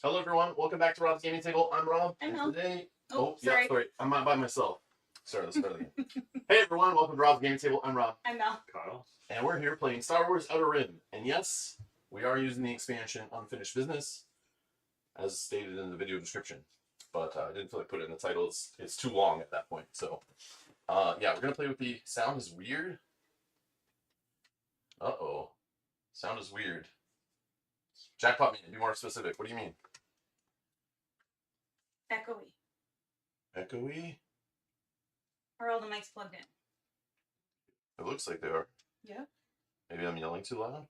Hello everyone, welcome back to Rob's Gaming Table. I'm Rob, and today... sorry. sorry, I'm not by myself. Sorry, let's start again. Hey everyone, welcome to Rob's Gaming Table. I'm Rob. I'm Mel. Kyle. And we're here playing Star Wars Outer Rim. And yes, we are using the expansion Unfinished Business, as stated in the video description. But I didn't feel like putting it in the title. It's too long at that point. So, yeah, we're going to play with the sound is weird. Uh-oh. Sound is weird. Jackpot mean, be more specific. What do you mean? Echoey. Echoey? Are all the mics plugged in? It looks like they are. Yeah. Maybe I'm yelling too loud?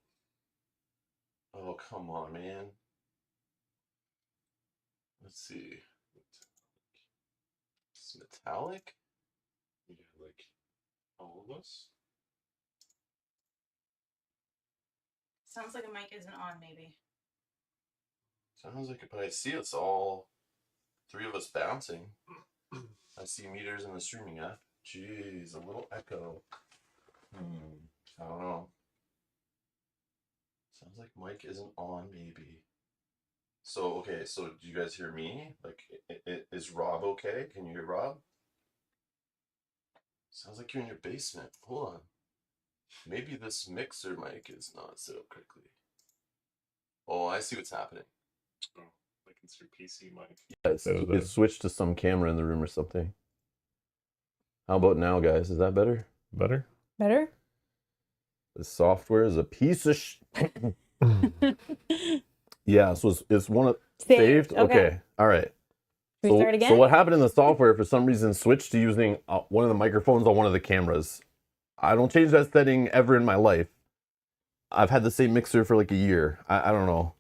Oh, come on, man. Let's see. It's metallic? Yeah, like all of us. Sounds like a mic isn't on, maybe. Sounds like it, but I see it's all three of us bouncing. I see meters in the streaming app. Jeez, a little echo. I don't know. Sounds like mic isn't on, maybe. So, okay, so do you guys hear me? Like, is Rob okay? Can you hear Rob? Sounds like you're in your basement. Hold on. Maybe this mixer mic is not set up correctly. Oh, I see what's happening. Oh, like it's your PC mic. Yeah, it switched to some camera in the room or something. How about now, guys? Is that better? Better? Better? The software is a piece of Yeah, so it's one of saved. Okay. All right. Should we start again? So what happened in the software for some reason switched to using one of the microphones on one of the cameras. I don't change that setting ever in my life. I've had the same mixer for like a year. I don't know.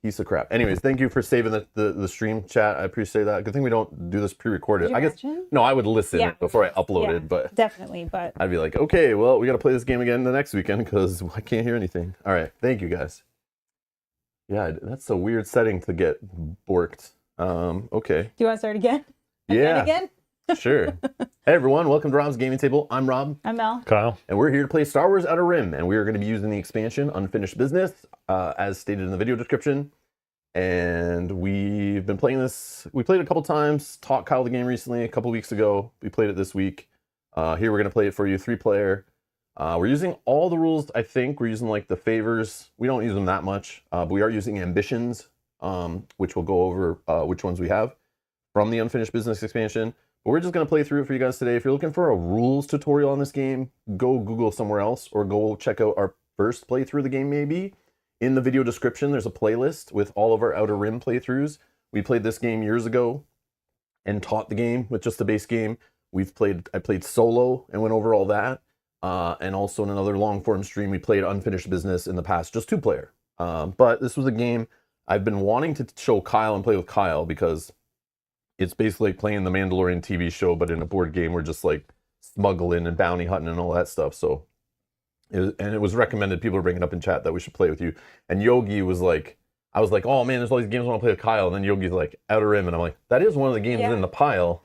Piece of crap. Anyways, thank you for saving the stream chat. I appreciate that. Good thing we don't do this pre-recorded. I guess no, I would listen before I uploaded, but definitely. But I'd be like, okay, well, we got to play this game again the next weekend because I can't hear anything. All right, thank you guys. Yeah, that's a weird setting to get borked. Okay. Do you want to start again? Again? Sure. Hey everyone, welcome to Rob's Gaming Table. I'm Rob. I'm Mel. Kyle. And we're here to play Star Wars Outer Rim, and we are going to be using the expansion Unfinished Business, as stated in the video description. And we've been playing this. We played it a couple times, taught Kyle the game recently, a couple weeks ago. We played it this week. Here we're going to play it for you, 3-player. We're using all the rules, I think. We're using like the favors. We don't use them that much, but we are using ambitions, which we'll go over which ones we have from the Unfinished Business expansion. But we're just going to play through it for you guys today. If you're looking for a rules tutorial on this game, go Google somewhere else or go check out our first playthrough of the game maybe. In the video description, there's a playlist with all of our Outer Rim playthroughs. We played this game years ago and taught the game with just the base game. I played solo and went over all that. And also in another long form stream, we played Unfinished Business in the past, just 2-player. But this was a game I've been wanting to show Kyle and play with Kyle because it's basically like playing the Mandalorian TV show, but in a board game. We're just like smuggling and bounty hunting and all that stuff. So, it was recommended. People were bringing up in chat that we should play with you. And Yogi was like, I was like, oh man, there's all these games I want to play with Kyle. And then Yogi's like, Outer Rim. And I'm like, that is one of the games in the pile.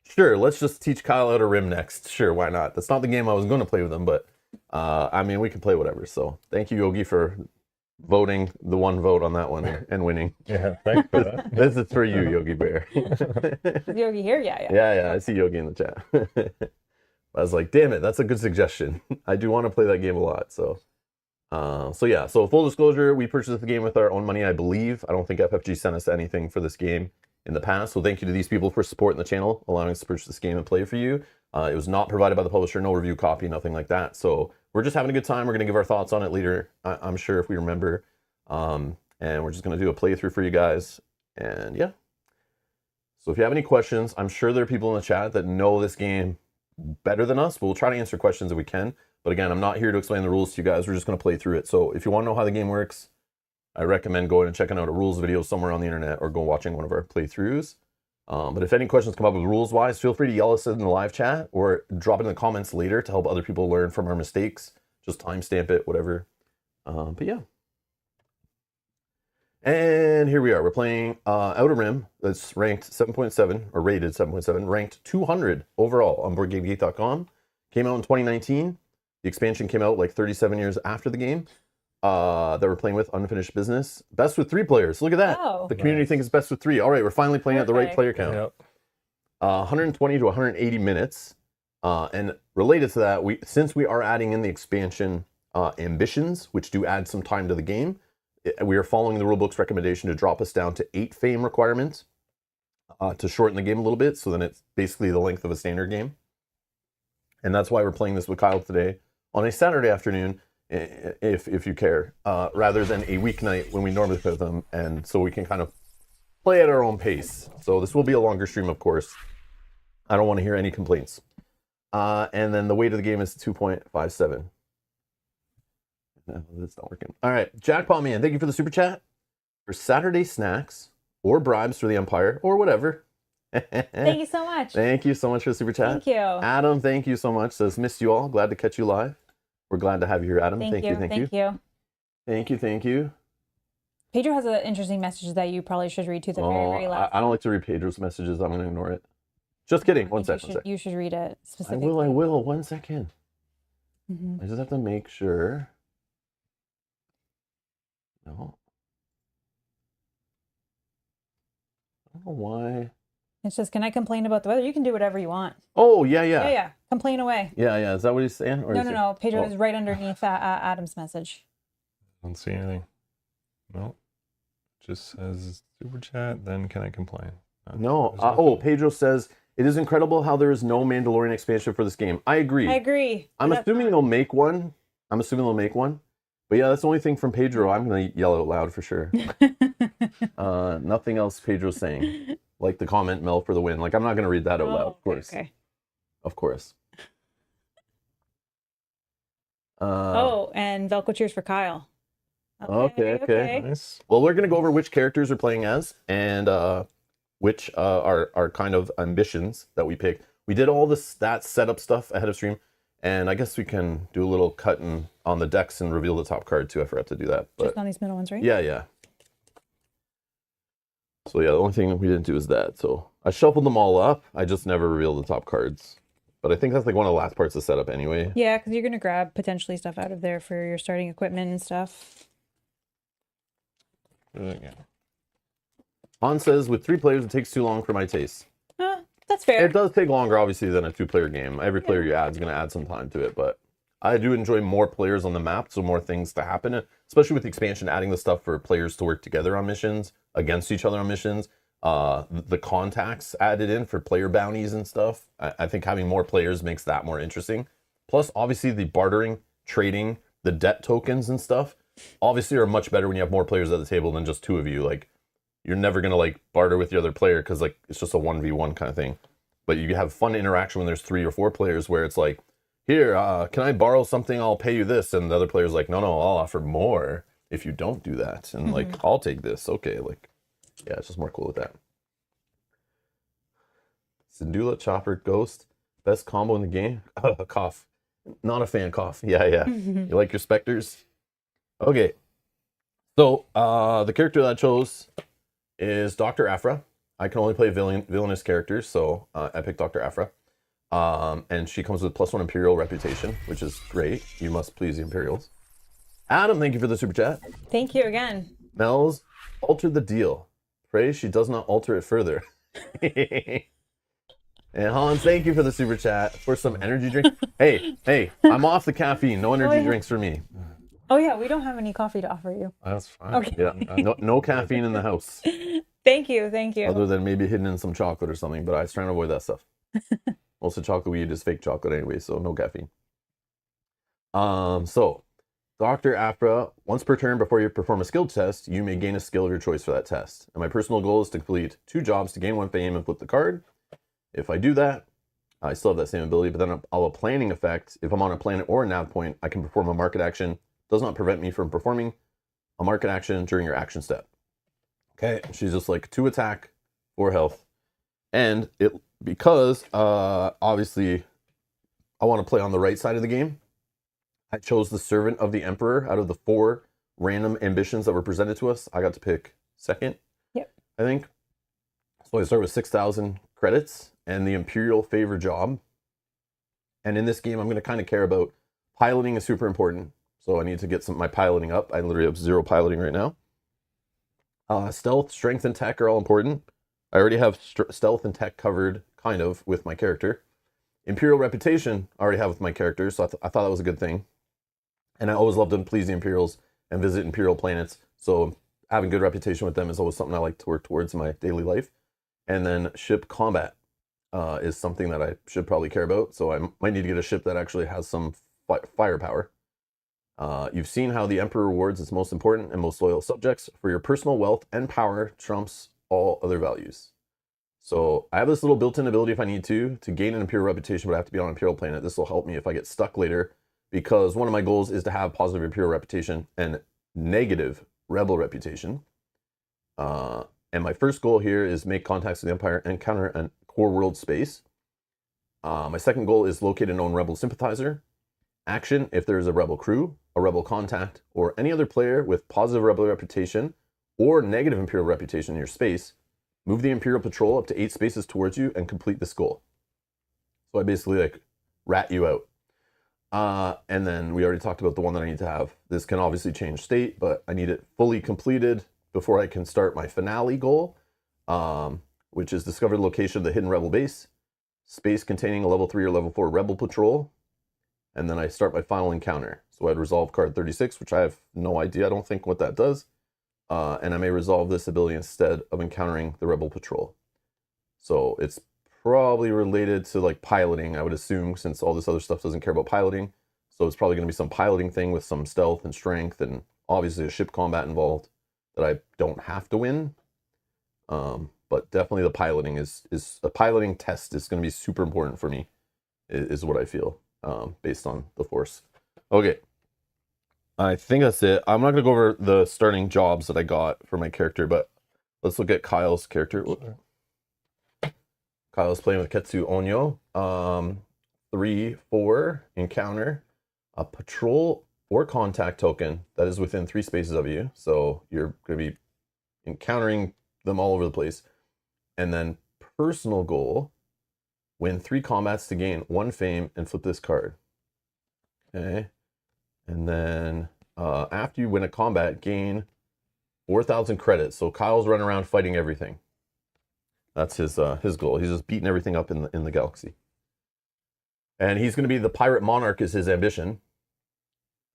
Sure, let's just teach Kyle Outer Rim next. Sure, why not? That's not the game I was going to play with him, but I mean, we can play whatever. So thank you, Yogi, for voting the one vote on that one and winning. Yeah, thanks for that. This is for you, Yogi Bear. Is Yogi here? Yeah. Yeah, I see Yogi in the chat. I was like, damn it, that's a good suggestion. I do want to play that game a lot. So full disclosure, we purchased the game with our own money, I believe. I don't think FFG sent us anything for this game in the past. So thank you to these people for supporting the channel, allowing us to purchase this game and play for you. It was not provided by the publisher, no review copy, nothing like that. So we're just having a good time. We're going to give our thoughts on it later, I'm sure, if we remember. And we're just going to do a playthrough for you guys. And yeah. So if you have any questions, I'm sure there are people in the chat that know this game better than us, but we'll try to answer questions if we can. But again, I'm not here to explain the rules to you guys. We're just going to play through it. So if you want to know how the game works, I recommend going and checking out a rules video somewhere on the internet or go watching one of our playthroughs. But if any questions come up with rules-wise, feel free to yell us in the live chat or drop it in the comments later to help other people learn from our mistakes. Just timestamp it, whatever. But yeah. And here we are. We're playing Outer Rim. That's ranked 7.7, or rated 7.7, ranked 200 overall on BoardGameGeek.com. Came out in 2019. The expansion came out like 37 years after the game. that we're playing with, Unfinished Business. Best with 3 players. Look at that. Oh. The community Nice. thinks it's best with 3. All right, we're finally playing at the right Perfect. player count. Yep. 120 to 180 minutes. And related to that, since we are adding in the expansion ambitions, which do add some time to the game, we are following the rulebook's recommendation to drop us down to 8 fame requirements to shorten the game a little bit. So then it's basically the length of a standard game. And that's why we're playing this with Kyle today on a Saturday afternoon, if you care, rather than a weeknight when we normally play with them. And so we can kind of play at our own pace. So this will be a longer stream, of course. I don't want to hear any complaints. And then the weight of the game is 2.57. No, that's not working. All right, Jackpot Man, thank you for the super chat. For Saturday snacks or bribes for the Empire or whatever. Thank you so much. Thank you so much for the super chat. Thank you. Adam, thank you so much. Says, missed you all. Glad to catch you live. We're glad to have you here, Adam. Thank you. Thank you. Pedro has an interesting message that you probably should read to the very, very last. I don't like to read Pedro's messages. I'm going to ignore it. Just kidding. One sec. You should read it I specifically. will. 1 second. Mm-hmm. I just have to make sure. No. I don't know why. It's just, can I complain about the weather? You can do whatever you want. Oh, yeah. Yeah. Complain away. Yeah. Is that what he's saying? Or No. Pedro Oh. is right underneath Adam's message. Don't see anything. No. Just says super chat. Then can I complain? No. There's nothing. Pedro says, it is incredible how there is no Mandalorian expansion for this game. I agree. I'm assuming they'll make one. But yeah, that's the only thing from Pedro. I'm going to yell out loud for sure. Nothing else Pedro's saying. Like the comment, Mel for the win. Like, I'm not going to read that out loud, of course. Okay. Of course. And Velcro cheers for Kyle. Okay. Nice. Well, we're going to go over which characters we're playing as and which are kind of ambitions that we pick. We did all that setup stuff ahead of stream, and I guess we can do a little cut on the decks and reveal the top card too. I forgot to do that. But Just on these middle ones, right? yeah. So yeah, the only thing we didn't do is that. So I shuffled them all up. I just never revealed the top cards. But I think that's like one of the last parts of setup anyway. Yeah, because you're going to grab potentially stuff out of there for your starting equipment and stuff. Han says, with 3 players, it takes too long for my taste. That's fair. It does take longer, obviously, than a 2-player game. Every player you add is going to add some time to it, but I do enjoy more players on the map, so more things to happen, especially with the expansion, adding the stuff for players to work together on missions, against each other on missions. The contacts added in for player bounties and stuff. I think having more players makes that more interesting. Plus, obviously, the bartering, trading, the debt tokens and stuff, obviously are much better when you have more players at the table than just 2 of you. Like, you're never going to like barter with the other player because like it's just a 1v1 kind of thing. But you have fun interaction when there's 3 or 4 players where it's like, here, can I borrow something? I'll pay you this. And the other player's like, no, I'll offer more if you don't do that. And like, I'll take this. Okay, like, yeah, it's just more cool with that. Syndulla, Chopper, Ghost, best combo in the game. Cough. Not a fan, cough. Yeah. You like your Spectres? Okay. So, the character that I chose is Dr. Aphra. I can only play villainous characters, so I picked Dr. Aphra. And she comes with +1 Imperial reputation, which is great. You must please the Imperials. Adam, thank you for the super chat. Thank you again. Mel's altered the deal. Pray she does not alter it further. And Hans, thank you for the super chat for some energy drink. Hey, I'm off the caffeine. No energy drinks for me. Oh yeah, we don't have any coffee to offer you. That's fine. Okay. Yeah, no caffeine in the house. Thank you. Other than maybe hidden in some chocolate or something, but I was trying to avoid that stuff. Most of the chocolate we eat is fake chocolate anyway, so no caffeine. So Dr. Aphra, once per turn before you perform a skill test, you may gain a skill of your choice for that test. And my personal goal is to complete 2 jobs to gain 1 fame and flip the card. If I do that, I still have that same ability, but then I'll have a planning effect. If I'm on a planet or a nav point, I can perform a market action. Does not prevent me from performing a market action during your action step. Okay, she's just like 2 attack, 4 health. And because obviously I want to play on the right side of the game, I chose the Servant of the Emperor out of the 4 random ambitions that were presented to us. I got to pick second. Yep. I think. So I start with 6,000 credits and the Imperial favor job. And in this game, I'm going to kind of care about piloting is super important. so I need to get my piloting up. I literally have 0 piloting right now. Stealth, strength, and tech are all important. I already have stealth and tech covered, kind of, with my character. Imperial reputation, I already have with my character, so I thought that was a good thing. And I always love to please the Imperials and visit Imperial planets, so having good reputation with them is always something I like to work towards in my daily life. And then ship combat is something that I should probably care about, so I might need to get a ship that actually has some firepower. You've seen how the Emperor rewards its most important and most loyal subjects for your personal wealth and power trumps all other values. So I have this little built-in ability if I need to gain an Imperial reputation, but I have to be on an Imperial planet. This will help me if I get stuck later, because one of my goals is to have positive Imperial reputation and negative Rebel reputation. And my first goal here is make contacts with the Empire and encounter a core world space. My second goal is locate a known Rebel sympathizer. Action, if there is a Rebel crew, a Rebel contact, or any other player with positive Rebel reputation or negative Imperial reputation in your space, move the Imperial patrol up to 8 spaces towards you and complete this goal. So I basically like rat you out. And then we already talked about the one that I need to have. This can obviously change state, but I need it fully completed before I can start my finale goal, which is discover the location of the hidden Rebel base, space containing a level 3 or level 4 Rebel patrol, and then I start my final encounter. So I'd resolve card 36, which I have no idea, I don't think, what that does. And I may resolve this ability instead of encountering the Rebel patrol. So it's probably related to like piloting, I would assume, since all this other stuff doesn't care about piloting. So it's probably going to be some piloting thing with some stealth and strength, and obviously a ship combat involved that I don't have to win. But definitely the piloting is a piloting test is going to be super important for me, is what I feel, based on the Force. Okay. I think that's it. I'm not going to go over the starting jobs that I got for my character, but let's look at Kyle's character. Kyle's playing with Ketsu Onyo. 3/4 encounter a patrol or contact token that is within 3 spaces of you. So you're going to be encountering them all over the place. And then personal goal, win 3 combats to gain 1 fame and flip this card. Okay. And then after you win a combat, gain 4,000 credits. So Kyle's running around fighting everything. That's his goal. He's just beating everything up in the galaxy. And he's going to be the Pirate Monarch is his ambition.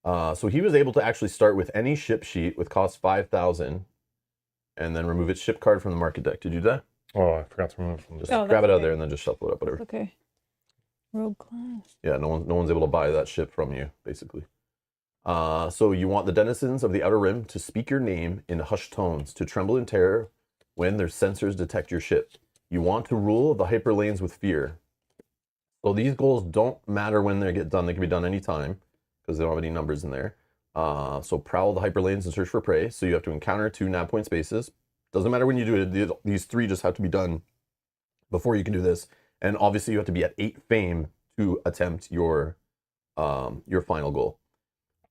So he was able to actually start with any ship sheet with cost 5,000 and then remove its ship card from the market deck. Did you do that? Oh, I forgot to remove it from this. Just grab it out of there and then just shuffle it up, whatever. Okay. Rogue class. Yeah, no one's able to buy that ship from you, basically. So you want the denizens of the Outer Rim to speak your name in hushed tones, to tremble in terror when their sensors detect your ship. You want to rule the hyperlanes with fear. So these goals don't matter when they get done. They can be done anytime because they don't have any numbers in there. So prowl the hyperlanes and search for prey. So you have to encounter 2 nav point spaces. Doesn't matter when you do it. These 3 just have to be done before you can do this. And obviously you have to be at 8 fame to attempt your final goal.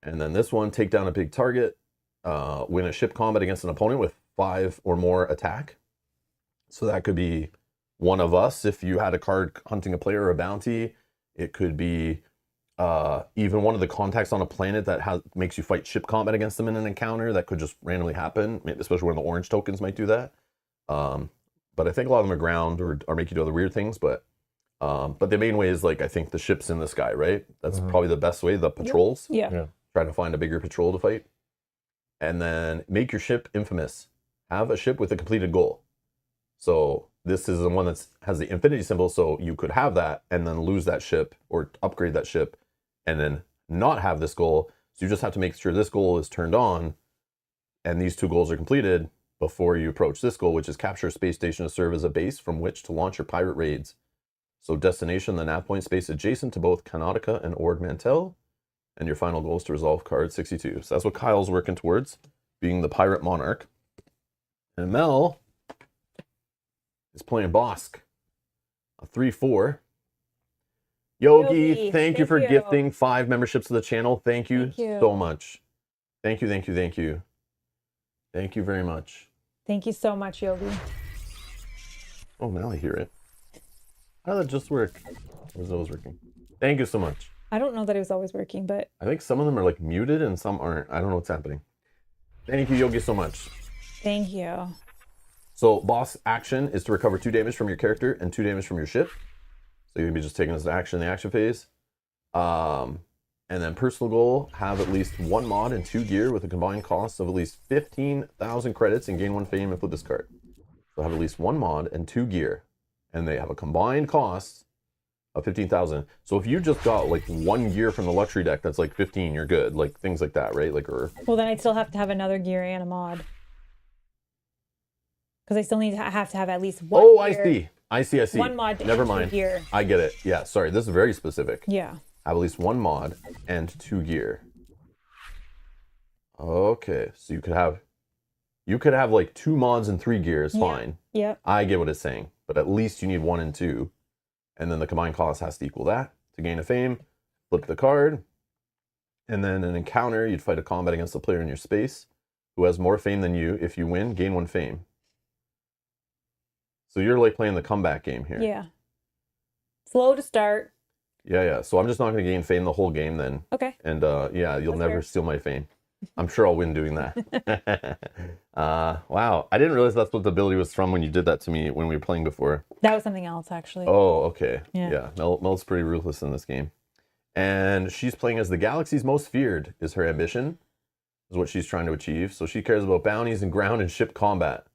And then this one, take down a big target, win a ship combat against an opponent with 5 or more attack. So that could be one of us if you had a card hunting a player or a bounty. It could be even one of the contacts on a planet that makes you fight ship combat against them in an encounter. That could just randomly happen, especially when the orange tokens might do that. But I think a lot of them are ground or make you do other weird things. But the main way is, like, I think the ships in the sky, right? That's probably the best way, the patrols. Yeah. Trying to find a bigger patrol to fight. And then make your ship infamous. Have a ship with a completed goal. So this is the one that has the infinity symbol, so you could have that and then lose that ship or upgrade that ship and then not have this goal. So you just have to make sure this goal is turned on and these 2 goals are completed before you approach this goal, which is capture a space station to serve as a base from which to launch your pirate raids. So destination, the nav point space adjacent to both Canonica and Ord Mantell. And your final goal is to resolve card 62. So that's what Kyle's working towards, being the Pirate Monarch. And Mel is playing Bosk, a 3/4. Yogi, thank you for gifting 5 memberships to the channel. Thank you so much. Thank you. Thank you very much. Thank you so much, Yogi. Oh, now I hear it. How did that just work? Or is those working? Thank you so much. I don't know that it was always working, but I think some of them are like muted and some aren't. I don't know what's happening. Thank you, Yogi, so much. thank you. So boss action is to recover 2 damage from your character and 2 damage from your ship. So you can be just taking this to action in the action phase. And then personal goal, have at least 1 mod and 2 gear with a combined cost of at least 15,000 credits and gain 1 fame and flip this card. So have at least 1 mod and 2 gear. And they have a combined cost of 15,000. So if you just got like 1 gear from the luxury deck, that's like 15, you're good. Like things like that, right? Like, or Well, then I'd still have to have another gear and a mod. Because I still need to have at least 1 oh, gear. I see. 1 mod Never and 2 mind. gear. I get it. Yeah, sorry. This is very specific. Yeah. Have at least 1 mod and 2 gear. Okay, so you could have like 2 mods and 3 gears, fine. Yep. I get what it's saying, but at least you need 1 and 2, and then the combined cost has to equal that to gain a fame. Flip the card, and then an encounter. You'd fight a combat against a player in your space who has more fame than you. If you win, gain 1 fame. So you're like playing the comeback game here. Yeah. Slow to start. Yeah. So I'm just not going to gain fame the whole game then. Okay. And yeah, you'll That's never fair. steal my fame. I'm sure I'll win doing that. Wow. I didn't realize that's what the ability was from when you did that to me when we were playing before. That was something else, actually. Oh, okay. Yeah. Mel's pretty ruthless in this game. And she's playing as the galaxy's most feared is her ambition, is what she's trying to achieve. So she cares about bounties and ground and ship combat.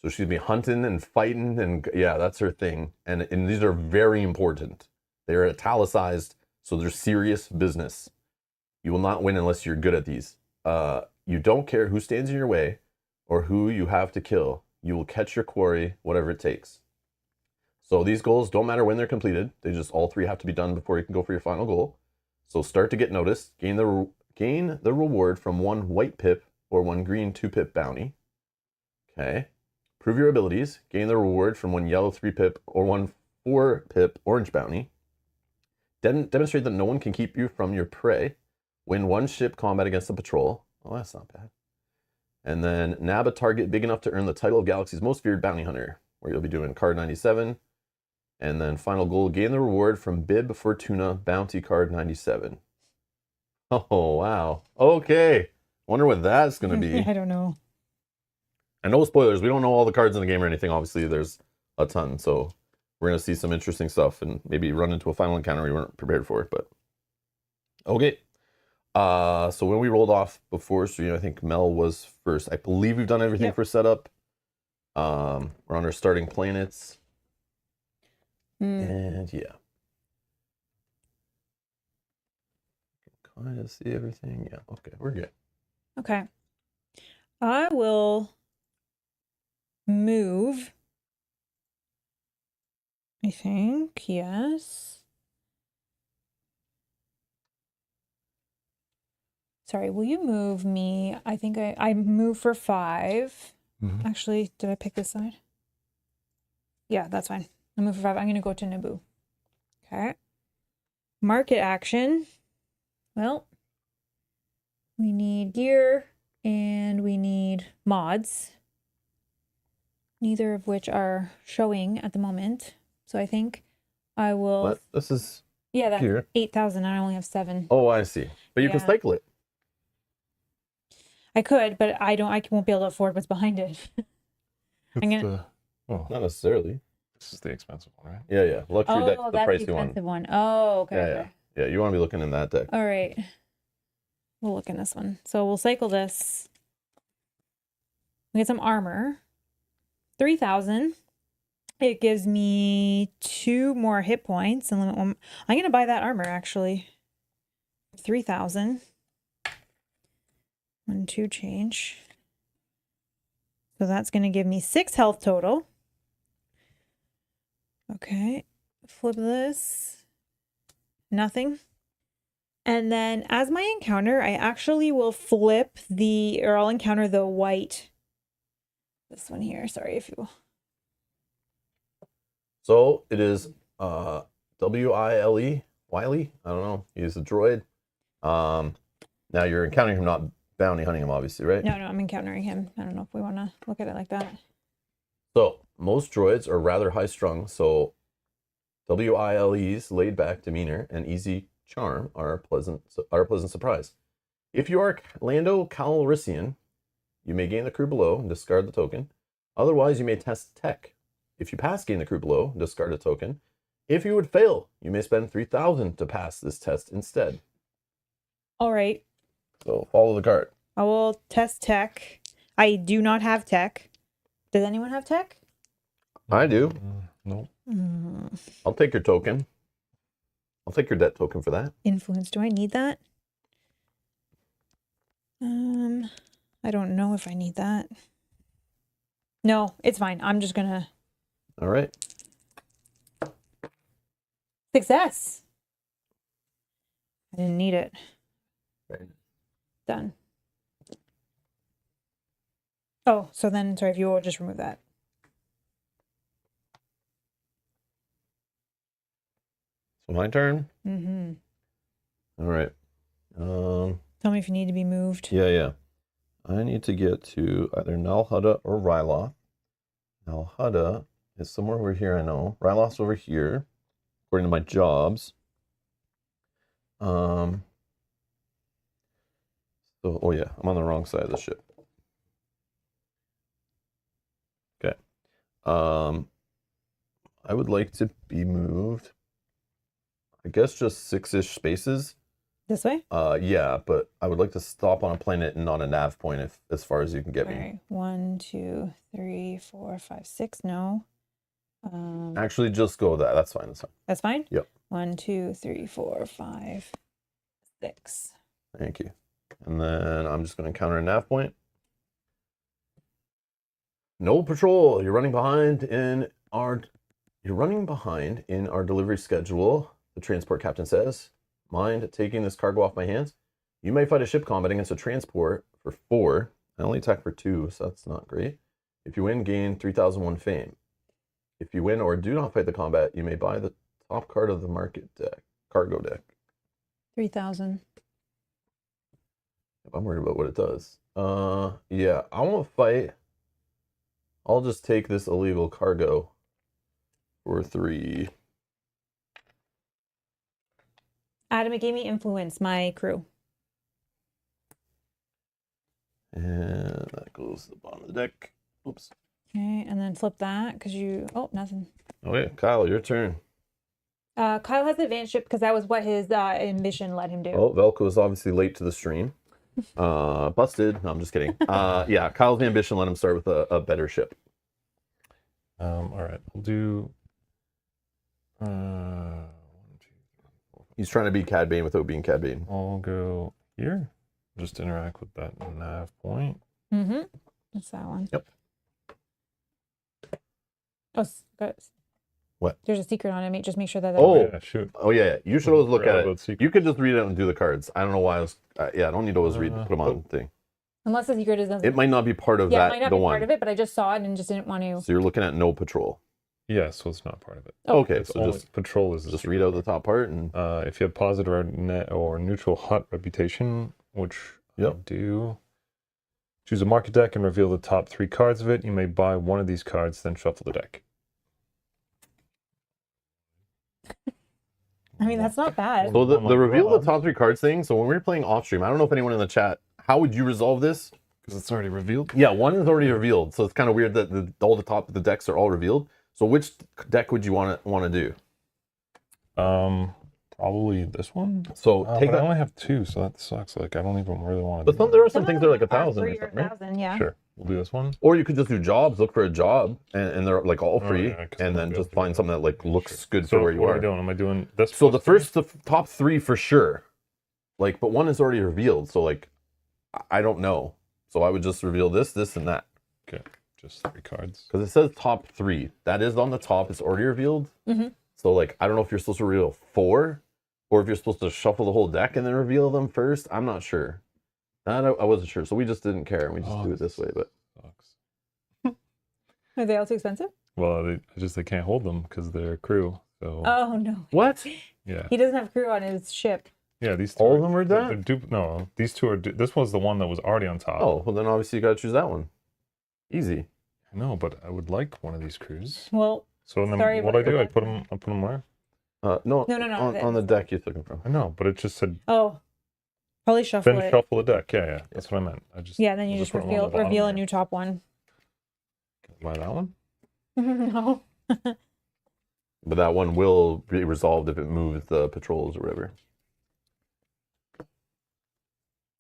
So she'd be hunting and fighting, and yeah, that's her thing. And these are very important. They're italicized, so they're serious business. You will not win unless you're good at these. You don't care who stands in your way or who you have to kill. You will catch your quarry, whatever it takes. So these goals don't matter when they're completed. They just all 3 have to be done before you can go for your final goal. So start to get noticed. Gain the reward from 1 white pip or 1 green 2-pip bounty. Okay. Prove your abilities. Gain the reward from 1 yellow 3-pip or 1 4-pip orange bounty. Demonstrate that no one can keep you from your prey. Win 1 ship combat against a patrol. Oh, that's not bad. And then nab a target big enough to earn the title of Galaxy's Most Feared Bounty Hunter, where you'll be doing card 97. And then final goal, gain the reward from Bib Fortuna Bounty card 97. Oh, wow. Okay. Wonder what that's going to be. I don't know. And no spoilers. We don't know all the cards in the game or anything. Obviously, there's a ton. So we're going to see some interesting stuff and maybe run into a final encounter we weren't prepared for. But okay. So when we rolled off before stream, I think Mel was first. I believe we've done everything for setup. We're on our starting planets. And yeah. Kind of see everything. Yeah, okay, we're good. Okay. I will move. I think, yes. Sorry, will you move me? I think I move for 5. Mm-hmm. Actually, did I pick this side? Yeah, that's fine. I move for 5. I'm going to go to Naboo. Okay. Market action. Well, we need gear and we need mods. Neither of which are showing at the moment. So I think I will... What? This is... Yeah, that's here. 8,000. I only have 7. Oh, I see. But you can Yeah. cycle it. I could, but I won't be able to afford what's behind it. I'm gonna... Oh, Not necessarily. this is the expensive one, right? Yeah. Luxury deck's Oh, the that's the pricey one. expensive one. Oh, okay. Okay. Yeah, you want to be looking in that deck. All right. We'll look in this one. So we'll cycle this. We get some armor. 3,000. It gives me 2 more hit points. And I'm going to buy that armor, actually. 3,000. 1, 2 change. So that's going to give me 6 health total. Okay. Flip this. Nothing. And then as my encounter, I actually will flip or I'll encounter the white. This one here. Sorry if you... So it is Wile. Wiley? I don't know. He's a droid. Now you're encountering him, not bounty hunting him, obviously, right? No, I'm encountering him. I don't know if we want to look at it like that. So most droids are rather high strung. So Wile's laid back demeanor and easy charm are a pleasant surprise. If you are Lando Calrissian, you may gain the crew below and discard the token. Otherwise, you may test tech. If you pass, gain the crew below, discard a token. If you would fail, you may spend 3,000 to pass this test instead. All right. So follow the card. I will test tech. I do not have tech. Does anyone have tech? I do. Nope. I'll take your token. I'll take your debt token for that. Influence. Do I need that? I don't know if I need that. No, it's fine. I'm just gonna. All right. Success. I didn't need it. Right. Done. Oh, so then, sorry, if you will just remove that. So my turn. Mm-hmm. All right. Tell me if you need to be moved. Yeah. I need to get to either Nal Hutta or Ryloth. Nal Hutta is somewhere over here, I know. Ryloth's over here, according to my jobs. So, oh yeah, I'm on the wrong side of the ship. Okay. I would like to be moved, I guess just 6-ish spaces. This way? Yeah, but I would like to stop on a planet and not a nav point if as far as you can get All me. right. 1, 2, 3, 4, 5, 6. No. Actually, just go with that. That's fine. That's fine. That's fine? Yep. 1, 2, 3, 4, 5, 6. Thank you. And then I'm just going to counter a nav point. No patrol. You're running behind in our delivery schedule. The transport captain says. Mind taking this cargo off my hands? You may fight a ship combat against a transport for 4. I only attack for 2, so that's not great. If you win, gain 3,001 fame. If you win or do not fight the combat, you may buy the top card of the market deck, cargo deck. 3,000. I'm worried about what it does. Yeah, I won't fight. I'll just take this illegal cargo for 3. Adam, it gave me influence, my crew. And that goes to the bottom of the deck. Oops. Okay, and then flip that because you. Oh, nothing. Okay, Kyle, your turn. Kyle has the advanced ship because that was what his ambition led him to. Oh, Velko is obviously late to the stream. Busted. No, I'm just kidding. Yeah, Kyle's ambition let him start with a better ship. All right, we'll do. 1, 2, 3, 4, 5. He's trying to be Cad Bane without being Cad Bane. I'll go here. Just interact with that nav point. Mm-hmm. That's that one. Yep. Oh, good. What? There's a secret on it. Just make sure that. Oh. Yeah, shoot. Oh yeah, you should always look at Forgot it. about secret. You could just read it and do the cards. I don't know why I was. Yeah, I don't need to always put them on thing. Unless the secret is. It might not be part of yeah, that. it might not the be one. part of it, but I just saw it and just didn't want to. So you're looking at no patrol. Yeah, so it's not part of it. Oh. Okay, It's so only, just patrol is the just secret read out the part. top part and. If you have positive or net or neutral hut reputation, which I do, choose a market deck and reveal the top 3 cards of it. You may buy one of these cards, then shuffle the deck. I mean, that's not bad. So the Oh my reveal God. the top 3 cards thing. So when we were playing off stream, I don't know if anyone in the chat, how would you resolve this? Because it's already revealed. Yeah, one is already revealed, so it's kind of weird that all the top of the decks are all revealed. So which deck would you want to do? Probably this one. So take but I that. only have 2, so that sucks. Like I don't even really want to. But there are some things that are like 1,000 or 3 or something, right? 1,000, yeah. Sure, we'll do this one. Or you could just do jobs, look for a job, and they're like all Oh, free, yeah, 'cause and we'll then be just able to find do something that. that like looks good So for where you what are. am I doing? Am I doing this? So the plus first, the top 3 for sure, like, but one is already revealed. So like, I don't know. So I would just reveal this, and that. 3? Okay, just 3 cards. Because it says top 3. That is on the top. It's already revealed. Mm-hmm. So like, I don't know if you're supposed to reveal 4, or if you're supposed to shuffle the whole deck and then reveal them first. I'm not sure. I wasn't sure. So we just didn't care. We just do it this way. But Sucks. Are they all too expensive? Well, they can't hold them because they're crew. So Oh, no. what? yeah, He doesn't have crew on his ship. yeah. These 2 All of them are they're that? no, these 2 are. This was the one that was already on top. Oh, well then obviously you got to choose that one. Easy. No, but I would like one of these crews. Well, So then Sorry what about I do, that. I put them where? No, No. on the deck you took him from. I know, but it just said Oh, probably shuffle then it. shuffle the deck. Yeah, that's what I meant. I just Yeah, then you I'll just put 'em on the bottom reveal a there. new top one. Can I buy that one? No. But that one will be resolved if it moves the patrols or whatever.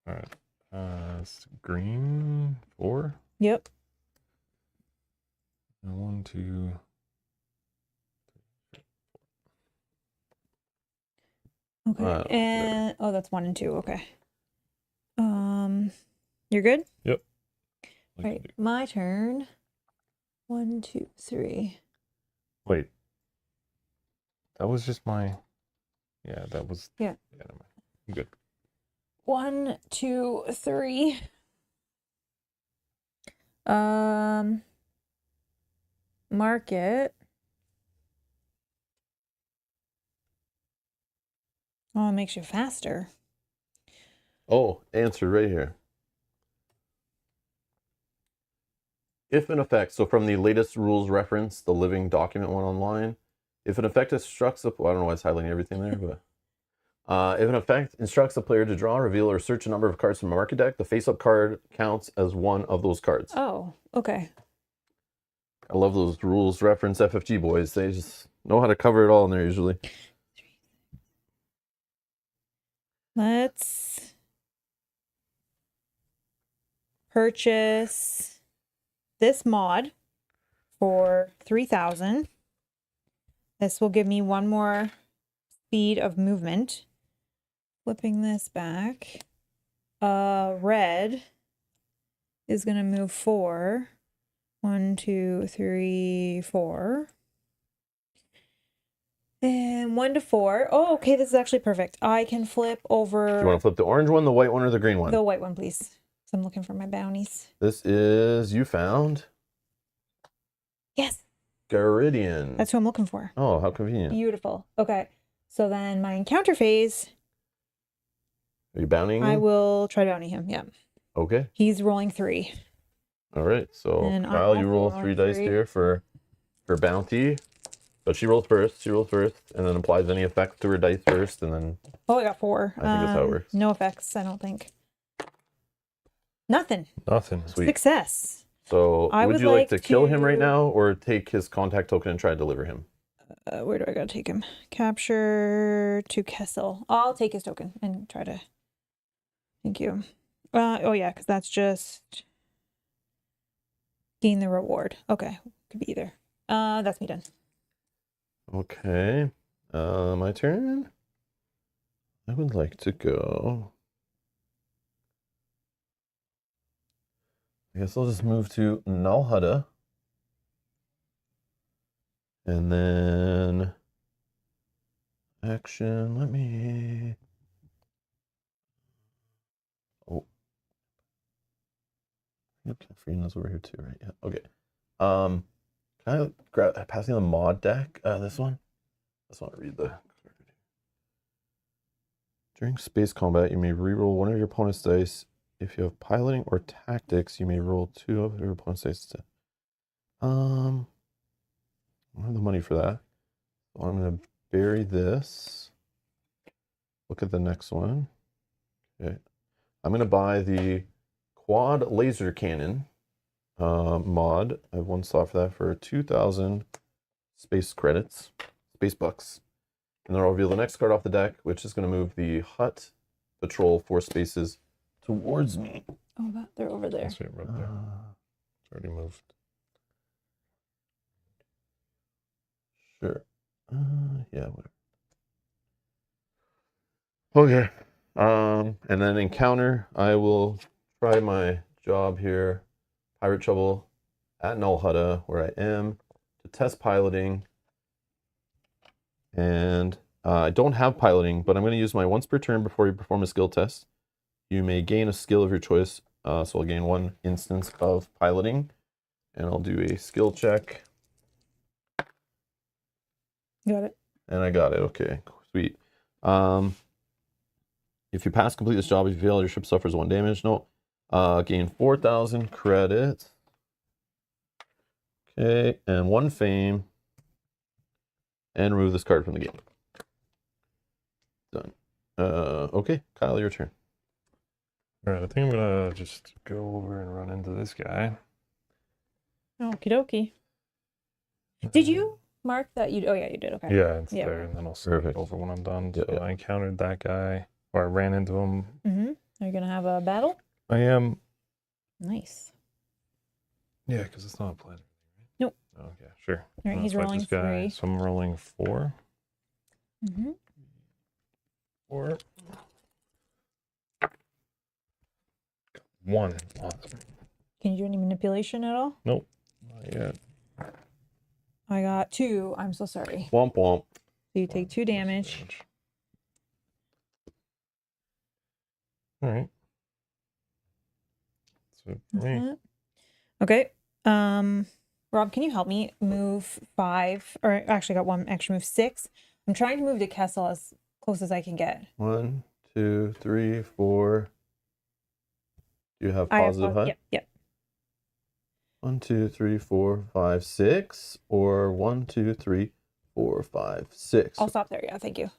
All right. It's green 4. Yep. And 1, 2. Okay. And oh, that's 1 and 2. Okay. You're good? Yep. Right. My turn. 1, 2, 3. Wait. That was just my. Yeah, that was. Yeah. Yeah, never mind. I'm good. 1, 2, 3. Market. Oh, it makes you faster. Oh, answer right here. If an effect, so from the latest rules reference, the living document one online, if an effect instructs the, well, I don't know why it's highlighting everything there, but if an effect instructs the player to draw, reveal, or search a number of cards from a market deck, the face-up card counts as one of those cards. Oh, okay. I love those rules reference FFG boys. They just know how to cover it all in there usually. Let's purchase this mod for 3,000. This will give me 1 more speed of movement. Flipping this back. Red is going to move 4. 1, 2, 3, 4. And 1 to 4. Oh, okay, this is actually perfect. I can flip over. Do you want to flip the orange one, the white one, or the green one? The white one, please. So I'm looking for my bounties. This is, you found Yes. Garidian. That's who I'm looking for. Oh, how convenient. Beautiful. Okay. So then my encounter phase, Are you bountying I him? will try to bounty him. Yeah. Okay. He's rolling 3. All right. So And I'm Kyle, you also roll rolling 3 dice 3. here for bounty. But she rolls first. She rolls first, and then applies any effects to her dice first, and then. Oh, I got 4. I think that's how it works. No effects, I don't think. Nothing. Nothing. Sweet. Success. So I would would you like to like kill him right to- now, or take his contact token and try to deliver him? Where do I gotta take him? Capture to Kessel. I'll take his token and try to. Thank you. Oh yeah, because that's just gain the reward. Okay, could be either. That's me done. Okay. My turn. I would like to go. I guess I'll just move to Nalhada. And then action, let me. Oh. Okay, Freedom's over here too, right? Yeah. Okay. Can I grab passing the mod deck? This one? I just want to read the card. During space combat, you may reroll one of your opponent's dice. If you have piloting or tactics, you may roll 2 of your opponent's dice. I don't have the money for that. So I'm going to bury this. Look at the next one. Okay. I'm going to buy the quad laser cannon mod. I have 1 slot for that for 2,000 space credits, space bucks. And then I'll reveal the next card off the deck, which is going to move the hut patrol 4 spaces towards me. Oh, they're over there. That's right there. It's already moved. Sure. Yeah, whatever. Okay. And then encounter, I will try my job here. Pirate Trouble at Null Hutta, where I am, to test piloting. And I don't have piloting, but I'm going to use my once per turn before you perform a skill test. You may gain a skill of your choice. So I'll gain 1 instance of piloting. And I'll do a skill check. Got it. And I got it. Okay, sweet. If you pass, complete this job. If you fail, your ship suffers 1 damage. No. Gain 4,000 credits. Okay, and 1 fame. And remove this card from the game. Okay, Kyle, your turn. All right, I think I'm gonna just go over and run into this guy. Okie dokie. Did you mark that? Oh yeah, you did. Okay. Yeah, it's Yeah, there, okay. and then I'll skip Perfect. over when I'm done. Yeah, So yeah. I encountered that guy, or I ran into him. Mm-hmm. Are you gonna have a battle? I am. Nice. Yeah, because it's not a plan. Nope. Okay, sure. All right, he's rolling this guy. 3. So I'm rolling 4. Mm-hmm. 4. 1. Awesome. Can you do any manipulation at all? Nope. Not yet. I got 2. I'm so sorry. Womp womp. So you take 2 damage. All right. So for me, Mhm. Okay. Rob, can you help me move 5? Or actually, I got 1 extra move, 6. I'm trying to move to Kessel as close as I can get. 1, 2, 3, 4. Do you have I have positive HUD? Yep, yep. 1, 2, 3, 4, 5, 6, or 1, 2, 3, 4, 5, 6. I'll stop there. Yeah, thank you.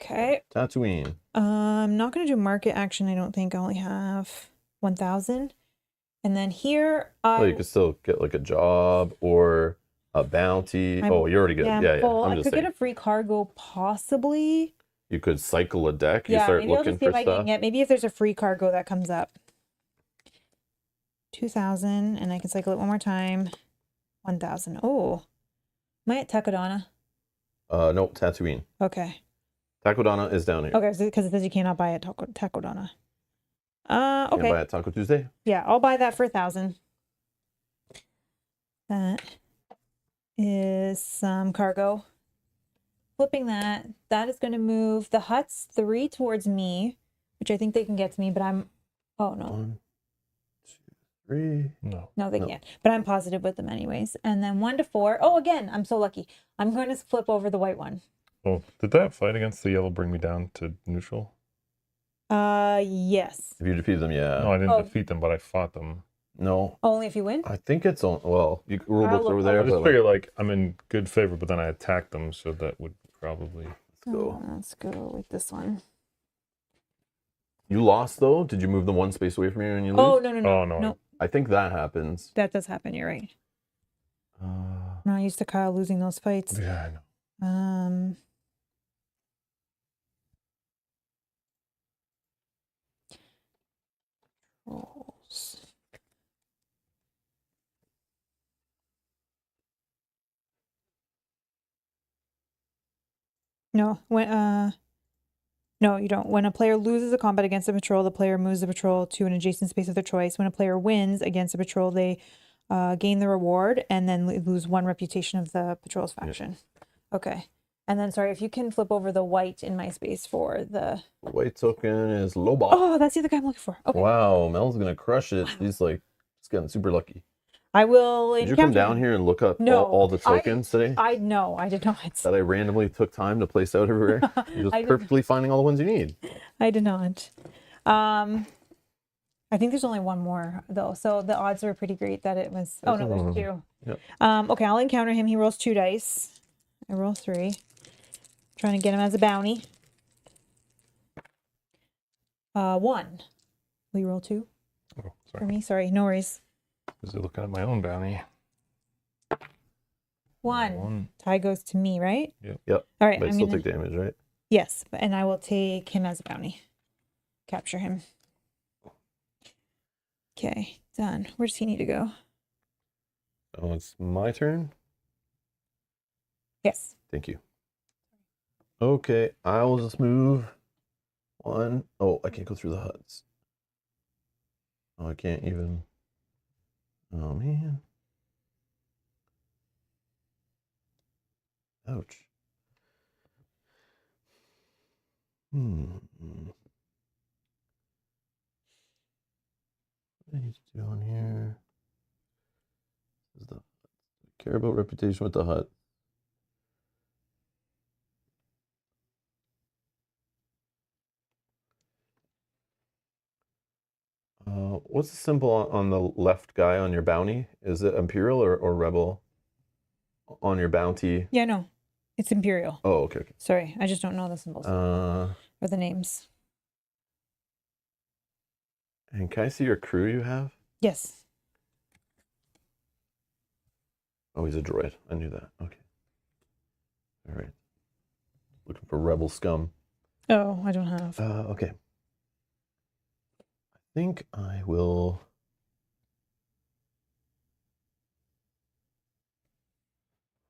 Okay. Tatooine. I'm not going to do market action. I don't think. I only have 1,000. And then here, Well, you could still get like a job or a bounty. Oh, you're already good. Yeah, Yeah, yeah. full. I'm I just could saying. get a free cargo, possibly. You could cycle a deck. You Yeah, start maybe I'll looking just see for if I can stuff. get. Maybe if there's a free cargo that comes up. 2,000, and I can cycle it one more time. 1,000. Oh, am I at Takodana? Nope, Tatooine. Okay. Takodana is down here. Okay, because it says you cannot buy at Takodana. Can Okay. buy at Taco Tuesday. Yeah, I'll buy that for 1,000. That is some cargo. Flipping that. That is going to move the huts 3 towards me, which I think they can get to me, but I'm. Oh no. 1, 2, 3. No, they No. can't. But I'm positive with them anyways. And then 1 to 4. Oh, again, I'm so lucky. I'm going to flip over the white one. oh, did that fight against the yellow bring me down to neutral? Yes. If you defeat them, yeah. No, I didn't Oh. defeat them, but I fought them. No, Only if you win? I think it's on. Well, you rule I'll books look- over I'll there. I just But figured like I'm in good favor, but then I attacked them, so that would probably. let's go. Let's go with this one. You lost though. Did you move them 1 space away from you and you lose? Oh, no, no, no. Oh, no. No, I think that happens. that does happen. You're right. Uh, I'm not used to Kyle losing those fights. Yeah, I know. Rolls. No, no, you don't. When a player loses a combat against a patrol, the player moves the patrol to an adjacent space of their choice. When a player wins against a patrol, they gain the reward and then lose 1 reputation of the patrol's faction. Okay. And then, sorry, if you can flip over the white in my space for the... white token is Lobot. Oh, that's the other guy I'm looking for. Okay. Wow, Mel's gonna crush it. He's like, he's getting super lucky. I will Did you come down here and look up No, all the tokens today? No, I did not. That I randomly took time to place out everywhere. You're I just did- perfectly finding all the ones you need. I did not. I think there's only 1 more though, so the odds were pretty great that it was. Oh no, there's 2. Yep. Okay, I'll encounter him. He rolls 2 dice. I roll 3. Trying to get him as a bounty. 1. Will you roll 2 Oh, for sorry. me? Sorry, no worries. Is it looking at my own bounty? 1. Tie goes to me, right? Yep. Yep. All right. But you I'm still gonna, take damage, right? yes, and I will take him as a bounty. Capture him. Okay, done. Where does he need to go? Oh, it's my turn. Yes. Thank you. Okay, I will just move 1. Oh, I can't go through the huts. Oh, I can't even. Oh, man. Ouch. What do I need to do on here? This is the care about reputation with the hut. What's the symbol on the left guy on your bounty? Is it Imperial or Rebel? On your bounty. Yeah, no. It's Imperial. Oh, okay. Sorry, I just don't know the symbols or the names. And can I see your crew you have? Yes. Oh, he's a droid. I knew that. Okay. All right. Looking for rebel scum. Oh, I don't have. Okay. I think I will.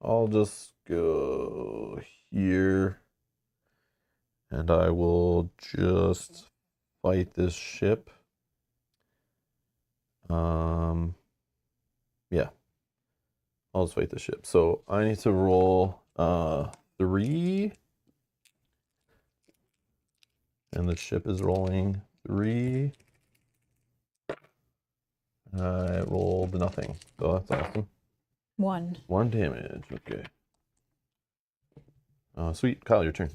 I'll just go here. And I will just fight this ship. Yeah. I'll just fight the ship. So I need to roll 3. And the ship is rolling 3. I rolled nothing. So that's awesome. 1. 1 damage. Okay. Sweet. Kyle, your turn.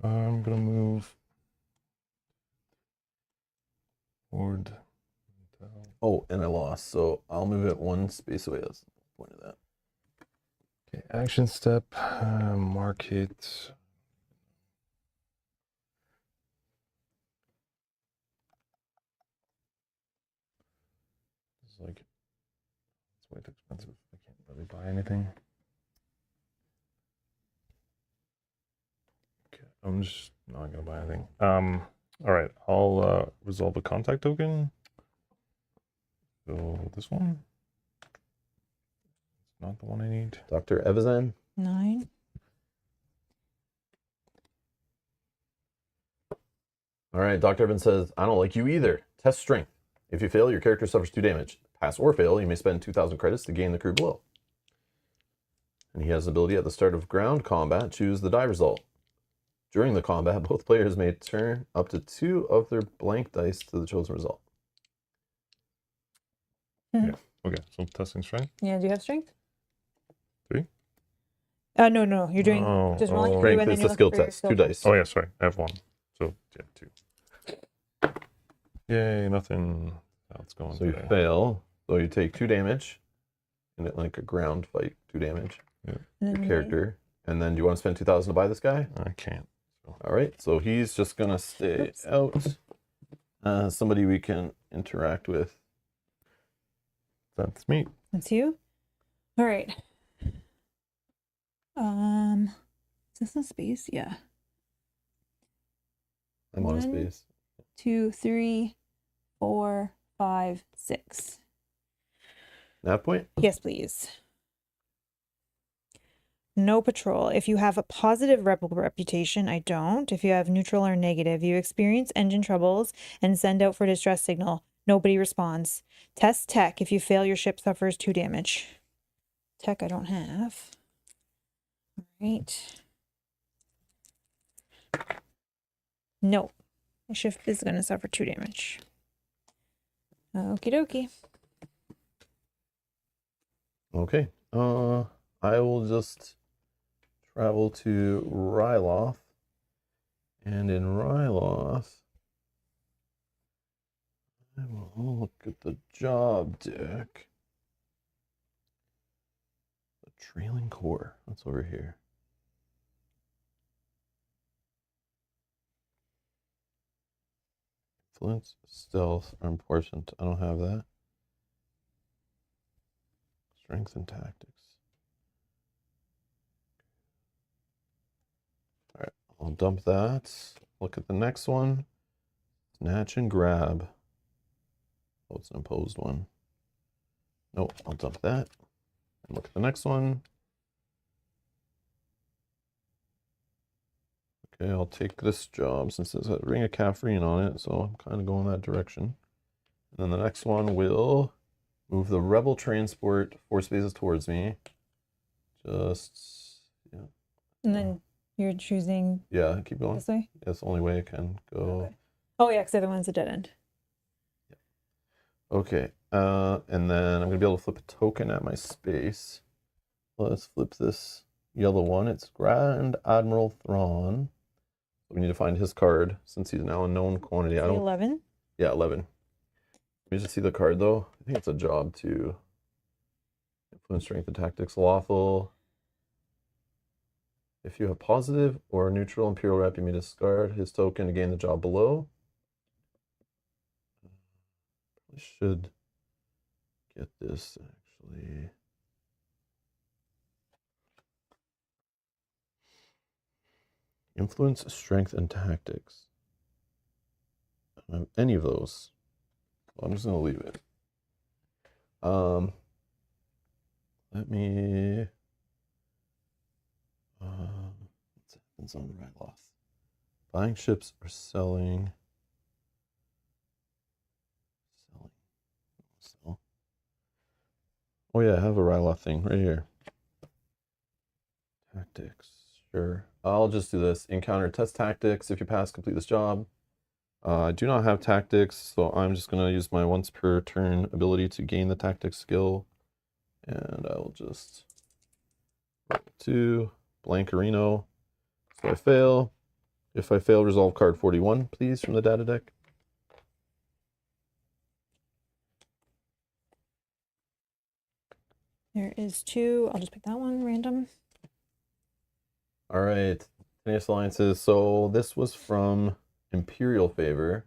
I'm gonna move forward. Oh, and I lost, so I'll move it 1 space away. That's the point of that. Okay, action step. Mark it. It's like it's way too expensive. I can't really buy anything. Okay, I'm just not gonna buy anything. All right, I'll resolve a contact token. So this one. It's not the one I need. Dr. Evazan. 9. All right, Dr. Evans says, I don't like you either. Test strength. If you fail, your character suffers 2 damage. Pass or fail, you may spend 2,000 credits to gain the crew below. And he has the ability at the start of ground combat, choose the die result. During the combat, both players may turn up to 2 of their blank dice to the chosen result. Yeah. Okay, so testing strength. Yeah, do you have strength? 3. No. You're doing just rolling oh. through Strength and then is you're the skill looking for your test. skill 2 dice. Oh yeah, sorry. I have 1. So yeah, 2. Yay, nothing else going. So you fail. So you take 2 damage. In it like a ground fight, 2 damage. Yeah. Your character. And then do you want to spend 2,000 to buy this guy? I can't. So. All right, so he's just gonna stay out. Somebody we can interact with. That's me. That's you? All right. Is this a space? Yeah. I'm on a 1, space. 2, 3, 4, 5, 6. That point? Yes, please. No patrol. If you have a positive rebel reputation, I don't. If you have neutral or negative, you experience engine troubles and send out for distress signal. Nobody responds. Test tech. If you fail, your ship suffers 2 damage. Tech I don't have. All right. No. My ship is going to suffer 2 damage. Okie dokie. Okay. I will just travel to Ryloth. And in Ryloth, I will look at the job deck. The trailing core. That's over here. Influence, stealth are important. I don't have that. Strength and tactics. All right, I'll dump that. Look at the next one. Snatch and grab. Oh, it's an imposed one. Nope, I'll dump that. And look at the next one. Okay, I'll take this job since there's a ring of caffeine on it, so I'm kind of going that direction. And then the next one will move the rebel transport 4 spaces towards me. Just, yeah. And then you're choosing Yeah, keep going. this way? That's the only way I can go. Okay. Oh, yeah, because the other one's a dead end. Okay, and then I'm going to be able to flip a token at my space. Let's flip this yellow one. It's Grand Admiral Thrawn. We need to find his card since he's now a known quantity. I don't. 11? Yeah, 11. Let me just see the card though. I think it's a job to influence strength and tactics. Lawful. if you have positive or neutral Imperial rep, you may discard his token to gain the job below. I should get this actually. Influence, strength, and tactics. I don't have any of those. So I'm just gonna leave it. Let me. What happens on the right loss? Buying ships or selling. Sell. Oh yeah, I have a Ryloth thing right here. Tactics, sure. I'll just do this. Encounter test tactics. If you pass, complete this job. I do not have tactics, so I'm just gonna use my once per turn ability to gain the tactics skill. And I will just roll 2, Blankerino. So I fail. If I fail, resolve card 41, please, from the data deck. There is 2. I'll just pick that one, random. All right, Tenacious Alliances. So this was from Imperial Favor.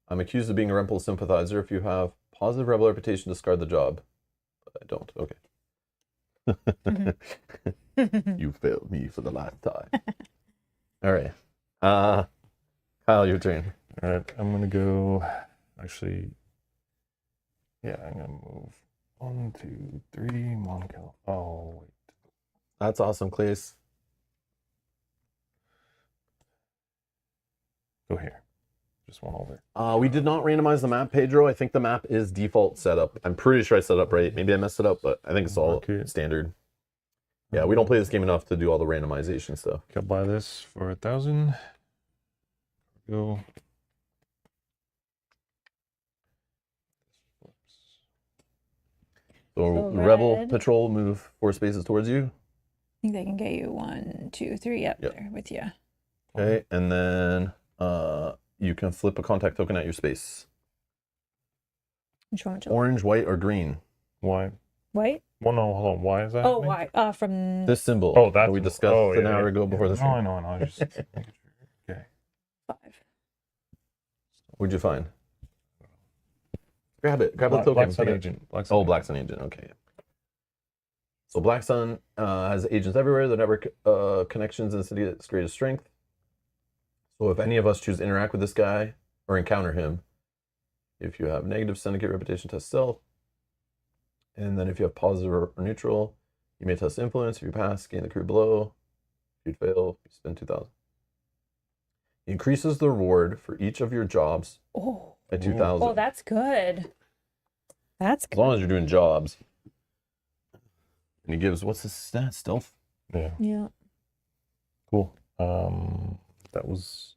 I'm accused of being a Rebel sympathizer. If you have positive Rebel reputation, discard the job. But I don't. Okay. You failed me for the last time. All right. Kyle, your turn. All right, I'm gonna go. Actually, yeah, I'm gonna move 1, 2, 3. Monkill. Oh wait. That's awesome, Claes. Go here. Just one over. We did not randomize the map, Pedro. I think the map is default setup. I'm pretty sure I set it up right. Maybe I messed it up, but I think it's all standard. Yeah, we don't play this game enough to do all the randomization stuff. I'll buy this for 1,000. Go. So the Rebel Patrol move 4 spaces towards you. I think they can get you 1, 2, 3 up there with you. Okay, and then you can flip a contact token at your space. Which one? Orange, white, or green. Why? White? Well, no, hold on. Why is that? Oh, why? From this symbol. Oh, that we discussed an hour ago before this. No, I know. I just making sure. Okay. 5. What'd you find? Grab it. Grab the token. Black Sun Agent. Black Sun Agent. Okay. So Black Sun has agents everywhere. The network connections in the city that's greatest strength. So if any of us choose to interact with this guy or encounter him, if you have negative syndicate reputation, test stealth. And then if you have positive or neutral, you may test influence. If you pass, gain the crew below. If you fail, you spend 2,000. It increases the reward for each of your jobs by 2,000. Oh, that's good. That's good. As long as you're doing jobs. And he gives, what's his stat? Stealth? Yeah. Yeah. Cool. That was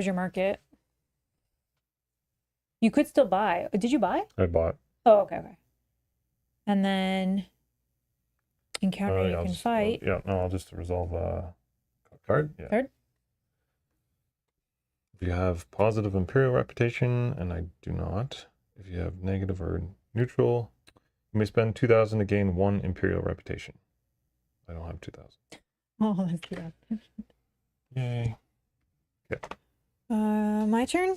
your market. You could still buy. Did you buy? I bought. Oh, okay. And then encounter you can fight. Yeah, no, I'll just resolve card. Yeah. Card? If you have positive Imperial reputation, and I do not, if you have negative or neutral, you may spend 2,000 to gain 1 Imperial reputation. I don't have 2,000. Oh, that's cute. Yay. Okay. My turn.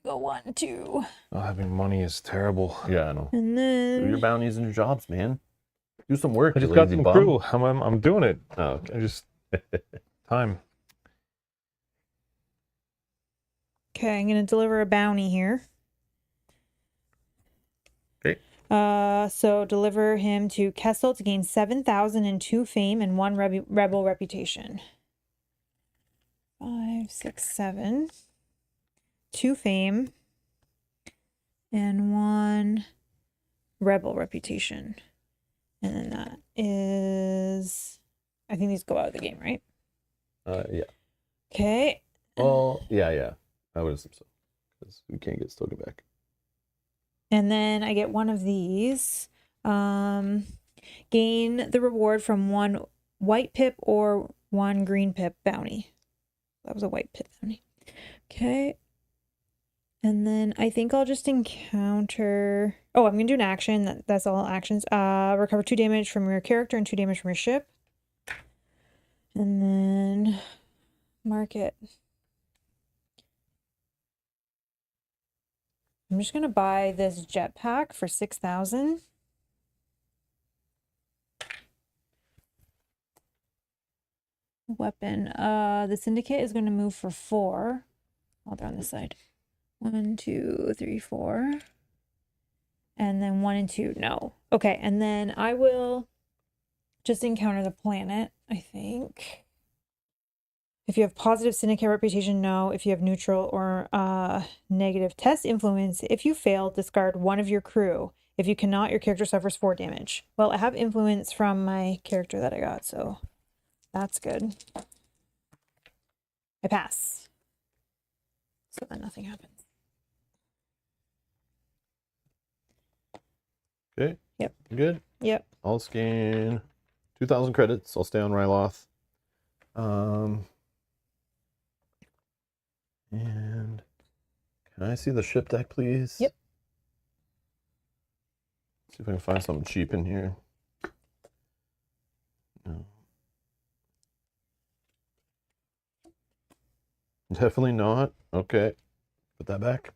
Go 1, 2. Not having money is terrible. Yeah, I know. And then Do your bounties and your jobs, man. Do some work. I just got some crew. I'm doing it. Oh, okay. I just time. okay, I'm gonna deliver a bounty here. Okay. So deliver him to Kessel to gain 7,002 fame and 1 rebel reputation. 5, 6, 7. 2 fame and 1 rebel reputation. And then that is, I think these go out of the game, right? Yeah. Okay. Well, yeah. I would assume so. Because we can't get Stoga back. And then I get 1 of these. Gain the reward from 1 white pip or 1 green pip bounty. That was a white pip bounty. Okay. And then I think I'll just encounter... Oh, I'm gonna do an action. That's all actions. Recover 2 damage from your character and 2 damage from your ship. And then mark it. I'm just gonna buy this jetpack for 6,000. Weapon. The syndicate is gonna move for 4. Oh, they're on this side. 1, 2, 3, 4. And then 1 and 2, no. Okay, and then I will just encounter the planet, I think. If you have positive syndicate reputation, no. If you have neutral or negative test influence, if you fail, discard 1 of your crew. If you cannot, your character suffers 4 damage. Well, I have influence from my character that I got, so that's good. I pass. So then nothing happens. Okay. Yep. Good. Yep. I'll scan 2,000 credits. I'll stay on Ryloth. And can I see the ship deck, please? Yep. See if I can find something cheap in here. No. Definitely not. Okay. Put that back.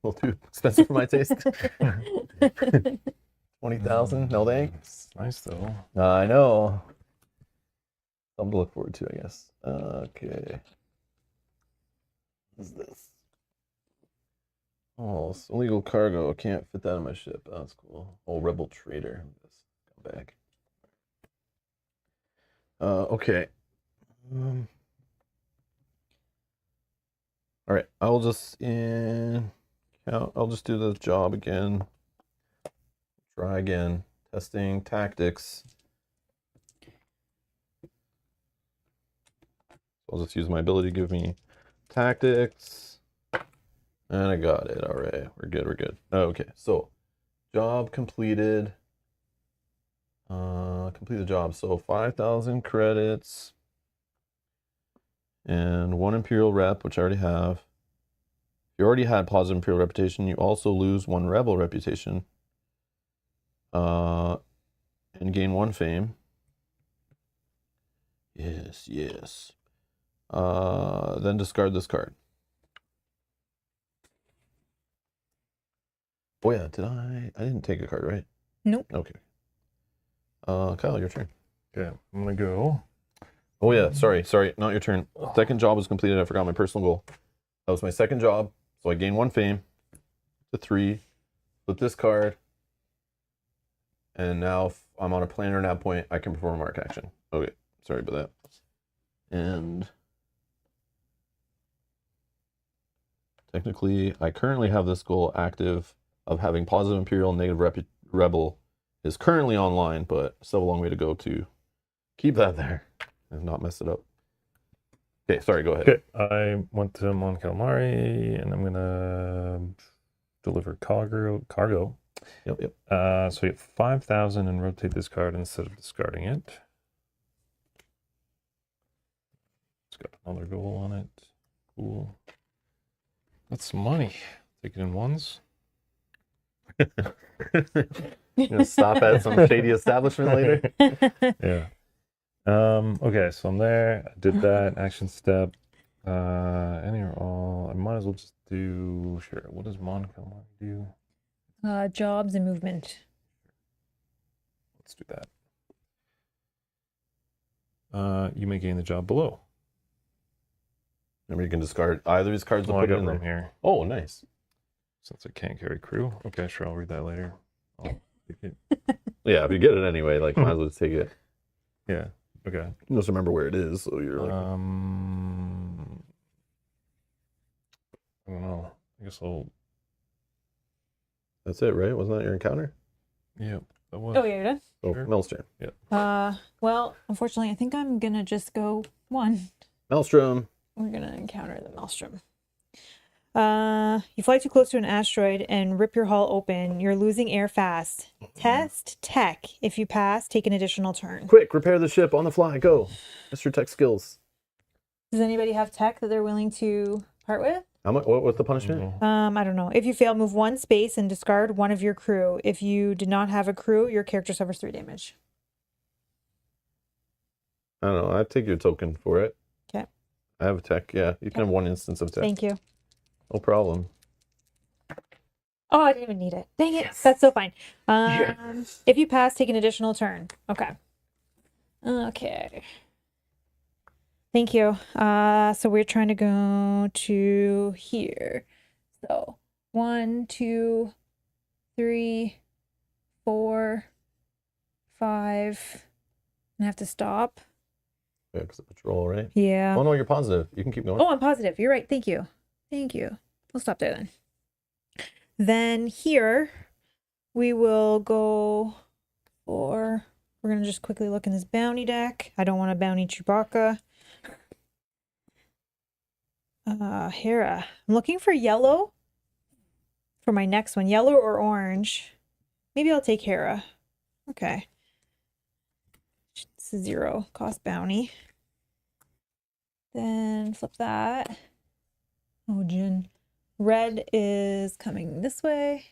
A little too expensive for my taste. 20,000. No thanks. Nice though. I know. Something to look forward to, I guess. Okay. What is this? Oh, it's illegal cargo. I can't fit that on my ship. Oh, that's cool. Oh, rebel trader. Come back. Okay. All right. I'll just I'll just do the job again. Try again. Testing tactics. I'll just use my ability to give me tactics. And I got it. All right. We're good. We're good. Okay. So job completed. Complete the job. So 5,000 credits. And 1 Imperial rep, which I already have. If you already had positive Imperial reputation, you also lose 1 Rebel reputation. And gain 1 fame. Yes, yes. Then discard this card. Oh yeah, I didn't take a card, right? Nope. Okay. Kyle, your turn. Okay, I'm gonna go. Oh yeah, sorry, not your turn. Second job was completed. I forgot my personal goal. That was my second job. So I gained 1 fame to 3. Flip this card. And now if I'm on a planner nav point, I can perform a mark action. Okay, sorry about that. And technically, I currently have this goal active of having positive Imperial, negative Rebel is currently online, but still a long way to go to keep that there and not mess it up. Okay, sorry, go ahead. Okay, I went to Mon Calamari and I'm gonna deliver cargo. Yep. So we have 5,000 and rotate this card instead of discarding it. It's got another goal on it. Cool. That's some money. Take it in ones. You gonna stop at some shady establishment later? Yeah. Okay, so I'm there. I did that action step. Any or all. I might as well just do. Sure. What does Mon Calamari do? Jobs and movement. Let's do that. You may gain the job below. Remember, you can discard either of these cards to Oh, I put it got in room there. here. Oh, nice. Since I can't carry crew. Okay, sure. I'll read that later. I'll take it. Yeah, if you get it anyway, like, might as well just take it. Yeah. Okay. You just remember where it is, so you're like. I don't know. I guess I'll. That's it, right? Wasn't that your encounter? Yeah. That was. Oh, yeah, you're done? Oh, Sure. Mel's turn. Well, unfortunately, I think I'm gonna just go 1. Maelstrom. We're gonna encounter the Maelstrom. You fly too close to an asteroid and rip your hull open. You're losing air fast. Test tech. If you pass, take an additional turn. Quick, repair the ship on the fly. Go. That's your tech skills. Does anybody have tech that they're willing to part with? How much? What's the punishment? I don't know. If you fail, move 1 space and discard 1 of your crew. If you did not have a crew, your character suffers 3 damage. I don't know. I take your token for it. Okay. I have tech. Yeah, you can have 1 instance of tech. Thank you. No problem. Oh, I didn't even need it. Dang it. Yes. That's so fine. Yes. If you pass, take an additional turn. Okay. Okay. Thank you. So we're trying to go to here. So 1, 2, 3, 4, 5. I have to stop. Yeah, because of patrol, right? Yeah. Oh no, you're positive. You can keep going. Oh, I'm positive. You're right. Thank you. Thank you. We'll stop there then. Then here we will go for, we're going to just quickly look in this bounty deck. I don't want to bounty Chewbacca. Hera. I'm looking for yellow for my next one. Yellow or orange. Maybe I'll take Hera. Okay. It's a 0 cost bounty. Then flip that. Oh, Jin. Red is coming this way.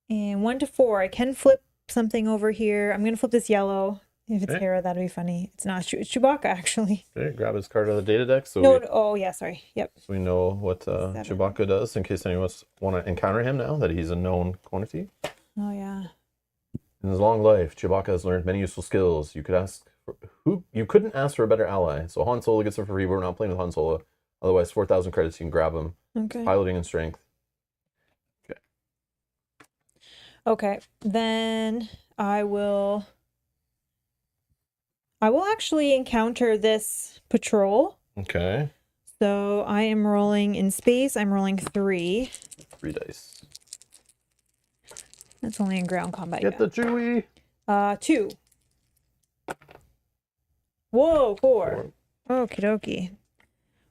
And 1 to 4. I can flip something over here. I'm going to flip this yellow. If it's Hera, that'd be funny. It's not. It's Chewbacca, actually. Okay, grab his card out of the data deck. So no, oh, yeah, sorry. Yep. So we know what Chewbacca does in case anyone want to encounter him now that he's a known quantity. Oh, yeah. In his long life, Chewbacca has learned many useful skills. You couldn't ask for a better ally. So Han Solo gets it for free. We're not playing with Han Solo. Otherwise, 4,000 credits, you can grab him. Okay. Piloting and strength. Okay. Okay. Then I will actually encounter this patrol. Okay. So I am rolling in space. I'm rolling 3. 3 dice. That's only in ground combat. Get the Chewie. 2. Whoa, 4. Okie dokie.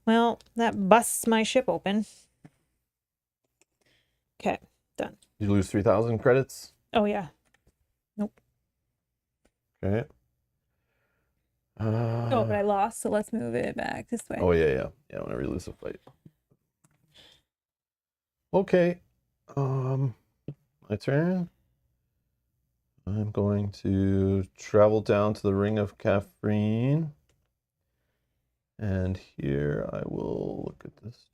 Well, that busts my ship open. Okay, done. You lose 3,000 credits. Oh, yeah. Nope. Okay. Oh, but I lost, so let's move it back this way. Oh, yeah. Yeah, whenever you lose a fight. Okay. My turn. I'm going to travel down to the Ring of Caffrine. And here I will look at this.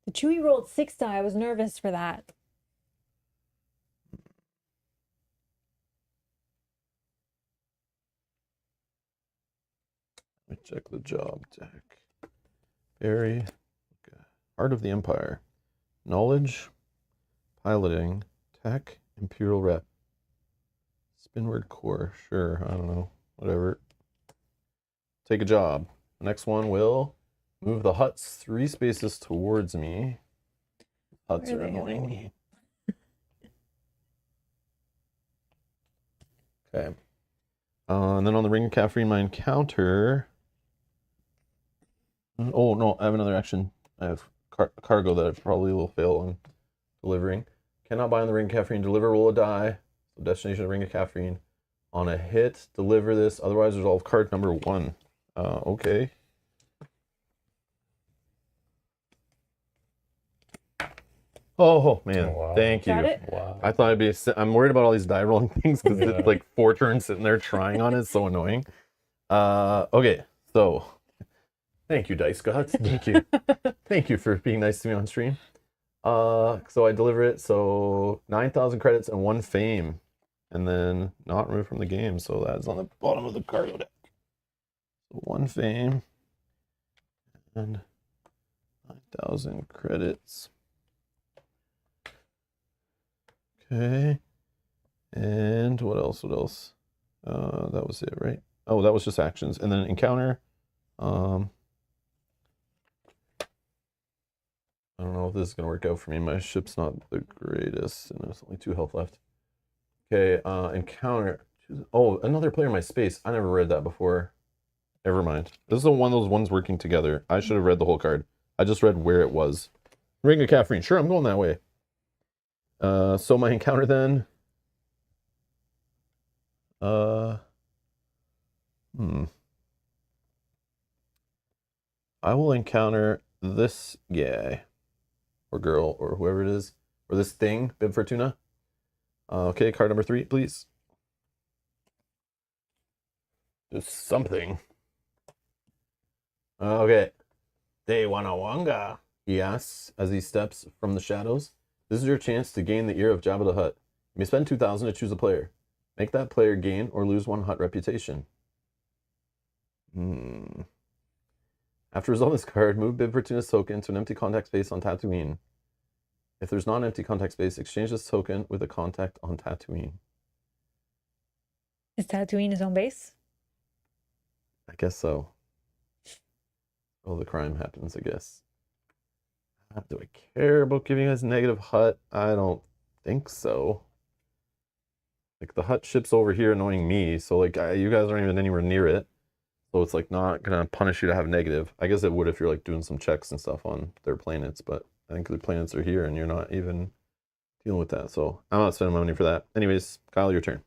The Chewie rolled 6 die. I was nervous for that. Let me check the job deck. Barry. Okay. Heart of the Empire. Knowledge. Piloting. Tech. Imperial Rep. Spinward Core. Sure, I don't know. Whatever. Take a job. The next one will move the huts 3 spaces towards me. Huts are annoying me. Okay. And then on the Ring of Caffrine, my encounter. Oh, no, I have another action. I have cargo that I probably will fail on delivering. Cannot buy on the Ring of Caffrine. Deliver, roll a die. So destination of Ring of Caffrine. On a hit, deliver this. Otherwise, resolve card number 1. Okay. Oh man, wow. Thank you. Wow. I thought I'm worried about all these die rolling things because it's like 4 turns sitting there trying on it. It's so annoying. Okay, so thank you, Dice Gods. Thank you. Thank you for being nice to me on stream. So I deliver it. So 9,000 credits and 1 fame. And then not removed from the game. So that's on the bottom of the cargo deck. So 1 fame. And 9,000 credits. Okay. And what else? What else? That was it, right? Oh, that was just actions. And then encounter. I don't know if this is going to work out for me. My ship's not the greatest, and there's only 2 health left. Okay, encounter. Oh, another player in my space. I never read that before. Never mind. This is one of those ones working together. I should have read the whole card. I just read where it was. Ring of Caffrine. Sure, I'm going that way. So my encounter then. I will encounter this guy or girl or whoever it is, or this thing, Bib Fortuna. Okay, card number 3, please. Just something. Okay. They wanna, he asks as he steps from the shadows. This is your chance to gain the ear of Jabba the Hutt. You may spend 2,000 to choose a player. Make that player gain or lose 1 Hutt reputation. After resolving this card, move Bib Fortuna's token to an empty contact space on Tatooine. If there's not an empty contact space, exchange this token with a contact on Tatooine. Is Tatooine his own base? I guess so. Oh, the crime happens, I guess. Do I care about giving you guys negative Hutt? I don't think so. Like, the Hutt ship's over here annoying me, so, like, you guys aren't even anywhere near it. So it's, like, not gonna punish you to have negative. I guess it would if you're, like, doing some checks and stuff on their planets, but I think the planets are here and you're not even dealing with that. So I'm not spending money for that. Anyways, Kyle, your turn.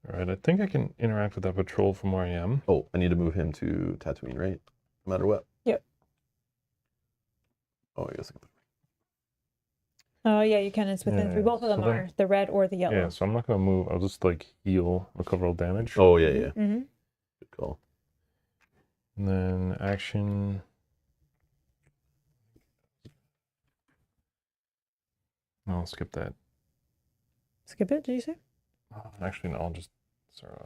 All right, I think I can interact with that patrol from where I am. Oh, I need to move him to Tatooine, right? No matter what. Yep. Oh, I guess I can. Oh, yeah, you can. It's within 3. Both of them are the red or the yellow. Yeah, so I'm not going to move. I'll just, like, heal, recover all damage. Oh, yeah, yeah. Mm-hmm. Good call. And then action. No, I'll skip that. Skip it, did you say? Actually, no, I'll just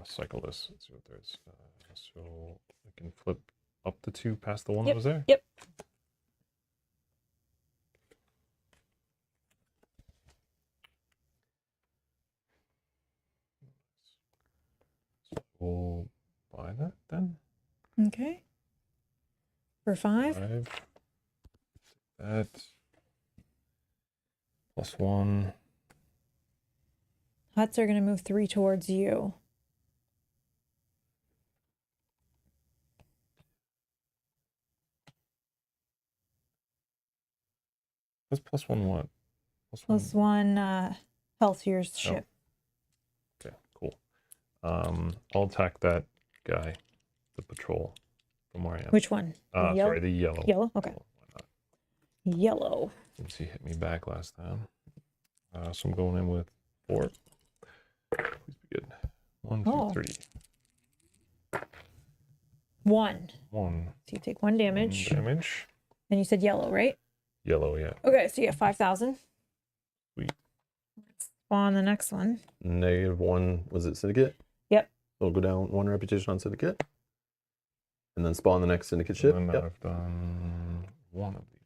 cycle this. Let's see what there's. So I can flip up the 2 past the one that was there? Yep. So we'll buy that then. Okay. For 5? 5. That. +1. Hutts are going to move 3 towards you. That's +1 what? +1 health to your ship. Okay, cool. I'll attack that guy, the patrol, from where I am. Which one? Sorry, the yellow. Yellow? Okay. Yellow. Since he hit me back last time. So I'm going in with 4. Please be good. 1, 2, 3. 1. 1. So you take 1 damage. 1 damage. And you said yellow, right? Yellow, yeah. Okay, so you have 5,000. Sweet. Let's spawn the next one. -1, was it Syndicate? Yep. So it'll go down 1 reputation on Syndicate. And then spawn the next Syndicate ship. And then Yep. I've done 1 of these.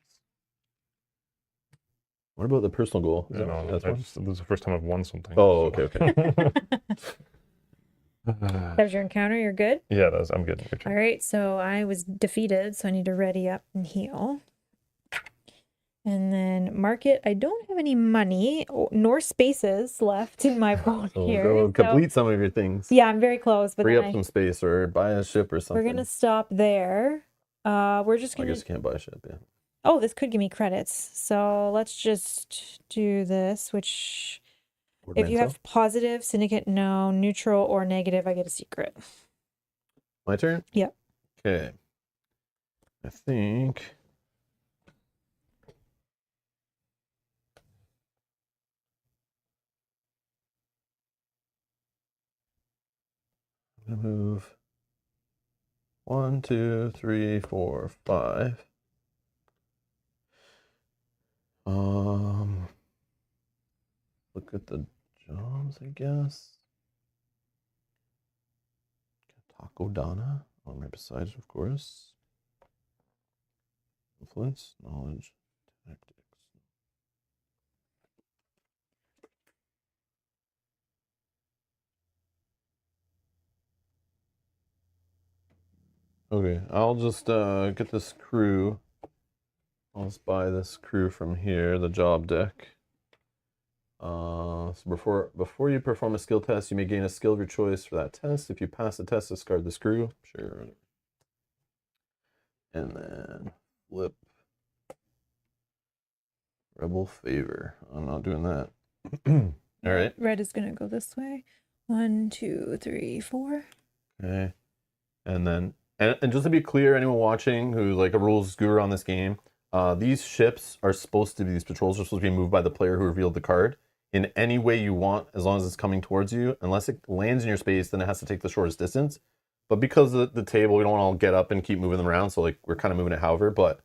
What about the personal goal? Is No, that's one? this is the first time I've won something. Oh, so. okay. That was your encounter. You're good? Yeah, that's, I'm good. All right, so I was defeated, so I need to ready up and heal. And then market. I don't have any money nor spaces left in my boat here. Go complete some of your things. Yeah, I'm very close. But Free up some space or buy a ship or something. We're going to stop there. We're just going to... I guess you can't buy a ship, yeah. Oh, this could give me credits. So let's just do this, which... If you have positive, syndicate, no, neutral, or negative, I get a secret. My turn? Yep. Okay. I think... I'm going to move 1, 2, 3, 4, 5. Look at the jobs, I guess. Taco Donna on right beside it, of course. Influence, knowledge, tactics. Okay, I'll just get this crew. I'll just buy this crew from here, the job deck. So before you perform a skill test, you may gain a skill of your choice for that test. If you pass the test, discard the screw. Sure. And then flip. Rebel favor. I'm not doing that. All right. Red is going to go this way. 1, 2, 3, 4. Okay. And then And just to be clear, anyone watching who's like a rules guru on this game, these ships are supposed to be, these patrols are supposed to be moved by the player who revealed the card in any way you want, as long as it's coming towards you. Unless it lands in your space, then it has to take the shortest distance. But because of the table, we don't want to all get up and keep moving them around, so like we're kind of moving it however. But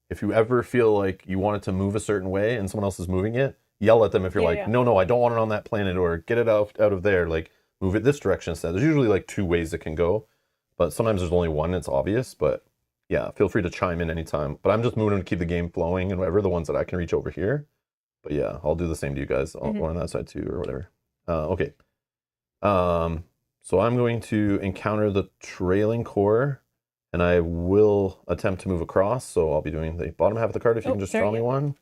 if you ever feel like you want it to move a certain way and someone else is moving it, yell at them if you're no, I don't want it on that planet, or get it out of there, like move it this direction instead. There's usually like 2 ways it can go, but sometimes there's only one, it's obvious. But yeah, feel free to chime in anytime. But I'm just moving to keep the game flowing and whatever, the ones that I can reach over here. But yeah, I'll do the same to you guys on that side too, or whatever. Okay. So I'm going to encounter the trailing core, and I will attempt to move across. So I'll be doing the bottom half of the card if you can just draw me one.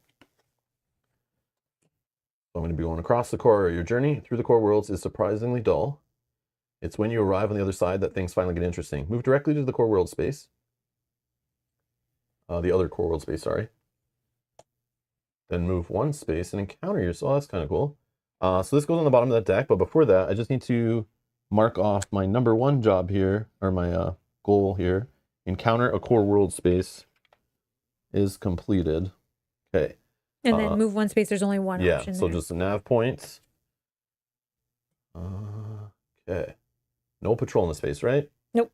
So I'm going to be going across the core. Your journey through the core worlds is surprisingly dull. It's when you arrive on the other side that things finally get interesting. Move directly to the core world space. The other core world space, sorry. Then move 1 space and encounter yourself. Oh, that's kind of cool. So this goes on the bottom of that deck, but before that, I just need to mark off my number 1 job here, or my goal here. Encounter a core world space is completed. Okay. And then move 1 space. There's only one option. So there. just the nav points. Okay. No patrol in the space, right? Nope.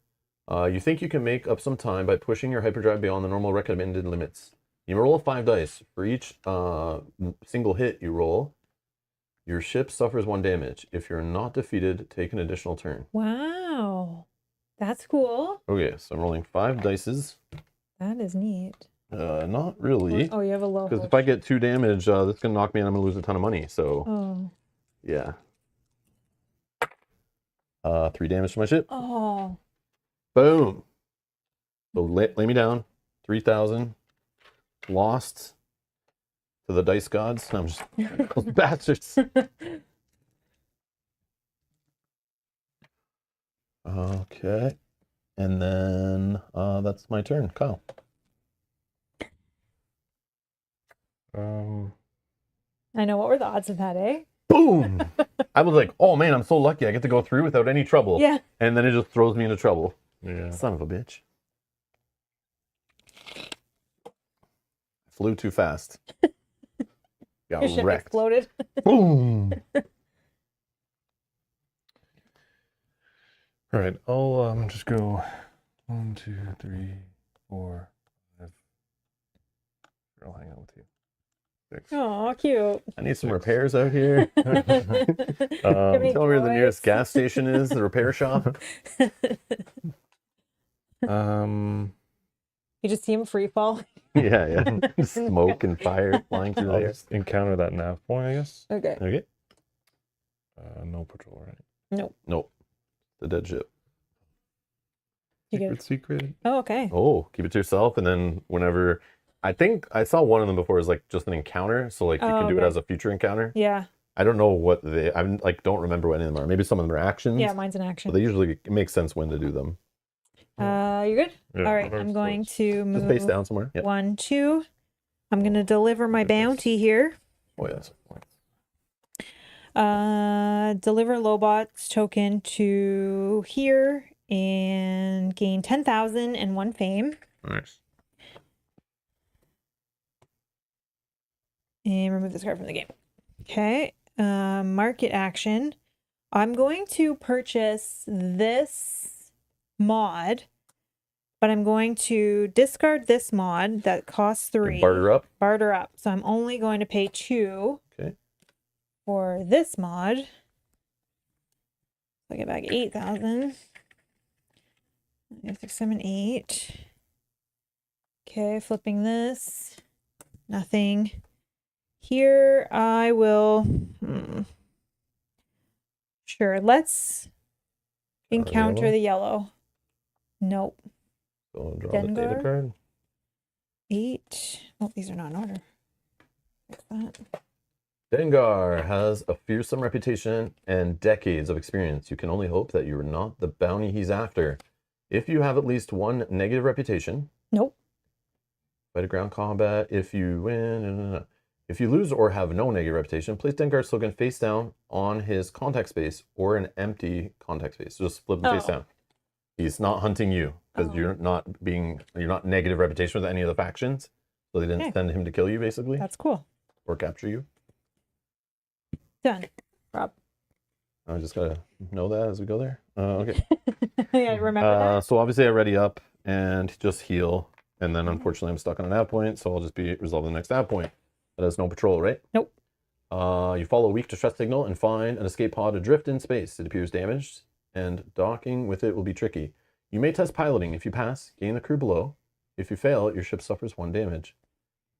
You think you can make up some time by pushing your hyperdrive beyond the normal recommended limits. You roll 5 dice. For each single hit you roll, your ship suffers 1 damage. If you're not defeated, take an additional turn. Wow. That's cool. Okay, so I'm rolling 5 dices. That is neat. Not really. Oh, you have a low. Because if I get 2 damage, that's going to knock me and I'm going to lose a ton of money. So, yeah. 3 damage to my ship. Oh. Boom. So lay me down. 3,000. Lost to the dice gods. I'm just those bastards. Okay. And then that's my turn. Kyle. I know. What were the odds of that, eh? Boom! I was like, oh man, I'm so lucky. I get to go through without any trouble. Yeah. And then it just throws me into trouble. Yeah. Son of a bitch. Flew too fast. Got Your ship wrecked. exploded. Boom! All right, I'll just go 1, 2, 3, 4, 5. I'll hang out with you. 6. Oh, cute. I need some repairs out here. Tell me where the nearest gas station is, the repair shop. You just see him free fall. Yeah. Smoke and fire flying through I'll there. just encounter that nav point, I guess. Okay. Okay. No patrol, right? Nope. The dead ship. You get it. Secret. Oh, okay. Oh, keep it to yourself, and then whenever... I think I saw one of them before as like just an encounter, so like you can do it as a future encounter. Yeah. I don't know what I like don't remember what any of them are. Maybe some of them are actions. Yeah, mine's an action. But they usually, it makes sense when to do them. You good? Yeah, All right, I'm going to move Just face down somewhere. Yep. 1, 2. I'm going to deliver my bounty here. Oh yes. Deliver Lobot's token to here and gain 10,000 and 1 fame. Nice. And remove this card from the game. Okay. Market action. I'm going to purchase this mod, but I'm going to discard this mod that costs 3. And barter up. Barter up. So I'm only going to pay 2 for this mod. I get back 8,000. 6, 7, 8. Okay, flipping this. Nothing. Here I will, sure, let's encounter the yellow. Nope. So draw the data card. 8. Oh, these are not in order. Fix that. Dengar has a fearsome reputation and decades of experience. You can only hope that you are not the bounty he's after. If you have at least 1 negative reputation. Nope. Fight a ground combat. If you win. If you lose or have no negative reputation, place Dengar's token face down on his contact space or an empty contact space. So just flip him face down. He's not hunting you because Oh. you're not negative reputation with any of the factions. So they didn't Okay. send him to kill you, basically, That's cool. or capture you. Done. Rob. I just gotta know that as we go there. Okay. Yeah, remember that? So obviously I ready up and just heal. And then unfortunately I'm stuck on an nav point, so I'll just be resolving the next nav point. That has no patrol, right? Nope. You follow a weak distress signal and find an escape pod adrift in space. It appears damaged, and docking with it will be tricky. You may test piloting. If you pass, gain the crew below. If you fail, your ship suffers 1 damage.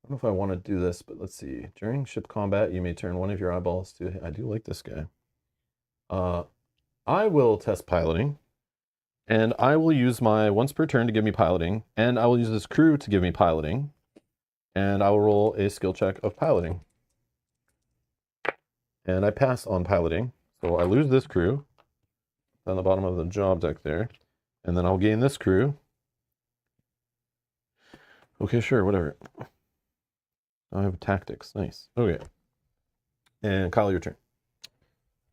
I don't know if I want to do this, but let's see. During ship combat, you may turn one of your eyeballs to... I do like this guy. I will test piloting, and I will use my once per turn to give me piloting, and I will use this crew to give me piloting, and I will roll a skill check of piloting. And I pass on piloting, so I lose this crew on the bottom of the job deck there, and then I'll gain this crew. Okay, sure, whatever. I have tactics, nice. Okay. And Kyle, your turn.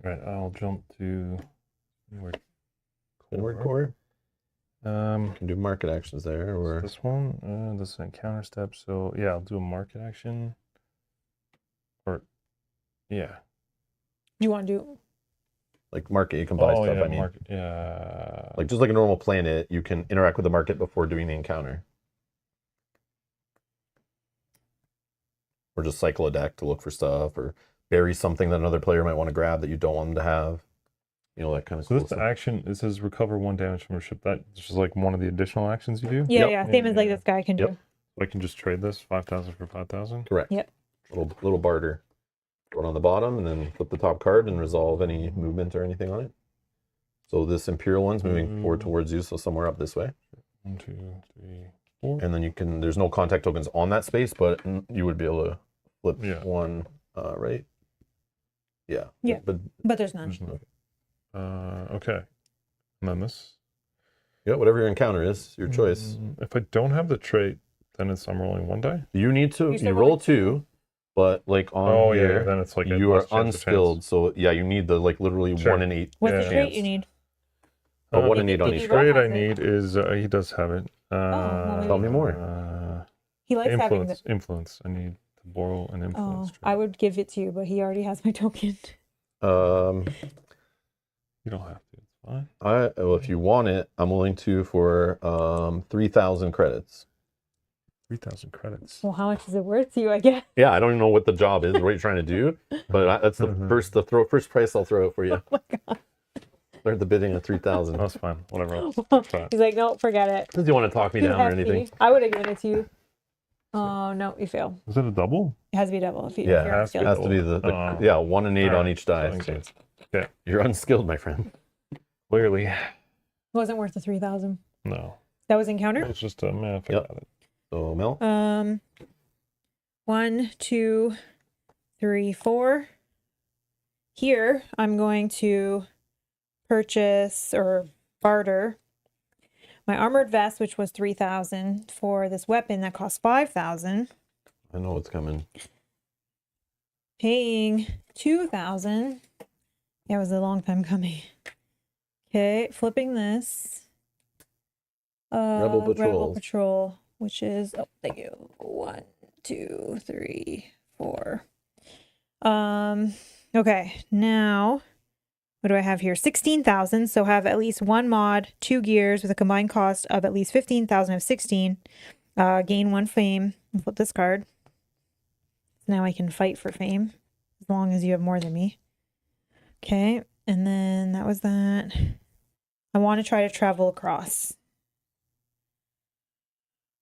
All right, I'll jump to Inward core. You can do market actions there, or this one. This is an encounter step, so yeah, I'll do a market action. Or yeah. You want to do? like market, you can buy stuff. Yeah, I mean, market, yeah. like just like a normal planet, you can interact with the market before doing the encounter, or just cycle a deck to look for stuff, or bury something that another player might want to grab that you don't want them to have. You know, that kind of So cool this stuff. action, it says recover 1 damage from your ship. That's just like one of the additional actions you do? Yeah, Yep. yeah. Same as like Yeah. this guy can do. Yep. I can just trade this 5,000 for 5,000? Correct. Yep. Little barter. One on the bottom, and then flip the top card and resolve any movement or anything on it. So this Imperial one's moving forward towards you, so somewhere up this way. 1, 2, 3, 4. And then you can, there's no contact tokens on that space, but you would be able to flip one, right? Yeah. Yeah. But there's none. There's no. Okay. And then this. Yeah, whatever your encounter is, your choice. If I don't have the trait, then it's I'm rolling 1 die. You need to, You said you roll rolling 2, but like on here, then it's like a you are less chance of unskilled. So yeah, you need the like literally Sure. 1 in 8 What's the chance. trait you need? 1 in 8 on the each. trait I has it. need is he does have it. well, maybe- Tell me more. He likes having the. Influence. I need to borrow an influence. Oh, I would give it to you, but he already has my token. You don't have to. It's fine. Well, if you want it, I'm willing to for 3,000 credits. 3,000 credits. Well, how much is it worth to you? I guess. Yeah, I don't even know what the job is, what you're trying to do, but that's the first price I'll throw out for you. Oh my god. Start the bidding at 3,000. That's fine. Whatever else. He's like, no, forget it. Does you want to talk me Too down or hefty. anything? I would have given it to you. Oh no, you fail. Is it a double? It has to be double. If you, Yeah, if you're it has to It unskilled. has to be the 1 in 8 on each die. Okay. You're unskilled, my friend. Clearly. It wasn't worth the 3,000. No. That was encounter. It's just a math. Yep. So Mel, 1, 2, 3, 4. Here, I'm going to purchase or barter my armored vest, which was 3,000, for this weapon that costs 5,000. I know what's coming. Paying 2,000. Yeah, it was a long time coming. Okay, flipping this. Rebel Rebel Patrols. Patrol, which is, oh, thank you. 1, 2, 3, 4. Okay, now what do I have here? 16,000. So have at least 1 mod, 2 gears with a combined cost of at least 15,000 of 16. Gain 1 fame. Flip this card. Now I can fight for fame as long as you have more than me. Okay, and then that was that. I want to try to travel across.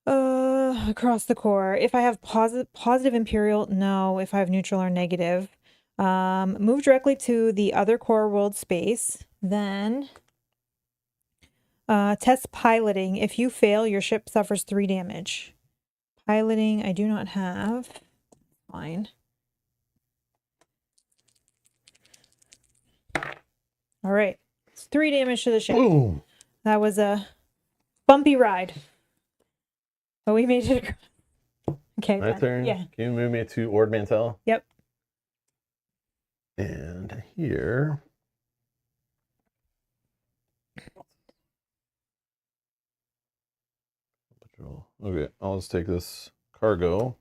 Across the core. If I have positive Imperial, no. If I have neutral or negative. Move directly to the other core world space. Then test piloting. If you fail, your ship suffers 3 damage. Piloting, I do not have. Fine. All right. It's 3 damage to the ship. Boom. That was a bumpy ride. But we made it across. Okay. My done. turn. Yeah. Can you move me to Ord Mantell? Yep. And here. Neutral. Okay, I'll just take this cargo.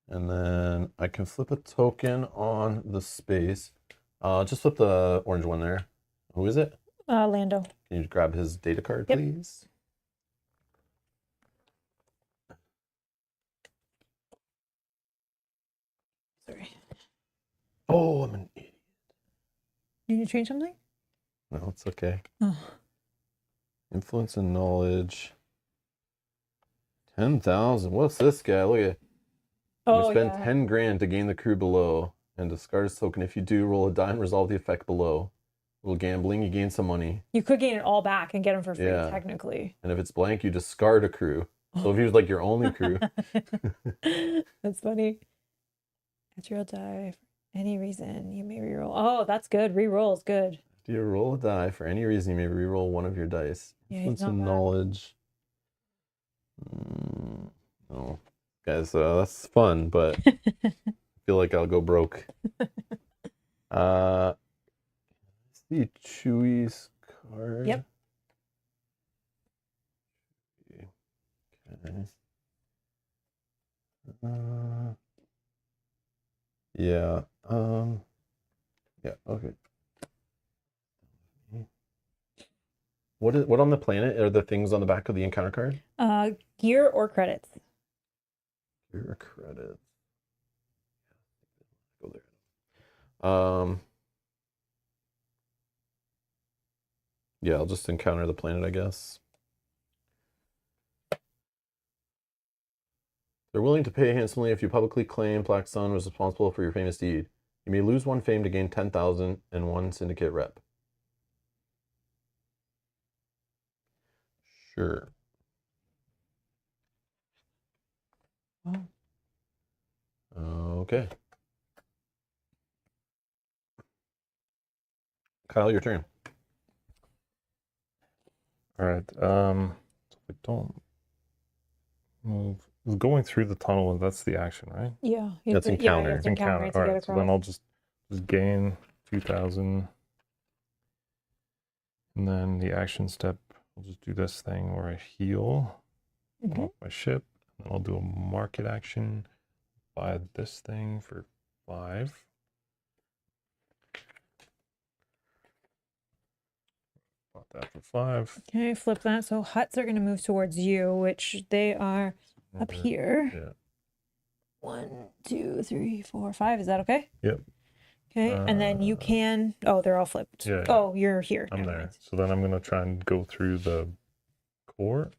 And then I can flip a token on the space. Just flip the orange one there. Who is it? Lando. Can you grab his data card, Yep. please? Sorry. Oh, I'm an idiot. Need to change something? No, it's okay. Oh. Influence and knowledge. 10,000. What's this guy? Look at. You spend 10 grand to gain the crew below and discard this token. If you do, roll a die and resolve the effect below. A little gambling, you gain some money. You could gain it all back and get them for free, technically. And if it's blank, you discard a crew. So if he was like your only crew. That's funny. Natural die for any reason. You may reroll. Oh, that's good. Reroll is good. Do you roll a die for any reason? You may reroll one of your dice. Yeah, Influence and knowledge. No. Guys, that's fun, but I feel like I'll go broke. See Chewie's card. Yep. Okay. Yeah. Yeah. Okay. What on the planet are the things on the back of the encounter card? Gear or credits. Gear or credits. Go there. Yeah, I'll just encounter the planet, I guess. They're willing to pay handsomely if you publicly claim Black Sun was responsible for your famous deed. You may lose 1 fame to gain 10,000 and 1 syndicate rep. Sure. Oh. Okay. Kyle, your turn. All right. So we don't move. Going through the tunnel, that's the action, right? Yeah. That's encounter. Yeah, it's encounter. All right. So then I'll just gain 2,000. And then the action step, I'll just do this thing where I heal off my ship. And then I'll do a market action. Buy this thing for 5. Bought that for 5. Okay, flip that. So huts are going to move towards you, which they are up here. Yeah. 1, 2, 3, 4, 5. Is that okay? Yep. Okay, and then you can. Oh, they're all flipped. Yeah. Oh, you're here. I'm Never there. mind. So then I'm going to try and go through the core,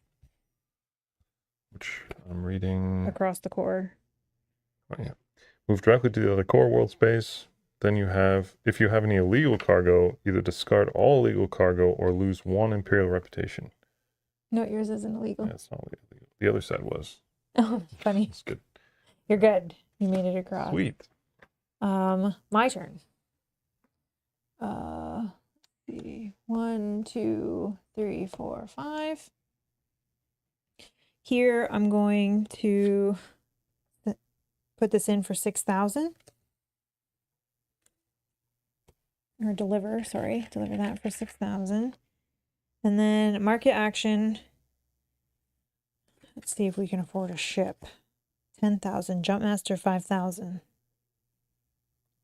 which I'm reading. Across the core. Oh, yeah. Move directly to the other core world space. Then you have, if you have any illegal cargo, either discard all illegal cargo or lose 1 imperial reputation. No, yours isn't illegal. Yeah, it's not illegal. The other side was. Oh, funny. That's good. You're good. You made it across. Sweet. My turn. Let's see. 1, 2, 3, 4, 5. Here I'm going to put this in for 6,000. Or deliver that for 6,000. And then market action. Let's see if we can afford a ship. 10,000. Jumpmaster 5,000.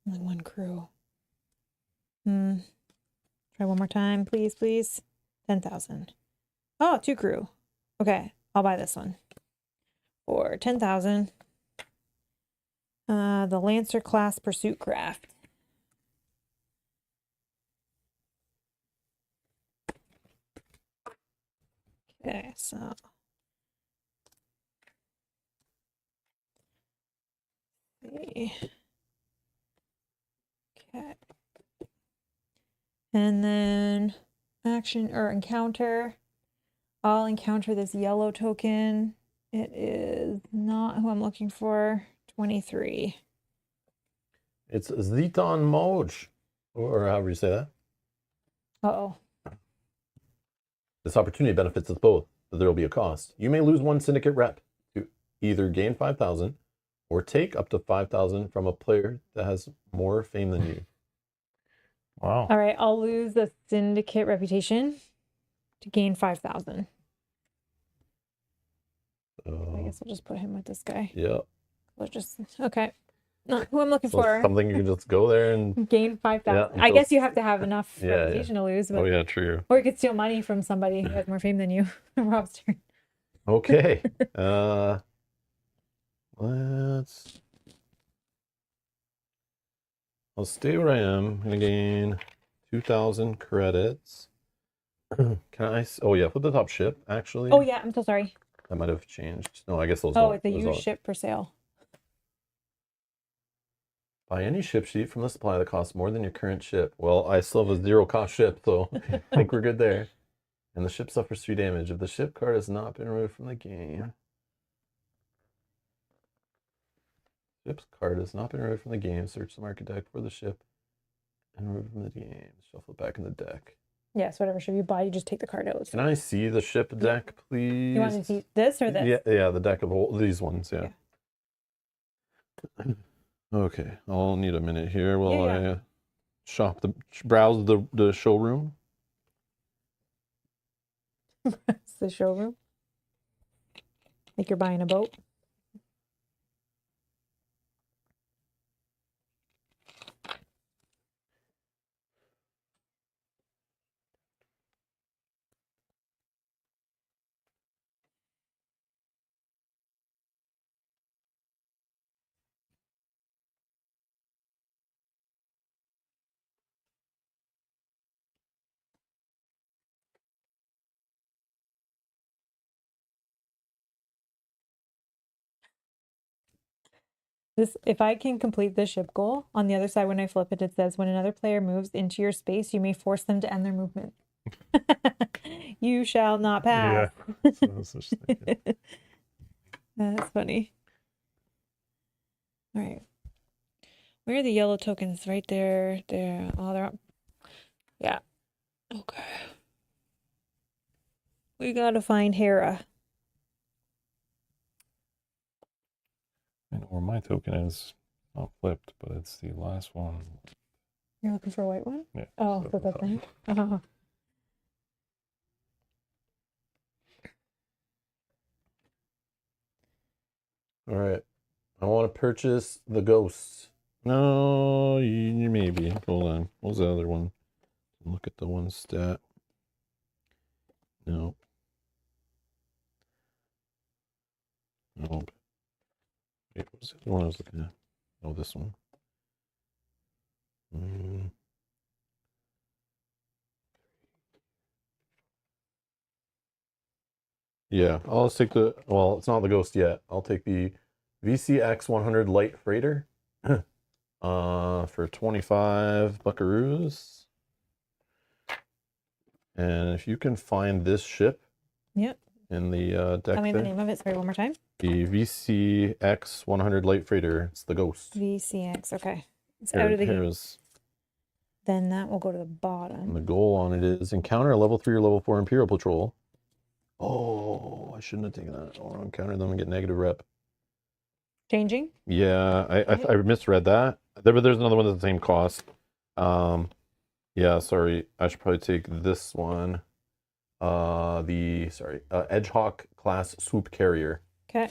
Only 1 crew. Try one more time, please, please. 10,000. Oh, 2 crew. Okay, I'll buy this one for 10,000. The Lancer class pursuit craft. Okay, so see. Okay. And then action or encounter. I'll encounter this yellow token. It is not who I'm looking for. 23. It's Zeton Moj, or however you say that. Uh-oh. This opportunity benefits us both, but there will be a cost. You may lose 1 syndicate rep to either gain 5,000 or take up to 5,000 from a player that has more fame than you. Wow. All right, I'll lose the syndicate reputation to gain 5,000. I guess we'll just put him with this guy. Yeah. We'll just okay. Not who I'm looking So for. something you can just go there and Gain 5,000. Yeah, I guess you have to have enough Yeah, reputation to lose. But... Oh yeah, true. Or you could steal money from somebody who has more fame than you. Rob's turn. Okay. I'll stay where I am. I'm gonna gain 2,000 credits. Can I? Oh yeah, put the top ship actually. Oh yeah, I'm so sorry. That might have changed. No, I guess those. Oh, it's a used ship for sale. Buy any ship sheet from the supply that costs more than your current ship. Well, I still have a 0 cost ship, so I think we're good there. And the ship suffers 3 damage if the ship card has not been removed from the game. Ship's card has not been removed from the game. Search the market deck for the ship and remove it from the game. Shuffle it back in the deck. Yes, whatever ship you buy, you just take the card out. Can I see the ship deck, please? You want to see this or this? Yeah, the deck of all these ones, yeah. Okay, I'll need a minute here while I browse the showroom. It's the showroom. Like you're buying a boat. This, if I can complete the ship goal, on the other side when I flip it, it says when another player moves into your space, you may force them to end their movement. You shall not pass. Yeah. That's funny. All right. Where are the yellow tokens? Right there. There. Oh, they're up. Yeah. Okay. We gotta find Hera. Or my token is not flipped, but it's the last one. You're looking for a white one? Yeah. Oh, so that thing? Oh. All right. I want to purchase the ghosts. No, maybe. Hold on. What was the other one? Look at the one stat. No. No. Wait, what was the one I was looking at? Oh, this one. Yeah, I'll just take the, well, it's not the ghost yet. I'll take the VCX 100 light freighter for 25 buckaroos. And if you can find this ship in the deck, tell me the name of it. Sorry, one more time. The VCX 100 light freighter. It's the ghost. VCX. Okay, it's out of the game. Then that will go to the bottom. And the goal on it is encounter a level 3 or level 4 Imperial patrol. Oh, I shouldn't have taken that. I want to encounter them and get negative rep. Changing? Yeah, I misread that. There's another one that's the same cost. Yeah, sorry. I should probably take this one. Edgehawk class swoop carrier. Okay.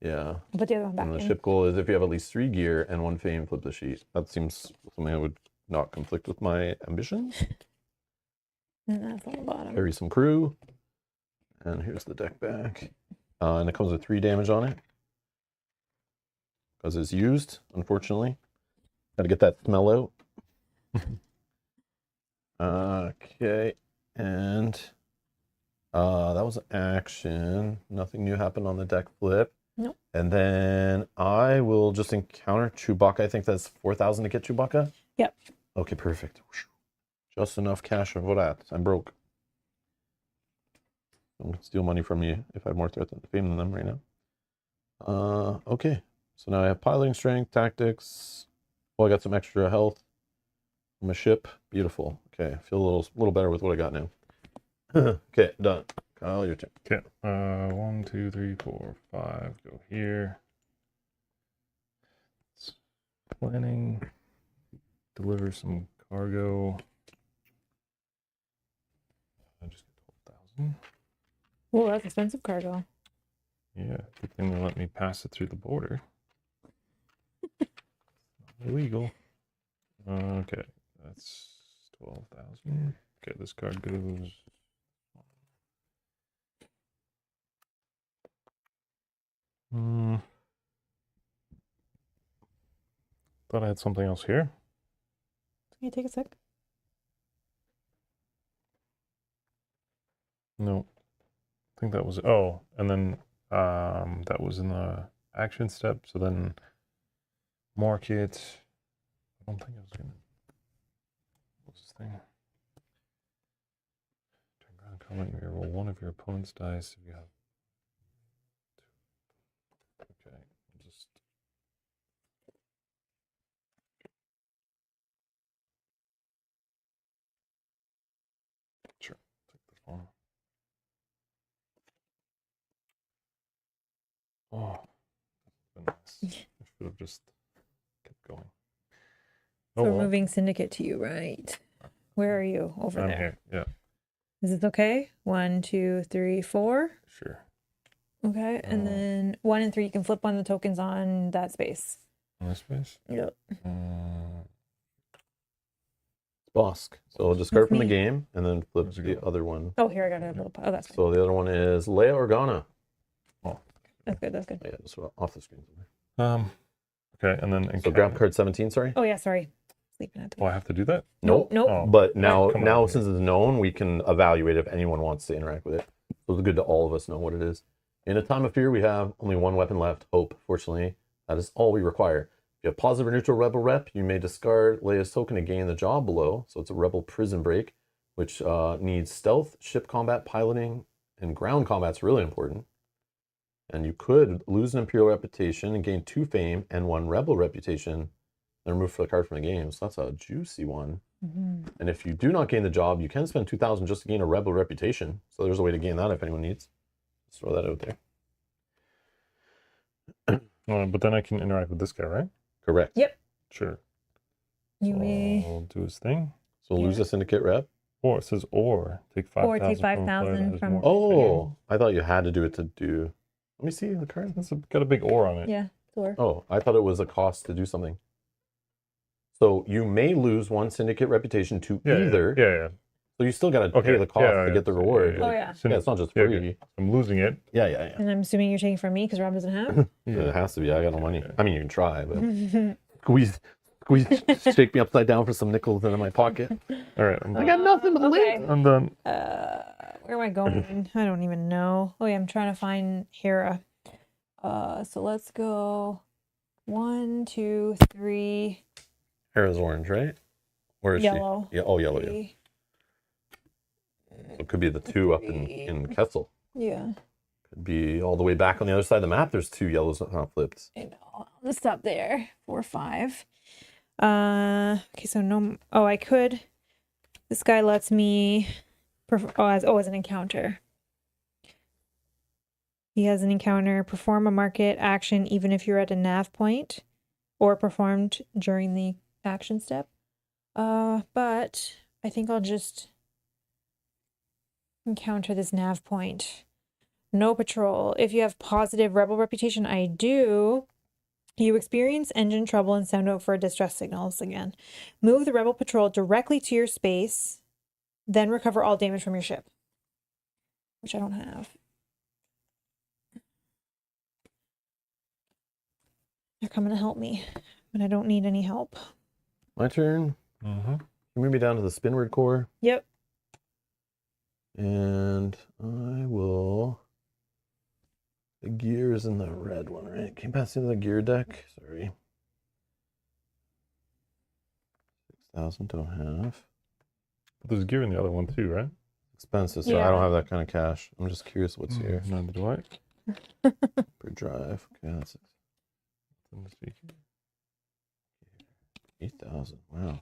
Yeah. I'll put the other one back. And the ship goal is if you have at least 3 gear and 1 fame, flip the sheet. That seems something that would not conflict with my ambitions. And that's on the bottom. Carry some crew. And here's the deck back. And it comes with 3 damage on it. Because it's used, unfortunately. Got to get that smell out. Okay. And that was action. Nothing new happened on the deck flip. Nope. And then I will just encounter Chewbacca. I think that's 4,000 to get Chewbacca. Yep. Okay, perfect. Just enough cash of that. I'm broke. I'm gonna steal money from you if I have more threat than fame than them right now. Okay. So now I have piloting strength, tactics. Oh, I got some extra health on my ship. Beautiful. Okay, I feel a little better with what I got now. Okay, done. Kyle, your turn. Okay. 1, 2, 3, 4, 5. Go here. Planning. Deliver some cargo. I just get 12,000. Oh, that's expensive cargo. Yeah, good thing they let me pass it through the border. Illegal. Okay, that's 12,000. Okay, this card goes. Thought I had something else here. Can you take a sec? No, I think that was. Oh, and then that was in the action step. So then market. I don't think I was gonna. What's this thing? Turn ground comment. You roll one of your opponent's dice if you have. Okay, just. Sure, take this one. Oh, that's been nice. I should have just kept going. So we're well. moving syndicate to you, right? Where are you? Over I'm there. here. Yeah, Is this okay? 1, 2, 3, 4. sure. Okay, and then 1 and 3, you can flip one of the tokens on that space. On this space. Yep. Bosk. So we'll discard That's from the me. game and then flip Where's it the go? other one. Oh, here I got a little. Oh, that's fine. So the other one is Leia Organa. That's good. That's good. Yeah, just off the screen. Okay, and then So grab card 17, sorry. Oh yeah, sorry. Sleeping at the. Oh, I have to do that? Nope. Nope. Oh. But now, Come on. since it's known, we can evaluate if anyone wants to interact with it. So it's good to all of us know what it is. In a time of fear, we have only one weapon left, Hope. Fortunately, that is all we require. If you have positive or neutral rebel rep, you may discard Leia's token to gain the job below. So it's a rebel prison break, which needs stealth, ship combat, piloting, and ground combat's really important. And you could lose an Imperial reputation and gain 2 fame and 1 rebel reputation, and remove the card from the game. So that's a juicy one. And if you do not gain the job, you can spend 2,000 just to gain a rebel reputation. So there's a way to gain that if anyone needs. Just throw that out there. But then I can interact with this guy, right? Correct. Yep. Sure. You So may. I'll do his thing. So lose a syndicate rep. Or it says or. Take 5,000 Or take from a player that 5,000 has from- more Oh, I thought you had to do it to do. Let me see the card. It's got a big or on it. Yeah. Or. Oh, I thought it was a cost to do something. So you may lose 1 syndicate reputation to either. Yeah. So you still got to pay the cost to get the reward. Oh, yeah. Yeah, it's not just Yeah, free. okay. I'm losing it. Yeah. And I'm assuming you're taking from me because Rob doesn't have. It has to be. I got no money. Yeah. I mean, you can try, but squeeze, shake me upside down for some nickels in my pocket. All right. I got nothing but Okay. lint. I'm done. Where am I going? I don't even know. Oh yeah, I'm trying to find Hera. So let's go 1, 2, 3. Hair is orange, right? Where is Yellow. she? Yeah. Oh, yellow. Yeah. 3. It could be the 2 up in Kessel. Yeah. Could be all the way back on the other side of the map. There's 2 yellows flipped. I know. Let's stop there. 4, 5. Okay, so no. Oh, I could. This guy lets me. As an encounter. He has an encounter. Perform a market action even if you're at a nav point, or performed during the action step. But I think I'll just encounter this nav point. No patrol. If you have positive rebel reputation, I do. You experience engine trouble and sound out for distress signals again. Move the rebel patrol directly to your space, then recover all damage from your ship, which I don't have. They're coming to help me, but I don't need any help. My turn. Mm-hmm. Move me down to the Spinward core. Yep. And I will. The gear is in the red one, right? Can you pass into the gear deck? Sorry. 6,000 don't have. But there's gear in the other one too, right? Expensive, so I Yeah. don't have that kind of cash. I'm just curious what's here. Neither do I. Per drive. Okay, that's it. Let me see. 8,000. Wow.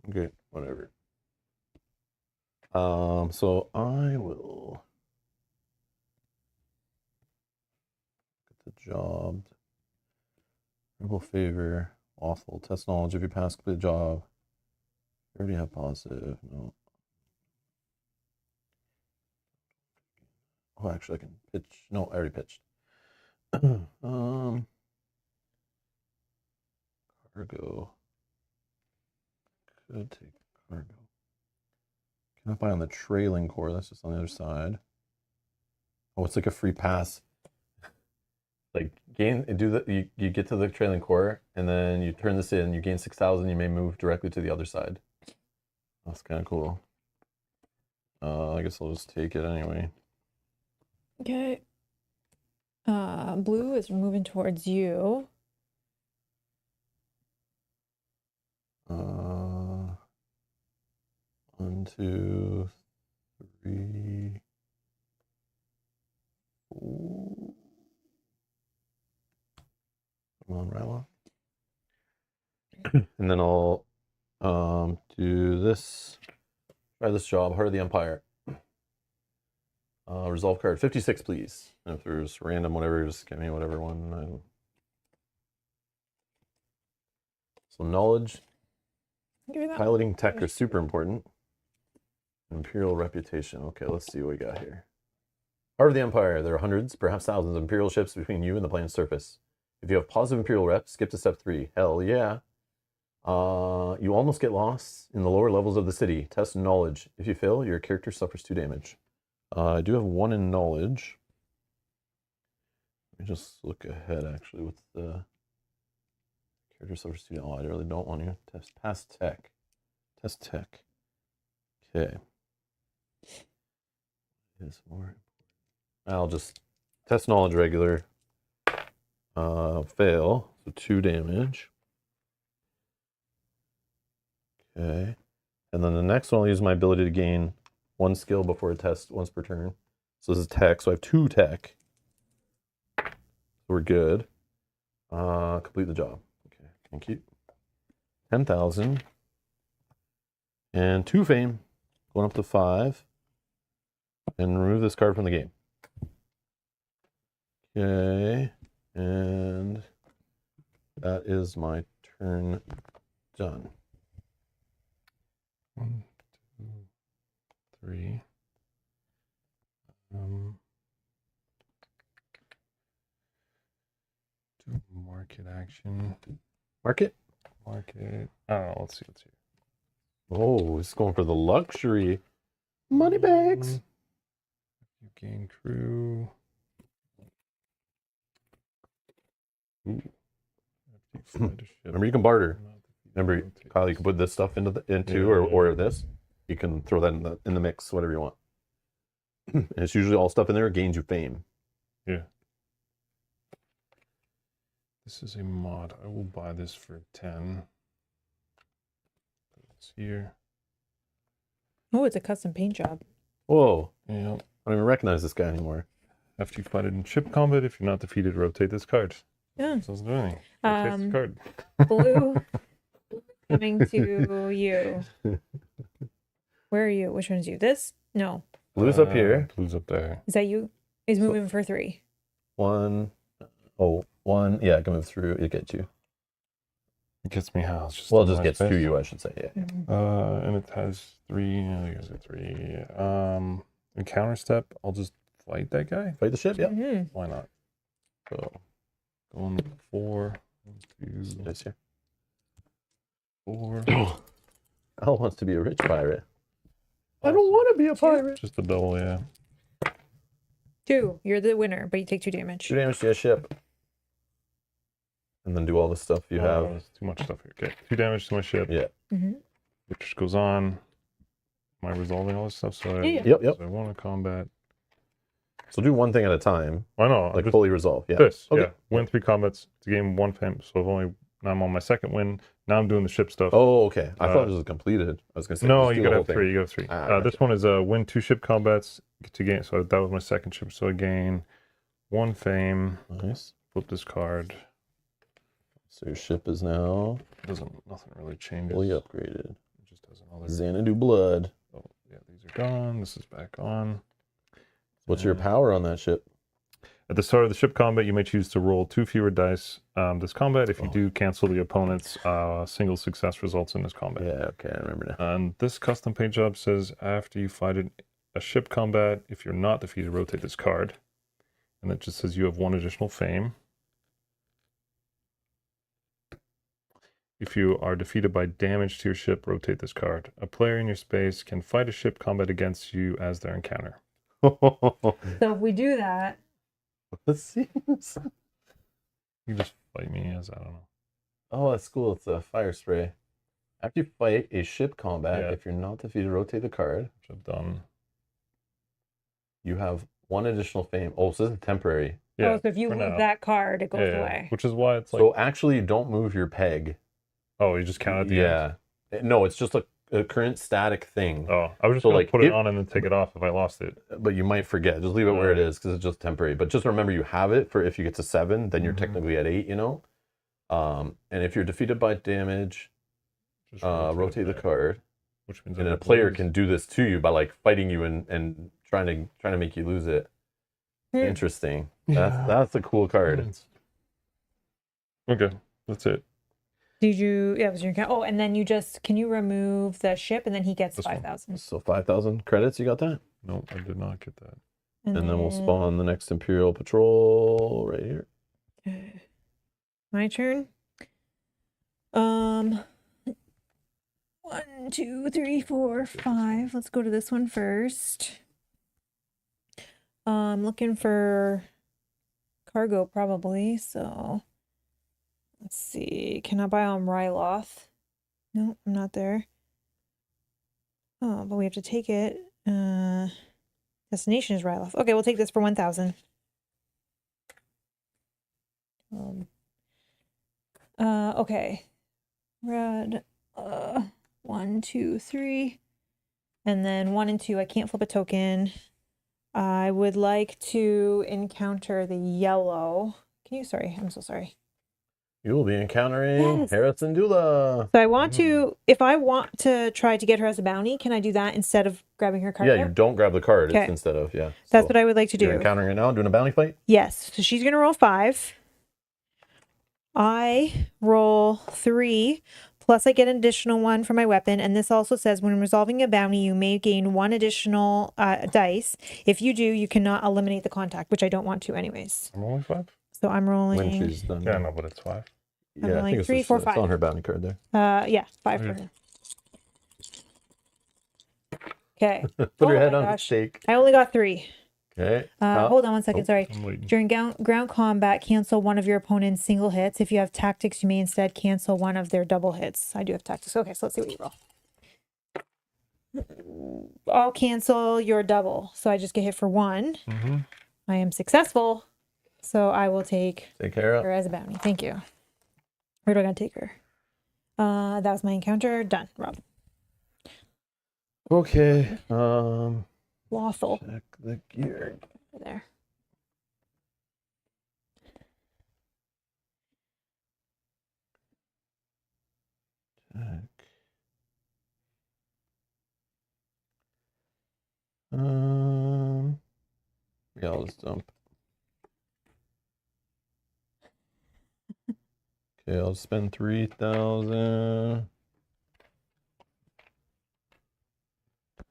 Okay, whatever. So I will Good job. Verbal favor. Awful. Test knowledge if you pass, complete the job. You already have positive. No. Oh, actually, I can pitch. No, I already pitched. Cargo. Could take cargo. Can I buy on the trailing core? That's just on the other side. Oh, it's like a free pass. Like you get to the trailing core and then you turn this in, you gain 6,000, you may move directly to the other side. That's kind of cool. I guess I'll just take it anyway. Okay. Blue is moving towards you. 1, 2, 3, 4. Come on, Ryla. And then I'll do this. Try this job. Heart of the Empire. Resolve card 56, please. And if there's random whatever, just give me whatever one. So knowledge, Give me that. piloting tech are super important. Imperial reputation. Okay, let's see what we got here. Heart of the Empire. There are hundreds, perhaps thousands of Imperial ships between you and the plane's surface. If you have positive Imperial rep, skip to step 3. Hell yeah. You almost get lost in the lower levels of the city. Test knowledge. If you fail, your character suffers 2 damage. I do have 1 in knowledge. Let me just look ahead actually with the character suffers 2. Oh, I really don't want to test past tech. Test tech. Okay. Is more. I'll just test knowledge regular. Fail, so 2 damage. Okay. And then the next one I'll use my ability to gain 1 skill before a test once per turn. So this is tech, so I have 2 tech. So we're good. Complete the job. Okay, thank you. 10,000. And 2 fame, going up to 5. And remove this card from the game. Okay, and that is my turn done. 1, 2, 3. Do market action. Market? Market. Oh, let's see. Oh, it's going for the luxury money bags. You gain crew. Ooh. Remember, you can barter. Remember, Kyle, you can put this stuff into or this. You can throw that in the mix, whatever you want. And it's usually all stuff in there gains you fame. Yeah. This is a mod. I will buy this for 10. It's here. Oh, it's a custom paint job. Whoa. Yeah. I don't even recognize this guy anymore. After you fight it in ship combat, if you're not defeated, rotate this card. Yeah. It doesn't do anything. Rotate this card. Blue coming to you. Where are you? Which one's you? This? No. Blue's up here. Blue's up there. Is that you? He's moving for 3. 1. Oh, 1. Yeah, I can move through. It gets you. It gets me how? It's just Well, it just gets to you, I should say. Yeah. And it has 3. You guys have 3. Encounter step. I'll just fight that guy. Fight the ship. Yeah. Mm-hmm. Why not? So going 4. 1, 2, Nice here. 4. Al wants to be a rich pirate. I don't want to be a pirate. Just a double, yeah. 2. You're the winner, but you take 2 damage. 2 damage to your ship. And then do all the stuff you have. There's too much stuff here. Okay, 2 damage to my ship. Yeah. Mm-hmm. Which goes on. Am I resolving all this stuff? So Yeah. Yep. So I want to combat. So do one thing at a time. I know. Like fully resolve. Yeah. This. Okay. Yeah. Win 3 combats to gain 1 fame. So now I'm on my second win. Now I'm doing the ship stuff. Oh, okay. I thought it was completed. I was going to say. No, just do you the gotta whole have 3. You got 3. Gotcha. This one is win 2 ship combats to gain. So that was my second ship. So I gain 1 fame. Nice. Flip this card. So your ship is now Nothing really changes. fully upgraded. It just has another. Xanadu blood. Oh, yeah, these are gone. This is back on. What's your power on that ship? At the start of the ship combat, you may choose to roll 2 fewer dice this combat. If you do, cancel the opponent's single success results in this combat. Yeah, okay, I remember now. And this custom paint job says after you fight a ship combat, if you're not defeated, rotate this card. And it just says you have 1 additional fame. If you are defeated by damage to your ship, rotate this card. A player in your space can fight a ship combat against you as their encounter. So if we do that, Let's see. You just fight me as, I don't know. Oh, that's cool. It's a fire spray. After you fight a ship combat, Yeah. if you're not defeated, rotate the card. Which I've done. You have 1 additional fame. Oh, so this is temporary. Yeah, so if you for move now. that card, it goes Yeah, away. which is why it's like, So actually, you don't move your peg. oh, you just count at the end. Yeah. No, it's just a current static thing. Oh, I was just So, gonna like, put it if- on and then take it off if I lost it. But you might forget. Just leave it where it is because it's just temporary. But just remember you have it for if you get to 7, then you're technically at 8, you know? And if you're defeated by damage, Just rotate the back, card. which means And I a player lose. can do this to you by like fighting you and trying to make you lose it. Interesting. That's a cool card. Okay, that's it. Did you? Yeah, it was your count. Oh, and then can you remove the ship, and then he gets This one. 5,000. So 5,000 credits, you got that? No, I did not get that. And then we'll spawn the next Imperial Patrol right here. My turn. 1, 2, 3, 4, 5. Let's go to this one first. I'm looking for cargo probably, so let's see. Can I buy on Ryloth? No, I'm not there. Oh, but we have to take it. Destination is Ryloth. Okay, we'll take this for 1,000. Okay. Red. 1, 2, 3. And then 1 and 2, I can't flip a token. I would like to encounter the yellow. Sorry, I'm so sorry. You will be encountering Yes. Harrison Dula. So I want to, if I want to try to get her as a bounty, can I do that instead of grabbing her card? Yeah, you don't grab the card. Okay. It's instead of, yeah. That's So what I would like to you're do. encountering it now, doing a bounty fight? Yes. So she's going to roll 5. I roll 3, plus I get an additional 1 for my weapon. And this also says when resolving a bounty, you may gain 1 additional dice. If you do, you cannot eliminate the contact, which I don't want to anyways. I'm only 5? So I'm rolling. When she's done. Yeah, no, but it's 5. I'm Yeah, I rolling think it's 3, just, 4, it's 5. on her bounty card there. Yeah, 5 for Okay. her. Okay. Put her Oh head my on the gosh. stake. I only got 3. Okay. Hold on one second. Oh. Sorry. I'm waiting. During ground combat, cancel one of your opponent's single hits. If you have tactics, you may instead cancel one of their double hits. I do have tactics. Okay, so let's see what you roll. I'll cancel your double. So I just get hit for 1. Mm-hmm. I am successful. So I will take Take care of. her as a bounty. Thank you. Where do I gotta take her? That was my encounter. Done. Rob. Okay. Lawful. Check the gear. There. Check. Yeah, I'll just dump. Okay, I'll spend 3,000.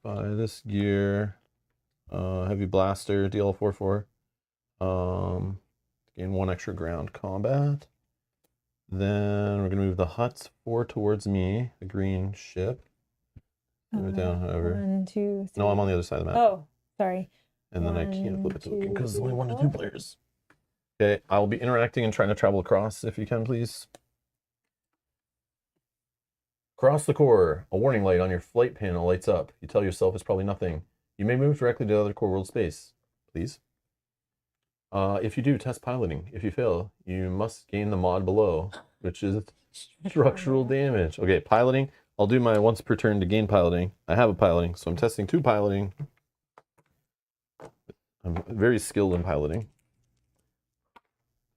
Buy this gear. Heavy blaster, DL44. Gain 1 extra ground combat. Then we're gonna move the huts 4 towards me, the green ship. Move it down, however. 1, 2, 3. No, I'm on the other side of the map. Oh, sorry. And then I can't flip 1, it to because 2, there's only 1 to 2 4. players. Okay, I'll be interacting and trying to travel across if you can, please. Cross the core. A warning light on your flight panel lights up. You tell yourself it's probably nothing. You may move directly to the other core world space, please. If you do, test piloting. If you fail, you must gain the mod below, which is structural damage. Okay, piloting. I'll do my once per turn to gain piloting. I have a piloting, so I'm testing 2 piloting. I'm very skilled in piloting.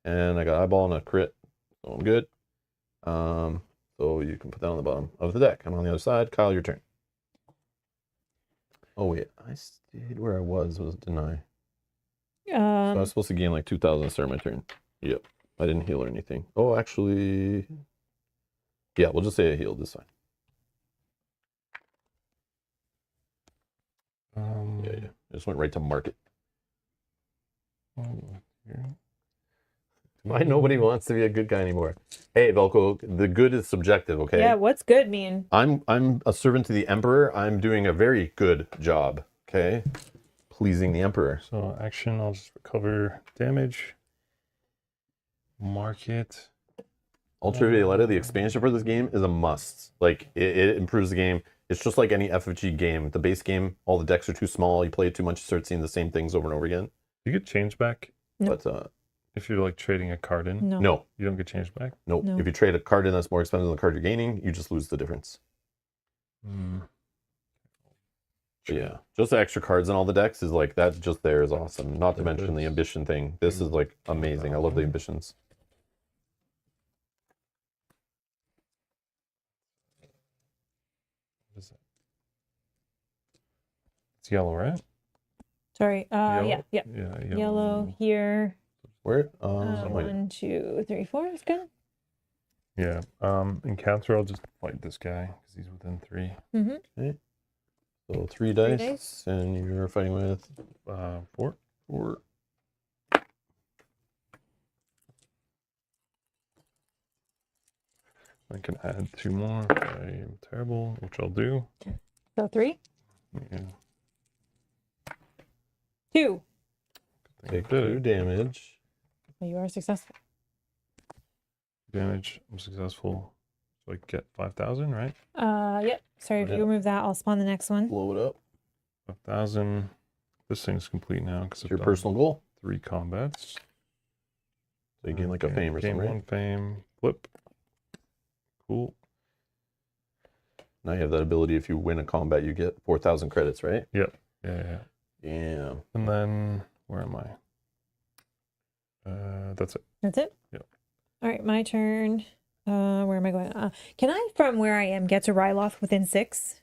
And I got eyeball and a crit, so I'm good. So you can put that on the bottom of the deck. I'm on the other side. Kyle, your turn. Oh wait, I stayed where I was, didn't I? So I was supposed to gain like 2,000 to start my turn. Yep. I didn't heal or anything. Oh, actually, yeah, we'll just say I healed this time. Yeah. I just went right to market. Here. Why nobody wants to be a good guy anymore? Hey, Velko, the good is subjective, okay? Yeah, what's good mean? I'm a servant to the Emperor. I'm doing a very good job, okay? Pleasing the Emperor. So action, I'll just recover damage. Market. Ultravioletta, the expansion for this game, is a must. Like, it improves the game. It's just like any FFG game. The base game, all the decks are too small. You play it too much, you start seeing the same things over and over again. You get change back No. But if you're like trading a card in. No. no, You don't get change back. nope. No. If you trade a card in that's more expensive than the card you're gaining, you just lose the difference. But yeah, just the extra cards in all the decks is like, that just there is awesome. Not to mention the ambition thing. This is like amazing. I love the ambitions. What is it? It's yellow, right? Sorry. Yellow? Yeah. Yeah, Yellow here. Where? 1, 2, 3, 4 is good. Yeah. Encounter, I'll just fight this guy because he's within 3. Mm-hmm. So 3 dice, dice. and you're fighting with 4. 4. I can add 2 more if I am terrible, which I'll do. So 3, Yeah. 2. Take 2 damage. Well, you are successful. Damage. I'm successful. So I get 5,000, right? Yep. Sorry, if you remove that, I'll spawn the next one. Blow it up. 5,000. This thing's complete now because It's your personal goal. 3 combats. So you gain like a fame or Gain something, 1 right? fame. Flip. Cool. Now you have that ability. If you win a combat, you get 4,000 credits, right? Yeah. Yeah. And then where am I? That's it. That's it? Yep. All right, my turn. Where am I going? Can I, from where I am, get to Ryloth within 6?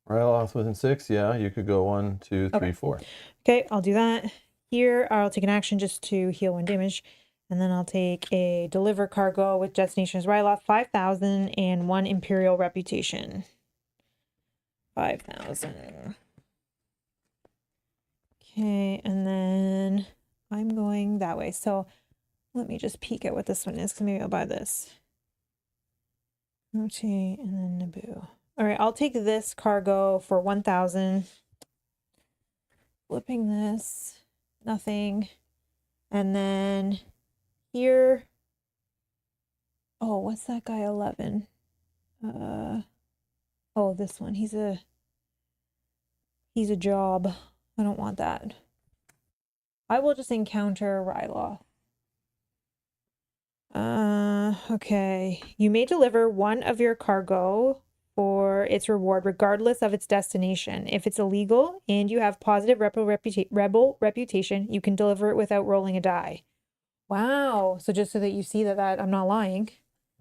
Right off within 6, yeah. You could go 1, 2, 3, Okay. 4. Okay, I'll do that. Here, I'll take an action just to heal 1 damage. And then I'll take a deliver cargo with destination as Ryloth, 5,000 and 1 Imperial reputation. 5,000. Okay, and then I'm going that way. So let me just peek at what this one is, because maybe I'll buy this. Okay, and then Naboo. All right, I'll take this cargo for 1,000. Flipping this, nothing. And then here, oh, what's that guy? 11. Oh, this one. He's a job. I don't want that. I will just encounter Ryloth. Okay. You may deliver 1 of your cargo for its reward, regardless of its destination. If it's illegal and you have positive rebel reputation, you can deliver it without rolling a die. Wow. So just so that you see that I'm not lying.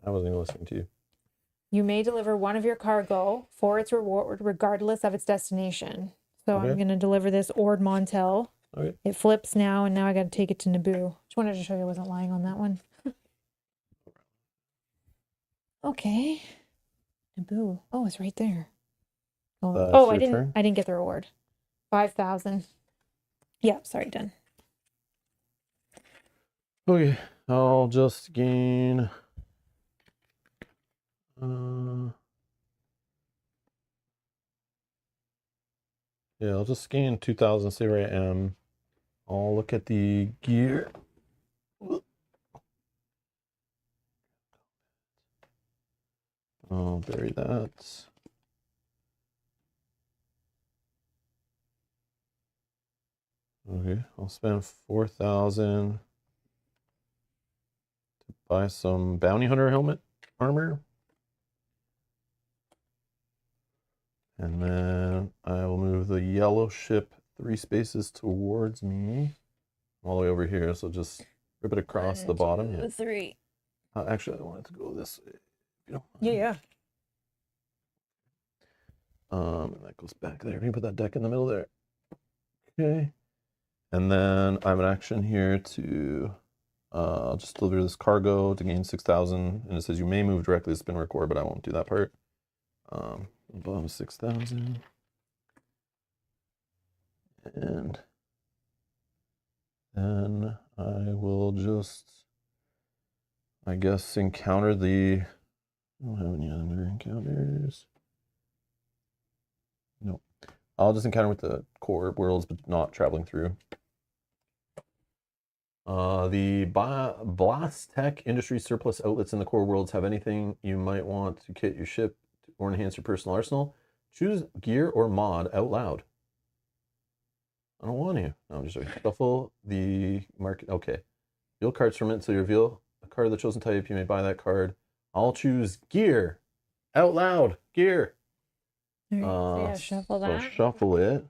I wasn't even listening to you. You may deliver 1 of your cargo for its reward, regardless of its destination. So Okay. I'm going to deliver this Ord Montel. Okay. It flips now, and now I got to take it to Naboo. Just wanted to show you I wasn't lying on that one. Okay. Naboo. Oh, it's right there. Oh, I your didn't. turn? I didn't get the reward. 5,000. Yeah, sorry, done. Okay, I'll just gain. Yeah, I'll just scan 2,000, see where I am. I'll look at the gear. I'll bury that. Okay, I'll spend 4,000 to buy some bounty hunter helmet armor. And then I will move the yellow ship 3 spaces towards me, all the way over here. So just rip it across the bottom. 1, 2, Yeah. 3. Actually, I want it to go this way. You know. Yeah. And that goes back there. We can put that deck in the middle there. Okay. And then I have an action here to just deliver this cargo to gain 6,000. And it says you may move directly to spin record, but I won't do that part. Above 6,000. And then I will just, I guess, encounter the, I don't have any other encounters. Nope. I'll just encounter with the core worlds, but not traveling through. The Blast Tech industry surplus outlets in the core worlds have anything you might want to kit your ship or enhance your personal arsenal. Choose gear or mod out loud. I don't want to. No, I'm just joking. Shuffle the market. Okay. Reveal cards from it. So you reveal a card of the chosen type. You may buy that card. I'll choose gear. Out loud. Gear. All right, so yeah, shuffle that. So shuffle it.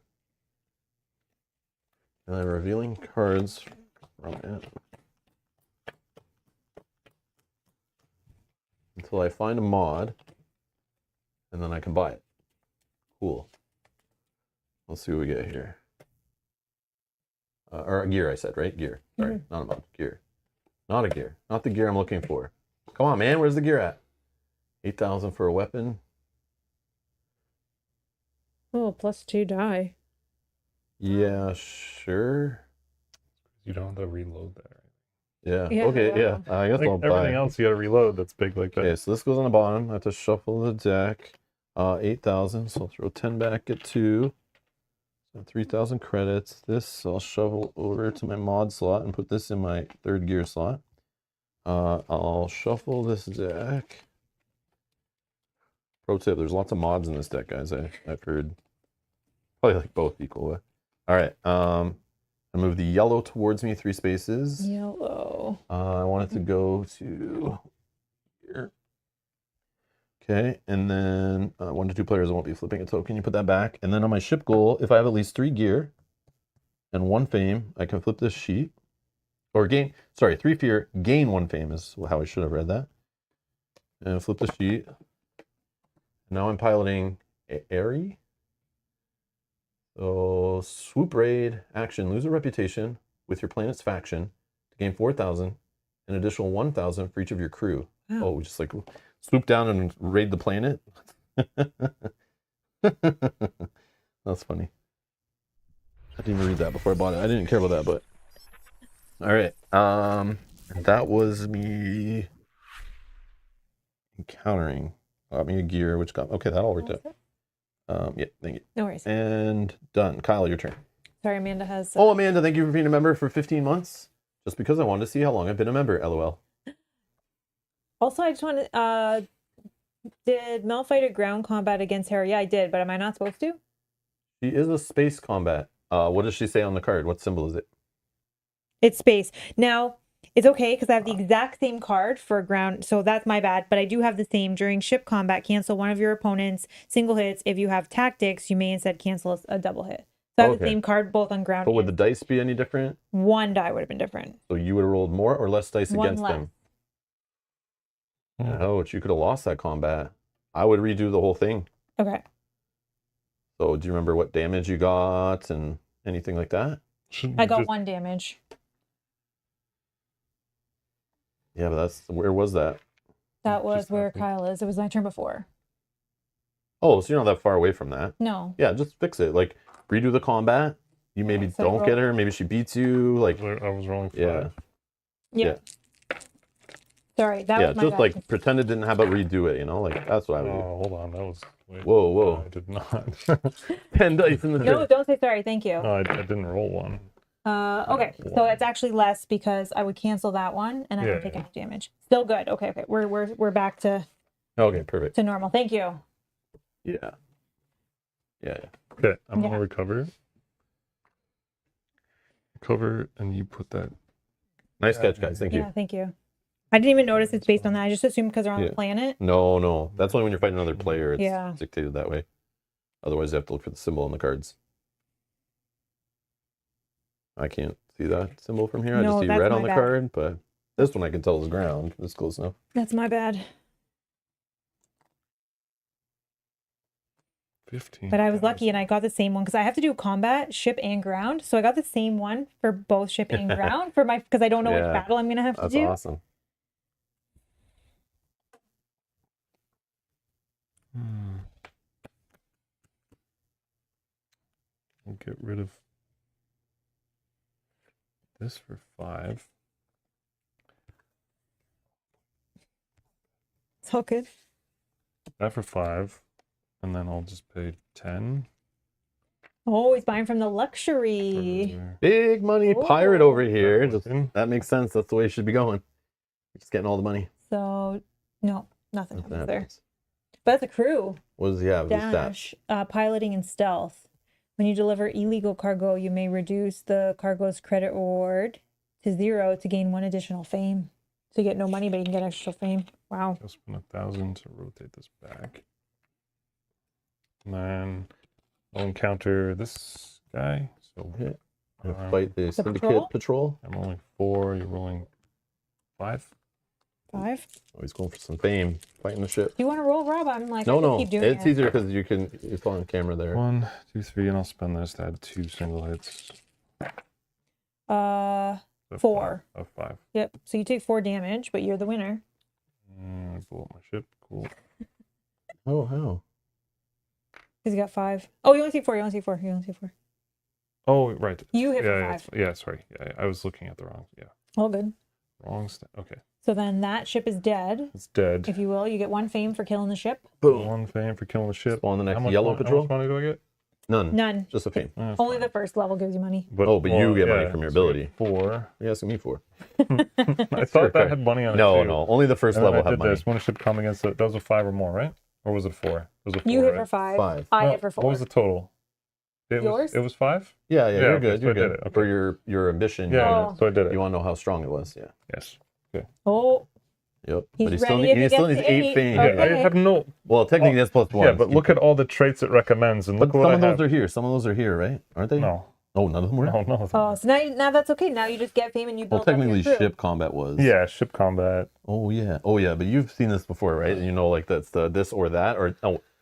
And I'm revealing cards from it. Until I find a mod. And then I can buy it. Cool. Let's see what we get here. Or gear, I said, right? Gear. Sorry, not a mod. Gear. Not a gear. Not the gear I'm looking for. Come on, man. Where's the gear at? 8,000 for a weapon. Oh, +2 die. Yeah, sure. You don't have to reload that. Yeah. Yeah, Okay. wow. Yeah. I guess I'll buy. Everything else you got to reload. That's big like that. Okay, so this goes on the bottom. I have to shuffle the deck. 8,000. So I'll throw 10 back at 2. So 3,000 credits. This I'll shovel over to my mod slot and put this in my third gear slot. I'll shuffle this deck. Pro tip: there's lots of mods in this deck, guys. I've heard. Probably like both equal. All right. I move the yellow towards me 3 spaces. Yellow. I want it to go to here. Okay, and then 1 to 2 players won't be flipping a token. You put that back, and then on my ship goal, if I have at least 3 gear and 1 fame, I can flip this sheet, or gain. Sorry, 3 fear, gain 1 fame is how I should have read that. And flip the sheet. Now I'm piloting Airy. So swoop raid action, lose a reputation with your planet's faction to gain 4,000, an additional 1,000 for each of your crew. Wow. Oh, just like swoop down and raid the planet. That's funny. I didn't even read that before I bought it. I didn't care about that, but all right. That was me encountering. Got me a gear, which got okay. That all worked out. Yeah, thank you. No worries. And done. Kyle, your turn. Sorry, Amanda has. Oh, Amanda, thank you for being a member for 15 months. Just because I wanted to see how long I've been a member. LOL. Also, I just want to. Did Mel fight a ground combat against Hera? Yeah, I did, but am I not supposed to? She is a space combat. What does she say on the card? What symbol is it? It's space. Now, it's okay because I have the exact same card for ground, so that's my bad. But I do have the same during ship combat. Cancel one of your opponent's single hits. If you have tactics, you may instead cancel a double hit. So I have the same card both on ground. But would the dice be any different? 1 die would have been different. So you would have rolled more or less dice 1 against less. them? Ouch, you could have lost that combat. I would redo the whole thing. Okay. So do you remember what damage you got and anything like that? I got 1 damage. Yeah, but where was that? That was where Kyle is. It was my turn before. Oh, so you're not that far away from that. No. Yeah, just fix it. Like, redo the combat. You maybe So don't get her. Maybe she beats you. Like, I was rolling 5. yeah. Yeah. Sorry, that was my just bad. like pretend it didn't happen, but redo it, you know? Like, that's what I would do. Oh, hold on. That was. Wait, Whoa. I did not. 10 dice in the No, don't say sorry. Thank you. No, I didn't roll 1. Okay, so it's actually less because I would cancel that one and I would take any damage. Still good. Okay. We're back to Okay, perfect. normal. Thank you. Yeah. Okay, I'm gonna recover. Recover, and you put that. Nice catch, guys. Thank you. Yeah, thank you. I didn't even notice it's based on that. I just assumed because they're on the planet. No. That's only when you're fighting another player. It's Yeah. dictated that way. Otherwise, you have to look for the symbol on the cards. I can't see that symbol from here. I No, just see that's red my on the bad. card, but this one I can tell is ground. That's close enough. That's my bad. 15. But I was lucky and I got the same one because I have to do combat, ship, and ground. So I got the same one for both ship and ground for my because I don't know which Yeah, battle I'm going to have to That's do. awesome. We'll get rid of this for 5. It's all good. That for 5. And then I'll just pay 10. Oh, he's buying from the luxury. for- Big money pirate Ooh. over here. That working. That makes sense. That's the way it should be going. Just getting all the money. So, no, nothing Nothing happens there. happens. But it's a crew. What was the stats? Dash, piloting and stealth. When you deliver illegal cargo, you may reduce the cargo's credit reward to 0 to gain 1 additional fame. So you get no money, but you can get extra fame. Wow. I'll spend 1,000 to rotate this back. And then I'll encounter this guy. So Okay. um, Fight the Syndicate Patrol. I'm rolling 4. You're rolling 5. 5. Oh, he's going for some fame. Fighting the ship. Do you want to roll, Rob? I'm like, I No, can no. keep doing It's it. easier because you're still on camera there. 1, 2, 3, and I'll spend this to add 2 single hits. So 4. 5. Yep. So you take 4 damage, but you're the winner. I blow up my ship. Cool. Oh, how? Because you got 5. Oh, you only take 4. You only take 4. You only take 4. Oh, right. You hit for Yeah, 5. yeah, sorry. Yeah, I was looking at the wrong. Yeah, All good. wrong. Okay, So then that ship is dead, it's dead. if you will. You get 1 fame for killing the ship. Boom. 1 fame for killing the ship. Spawn the How next much yellow mon- patrol. How much money do I get? None. None. Just a fame. That's Only fine. the first level gives you money. But, Oh, but you get money from your so I ability. get 4. You asking me for? I thought that had money on it No, too. no. Only the first And then level I have did money. this when a ship come against it. That was a 5 or more, right? Or was it 4? It was a 4. You hit right? for 5. 5. I No, hit for 4. What was the total? It Yours? Was 5? Yeah, Yeah, you're okay, good. so You're I did good. it, okay. For your ambition. Yeah, Oh. yeah, so I did it. You want to know how strong it was? Yeah. Yes. Oh, Yep. He's But he still, ready if he still gets needs to 8 8. fame. Yeah, Okay. I have no. Well, technically that's plus 1. Yeah, but look at all the traits it recommends, and But look some what of I those have. are here. Some of those are here, right? Aren't they? No, Oh, none of them were? no. oh, so now that's okay. Now you just get fame and you Well, build up your technically crew. ship combat was. Yeah, ship combat. Oh, yeah. Oh, yeah. But you've seen this before, right? And you know, like that's the this or that, or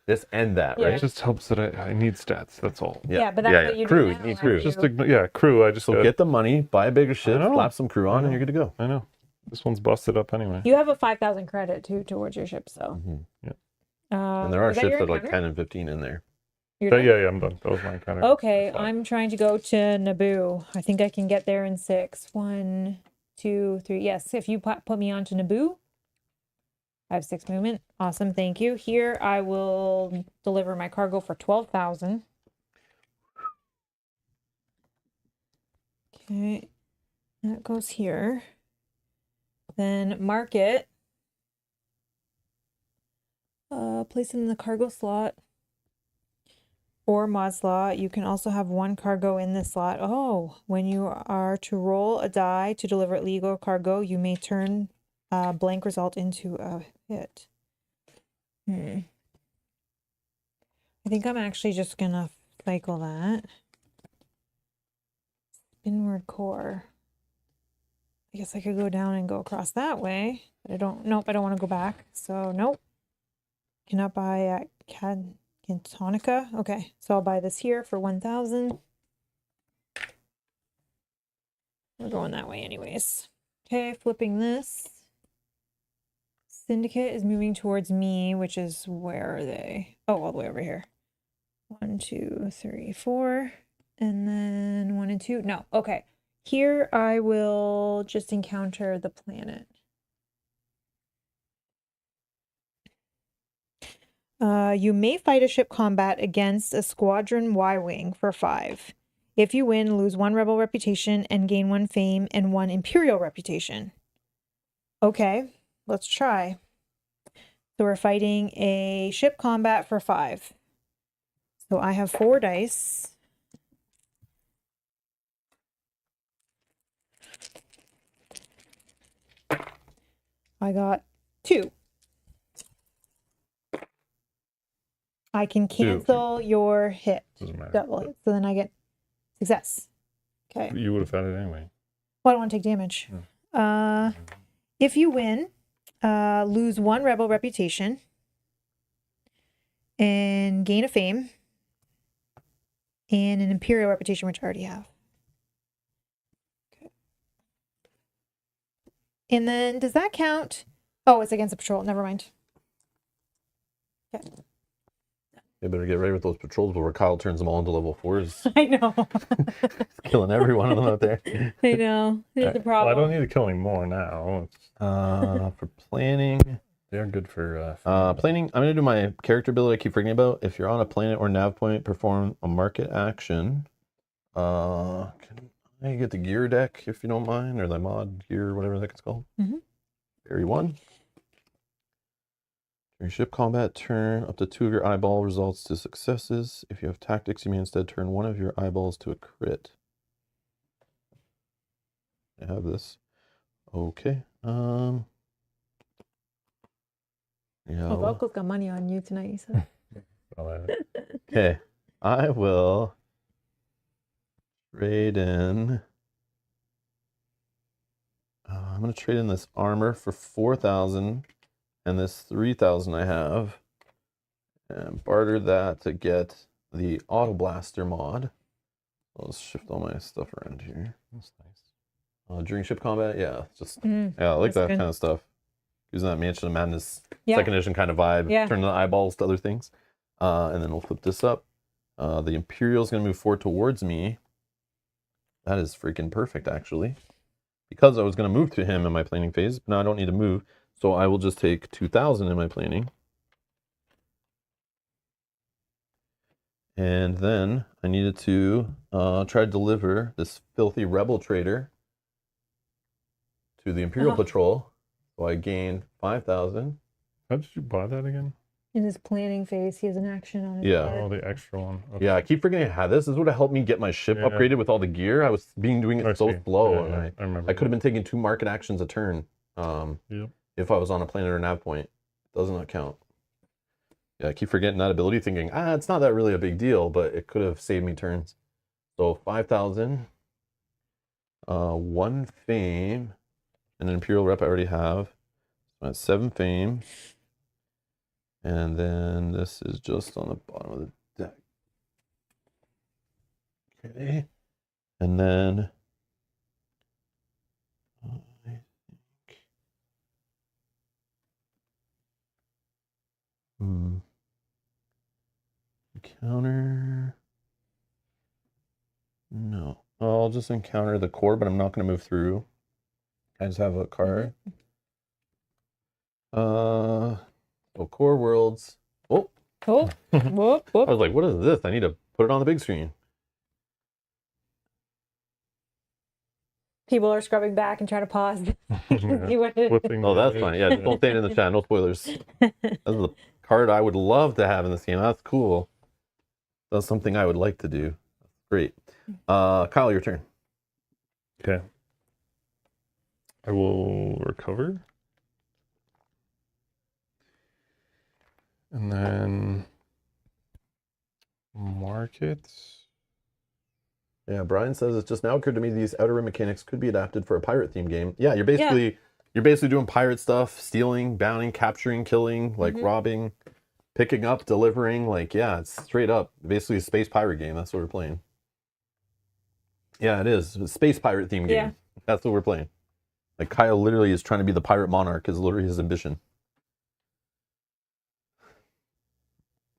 this and that, Yeah. It right? just helps that I need stats. That's all. Yeah, but that's what you do Crew. now, You need aren't crew. you? Just crew. I just So got- get the money, buy a bigger ship, know. slap some crew on, I and you're good to go. I know. This one's busted up anyway. You have a 5,000 credit too towards your ship, so. Mhm. Yeah. And there are is that ships your that are like encounter? 10 and 15 in there. You're But done? yeah, I'm done. That was my encounter. Okay, Fine. I'm trying to go to Naboo. I think I can get there in 6. 1, 2, 3. Yes, if you put me onto Naboo, I have 6 movement. Awesome, thank you. Here I will deliver my cargo for 12,000. Okay, that goes here. Then mark it. Place it in the cargo slot or mod slot. You can also have 1 cargo in this slot. Oh, when you are to roll a die to deliver illegal cargo, you may turn a blank result into a hit. I think I'm actually just gonna cycle that. Inward core. I guess I could go down and go across that way, but I don't. Nope, I don't want to go back. So nope. Cannot buy at Cantonica. Okay, so I'll buy this here for 1,000. We're going that way anyways. Okay, flipping this. Syndicate is moving towards me, which is where are they? Oh, all the way over here. 1, 2, 3, 4, and then 1 and 2. No, okay. Here I will just encounter the planet. You may fight a ship combat against a squadron Y-wing for 5. If you win, lose 1 rebel reputation and gain 1 fame and 1 imperial reputation. Okay, let's try. So we're fighting a ship combat for 5. So I have 4 dice. I got 2. I can 2. cancel your hit. Doesn't matter. Double hit. So then I get success. Okay. You would have had it anyway. Well, I don't want to take damage. If you win, lose 1 rebel reputation and gain a fame and an Imperial reputation, which I already have. Okay. And then does that count? Oh, it's against a patrol. Never mind. Okay. You better get ready with those patrols before Kyle turns them all into level 4s. I know. Killing every one of them out there. I know. Here's the Well, problem. I don't need to kill any more now. For planning, They're good for planning, I'm going to do my character ability I keep forgetting about. If you're on a planet or nav point, perform a market action. Can I get the gear deck if you don't mind, or the mod gear, whatever that it's called? Mhm. Area 1. During ship combat turn, up to 2 of your eyeball results to successes. If you have tactics, you may instead turn 1 of your eyeballs to a crit. I have this. Okay. Yeah. Well, Velcro's got money on you tonight, so. Okay. I will trade in. I'm going to trade in this armor for 4,000 and this 3,000 I have, and barter that to get the Auto Blaster mod. I'll just shift all my stuff around here. That's nice. During ship combat, yeah, just Mm, yeah, I like that's that good. kind of stuff. Using that Mansion of Madness Yeah. second edition kind of vibe, Yeah. turning the eyeballs to other things. And then we'll flip this up. The Imperial's going to move forward towards me. That is freaking perfect, actually. Because I was going to move to him in my planning phase, but now I don't need to move. So I will just take 2,000 in my planning. And then I needed to try to deliver this filthy rebel trader to the Imperial Patrol. So I gained 5,000. How did you buy that again? In his planning phase, he has an action on his Yeah. head. Oh, the extra one. Okay. Yeah, I keep forgetting I had this. This would have helped me get my ship Yeah. upgraded with all the gear. I was doing I it so see. slow, Yeah, and yeah, I remember. I could have been taking 2 market actions a turn. Yep. If I was on a planet or nav point. Does not count. Yeah, I keep forgetting that ability, thinking, it's not that really a big deal, but it could have saved me turns. So 5,000, 1 fame, and an Imperial rep I already have. So that's 7 fame. And then this is just on the bottom of the deck. Okay. And then I think encounter. No. I'll just encounter the core, but I'm not going to move through. I just have a card. So core worlds. Oh, Oh, whoop, I whoop. was like, what is this? I need to put it on the big screen. People are scrubbing back and trying to pause. Yeah. See what it- Flipping Oh, the that's edge. fine. Yeah, don't say it in the chat. No spoilers. That's the card I would love to have in this game. That's cool. That's something I would like to do. Great. Kyle, your turn. Okay. I will recover. And then market. Yeah, Brian says it just now occurred to me these Outer Rim mechanics could be adapted for a pirate theme game. Yeah, you're basically doing pirate stuff, stealing, bounding, capturing, killing, like robbing, picking up, delivering. Like, yeah, it's straight up basically a space pirate game. That's what we're playing. Yeah, it is. A space pirate theme game. Yeah. That's what we're playing. Like Kyle literally is trying to be the pirate monarch is literally his ambition.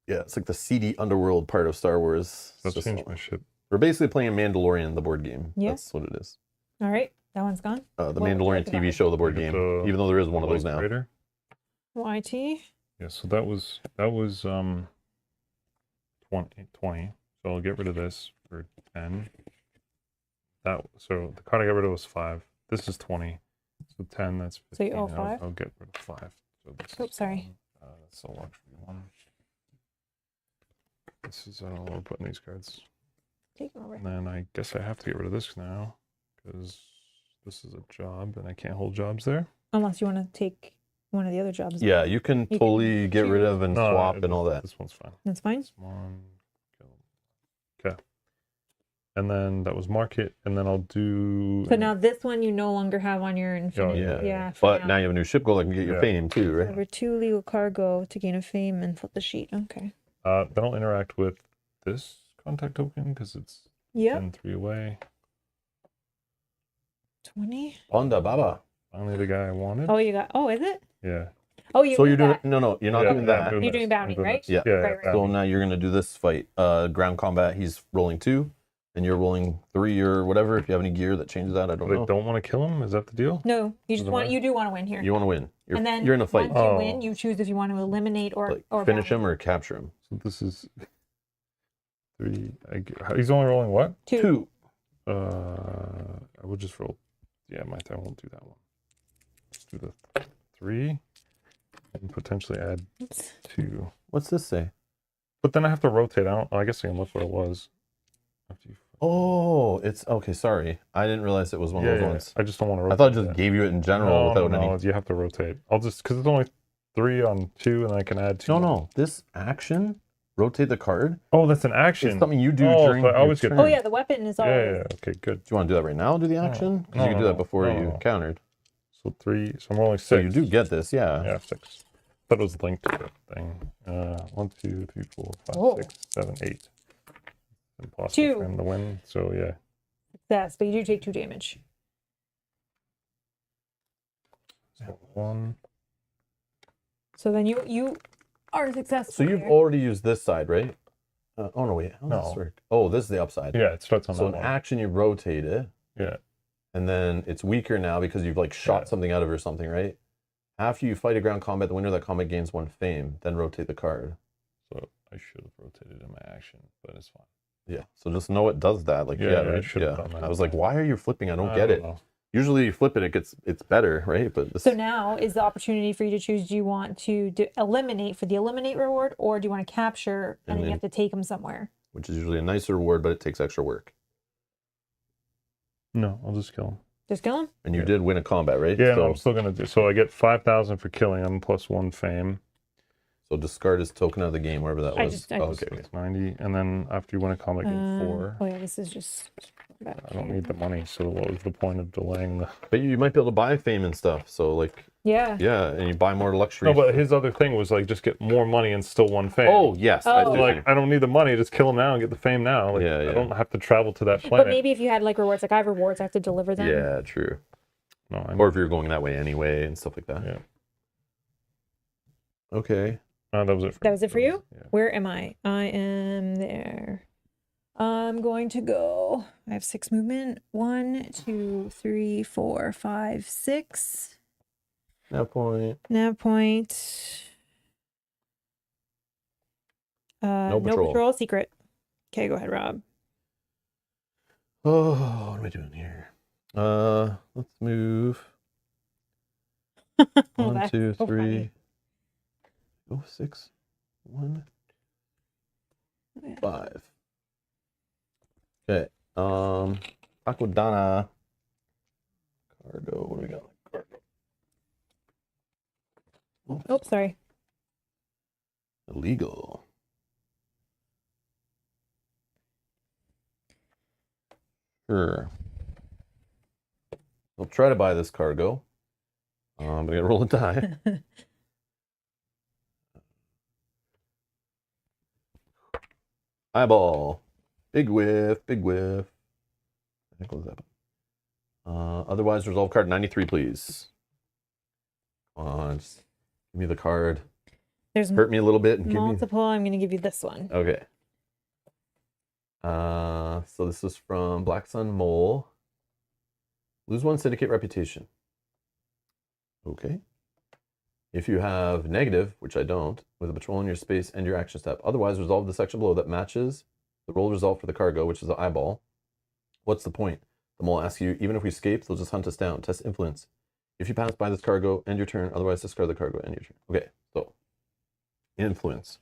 Yeah, it's like the seedy underworld part of Star Wars. I'll change my ship. We're basically playing Mandalorian, the board game. Yeah. That's what it is. All right, that one's gone. The What would you Mandalorian like about TV it? show, the board Like game. Even though there is one of those now. Trader. YT. Yeah, so that was 20. So I'll get rid of this for 10. So the card I got rid of was 5. This is 20. So 10, that's 15. So you owe 5? I'll get rid of 5. So this Oops, sorry. That's a luxury one. This is, I don't know where we're putting these cards. Take them over. And then I guess I have to get rid of this now because this is a job and I can't hold jobs there. Unless you want to take one of the other jobs. Yeah, you can can totally get rid choose. of and No, swap and all that. This one's fine. That's fine. This one, okay. And then that was market, and then I'll do. So now this one you no longer have on your infinity. Yeah. Yeah. But now you have a new ship goal that can get your Yeah. fame too, right? Over 2 legal cargo to gain a fame and flip the sheet. Okay. Then I'll interact with this contact token because it's Yep. 10-3 away. 20. Onda Baba. Finally, the guy I wanted. Oh, you got. Oh, is it? Yeah. Oh, you. So you're doing that. no, you're not Yeah, doing yeah, that. I'm You're doing this. bounty, I'm doing right? this. Yeah. Yeah. Right, right. So now you're gonna do this fight. Ground combat. He's rolling 2, and you're rolling 3 or whatever. If you have any gear that changes that, I don't But I know. don't want to kill him. Is that the deal? No, you just Doesn't want. matter. You do want to win here. You want to win. And then You're in a fight. once you Oh. win, you choose if you want to eliminate or Like finish bounty. him or capture him. So this is 3. He's only rolling what? 2. I would just roll. Yeah, I won't do that one. Let's do the 3 and potentially add Oops. 2. What's this say? But then I have to rotate. I guess I can look what it was. After you... Oh, it's okay. Sorry, I didn't realize it was one of those ones. I just don't want to I rotate. thought it just gave you it in general without no, any. you have to rotate. I'll just because it's only 3 on 2, and I can add 2. No. This action, rotate the card. Oh, that's an action. It's something you do Oh, during so I your always get- turn. Oh yeah, the weapon is Yeah, always. yeah. Okay, good. Do you want to do that right now? Do the action? 'Cause you can do that before you countered. So 3. So I'm rolling 6. So you do get this, yeah. Yeah, 6. Thought it was linked to the thing. 1, 2, 3, 4, 5, Whoa. 6, 7, 8. Impossible 2. for him to win. So yeah. Success, but you do take 2 damage. So 1. So then you are successful. So you've here. already used this side, right? Oh no, wait. How does this No. work? Oh, this is the upside. Yeah, it starts on So that an one. action, you rotate it, Yeah. and then it's weaker now because you've like shot Yeah. something out of it or something, right? After you fight a ground combat, the winner of that combat gains 1 fame. Then rotate the card. So I should have rotated in my action, but it's fine. Yeah. So just know it does that. Like Yeah, yeah, I right? should have done that. I was like, why are you flipping? I don't get it. know. Usually you flip it, it's better, right? But this, So now is the opportunity for you to choose: do you want to eliminate for the eliminate reward, or do you want to capture and then you have to take them somewhere? which is usually a nicer reward, but it takes extra work. No, I'll just kill him. Just kill them. And you Yeah. did win a combat, right? Yeah, So, no, I'm still gonna do. So I get 5,000 for killing him plus 1 fame. so discard his token out of the game, wherever that I was. just- I Oh, just- okay. It's 90, and then after you win a combat, gain 4. Oh yeah, this is just. I don't need the money, so what was the point of delaying the? But you might be able to buy fame and stuff. So like, Yeah. yeah, and you buy more luxury. No, but his other thing was like just get more money and still 1 fame. Oh yes, I Oh. see what you Like I don't need the money, just kill him now and get the fame now. Like, Yeah, yeah. I don't have to travel to that But planet. maybe if you had like rewards, like I have rewards, I have to deliver them. Yeah, true. No, I Or if you're going that way anyway and stuff like that. Yeah. Okay. that was it. That was it for you? Yeah. Where am I? I am there. I'm going to go. I have 6 movement. 1, 2, 3, 4, 5, 6. Nav point. Nav point. No patrol. patrol. Secret. Okay, go ahead, Rob. Oh, what am I doing here? Let's move. Oh, 1, that's 2, so 3. funny. Oh, 6. 1, Yeah. 5. Okay. Aquadana. Cargo. What do we got? Cargo. Oh, sorry. Illegal. Sure. I'll try to buy this cargo. But I gotta roll a die. Eyeball. Big whiff, big whiff. I think what was that? Otherwise, resolve card 93, please. Come on, just give me the card. There's Hurt me a little bit and give me. multiple. I'm going to give you this one. Okay. So this is from Black Sun Mole. Lose 1 syndicate reputation. Okay. If you have negative, which I don't, with a patrol in your space and your action step, otherwise resolve the section below that matches the roll result for the cargo, which is the eyeball. What's the point? The mole asks you, even if we escape, they'll just hunt us down. Test influence. If you pass by this cargo, end your turn. Otherwise, discard the cargo, end your turn. Okay, so influence.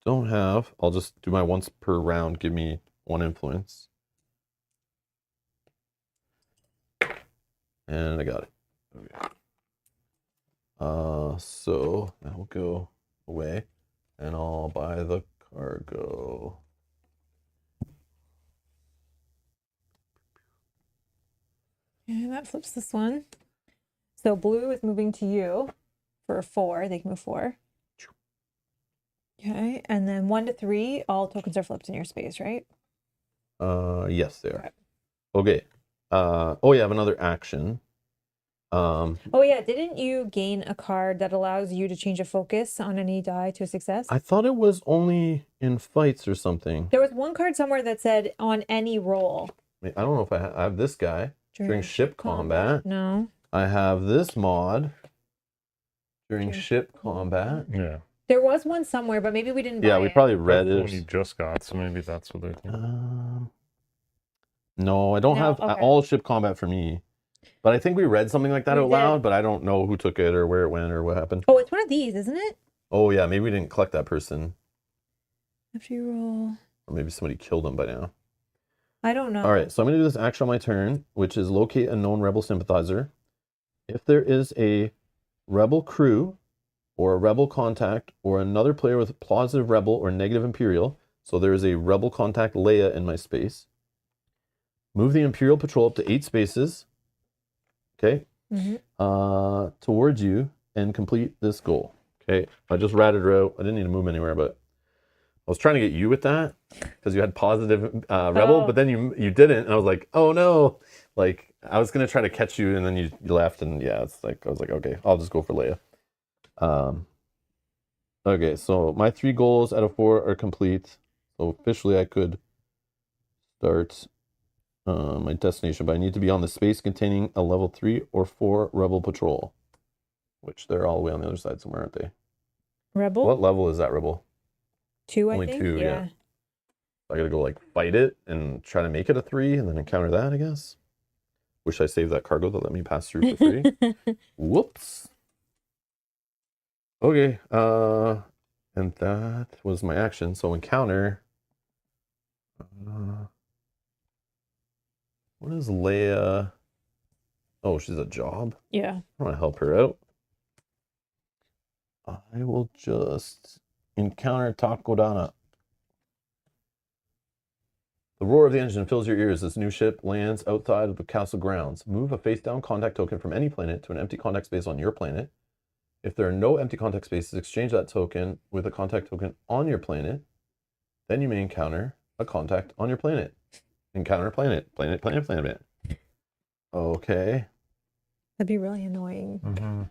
Don't have. I'll just do my once per round. Give me 1 influence. And I got it. Okay. So that will go away, and I'll buy the cargo. Yeah, that flips this one. So blue is moving to you for a 4. They can move 4. Okay, and then 1 to 3, all tokens are flipped in your space, right? Yes, they are. Okay. Okay. Oh, yeah, I have another action. Oh yeah, didn't you gain a card that allows you to change a focus on any die to a success? I thought it was only in fights or something. There was one card somewhere that said on any roll. I don't know if I have this guy during ship combat. No. I have this mod during ship combat. Yeah. There was one somewhere, but maybe we didn't buy Yeah, we it. probably read That's the one it. you just got, so maybe that's what they're thinking. No, I don't No, have okay. all ship combat for me. But I think we read something like that We out loud, did. but I don't know who took it or where it went or what happened. Oh, it's one of these, isn't it? Oh, yeah, maybe we didn't collect that person. After you roll. Or maybe somebody killed him by now. I don't know. All right, so I'm going to do this action on my turn, which is locate a known rebel sympathizer. If there is a rebel crew or a rebel contact or another player with positive rebel or negative imperial, so there is a rebel contact Leia in my space, move the imperial patrol up to 8 spaces, okay, towards you and complete this goal. Okay, I just ratted her out. I didn't need to move anywhere, but I was trying to get you with that because you had positive rebel, but then you didn't, and I was like, oh no, like I was gonna try to catch you, and then you left, and yeah, it's like I was like, okay, I'll just go for Leia. Okay, so my 3 goals out of 4 are complete. So officially, I could start my destination, but I need to be on the space containing a level 3 or 4 rebel patrol, which they're all the way on the other side somewhere, aren't they? Rebel? What level is that rebel? 2, I Only think. 2, yeah. I gotta go like fight it and try to make it a 3 and then encounter that, I guess. Wish I saved that cargo that let me pass through for 3. Whoops. Okay, and that was my action. So encounter. What is Leia? Oh, she's a job. Yeah. I want to help her out. I will just encounter Takodana. The roar of the engine fills your ears as new ship lands outside of the castle grounds. Move a face-down contact token from any planet to an empty contact space on your planet. If there are no empty contact spaces, exchange that token with a contact token on your planet. Then you may encounter a contact on your planet. Encounter a planet. Planet. Okay. That'd be really annoying.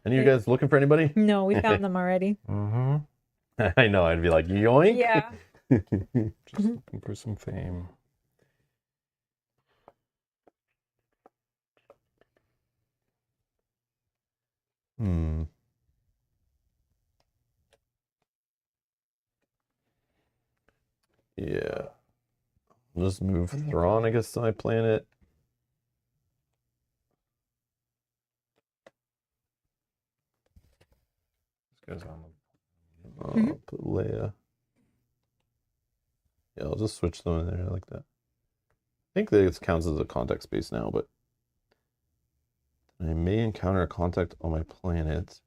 Any of you guys looking for anybody? No, we found them already. I know. I'd be like, yoink. Yeah. Just looking for some fame. Yeah. I'll just move Thrawn, I guess, to my planet. This guy's on I'll put Leia. Yeah, I'll just switch them in there like that. I think that it counts as a contact space now, but I may encounter a contact on my planet.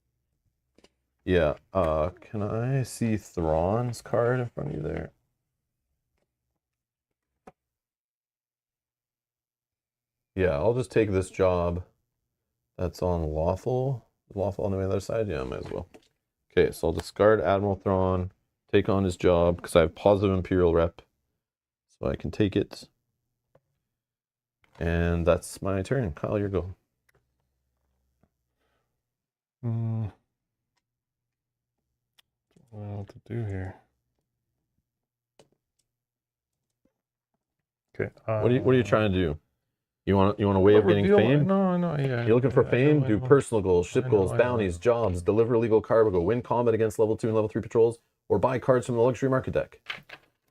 Yeah, can I see Thrawn's card in front of you there? Yeah, I'll just take this job that's on Lawful. Lawful on the other side? Yeah, I might as well. Okay, so I'll discard Admiral Thrawn, take on his job, because I have positive Imperial rep. So I can take it. And that's my turn. Kyle, your go. I don't know what to do here. Okay. What are you trying to do? You want a way of getting fame? No, yeah. You're looking for fame? Do personal goals, ship goals, bounties, jobs, deliver illegal cargo, win combat against level 2 and level 3 patrols, or buy cards from the luxury market deck.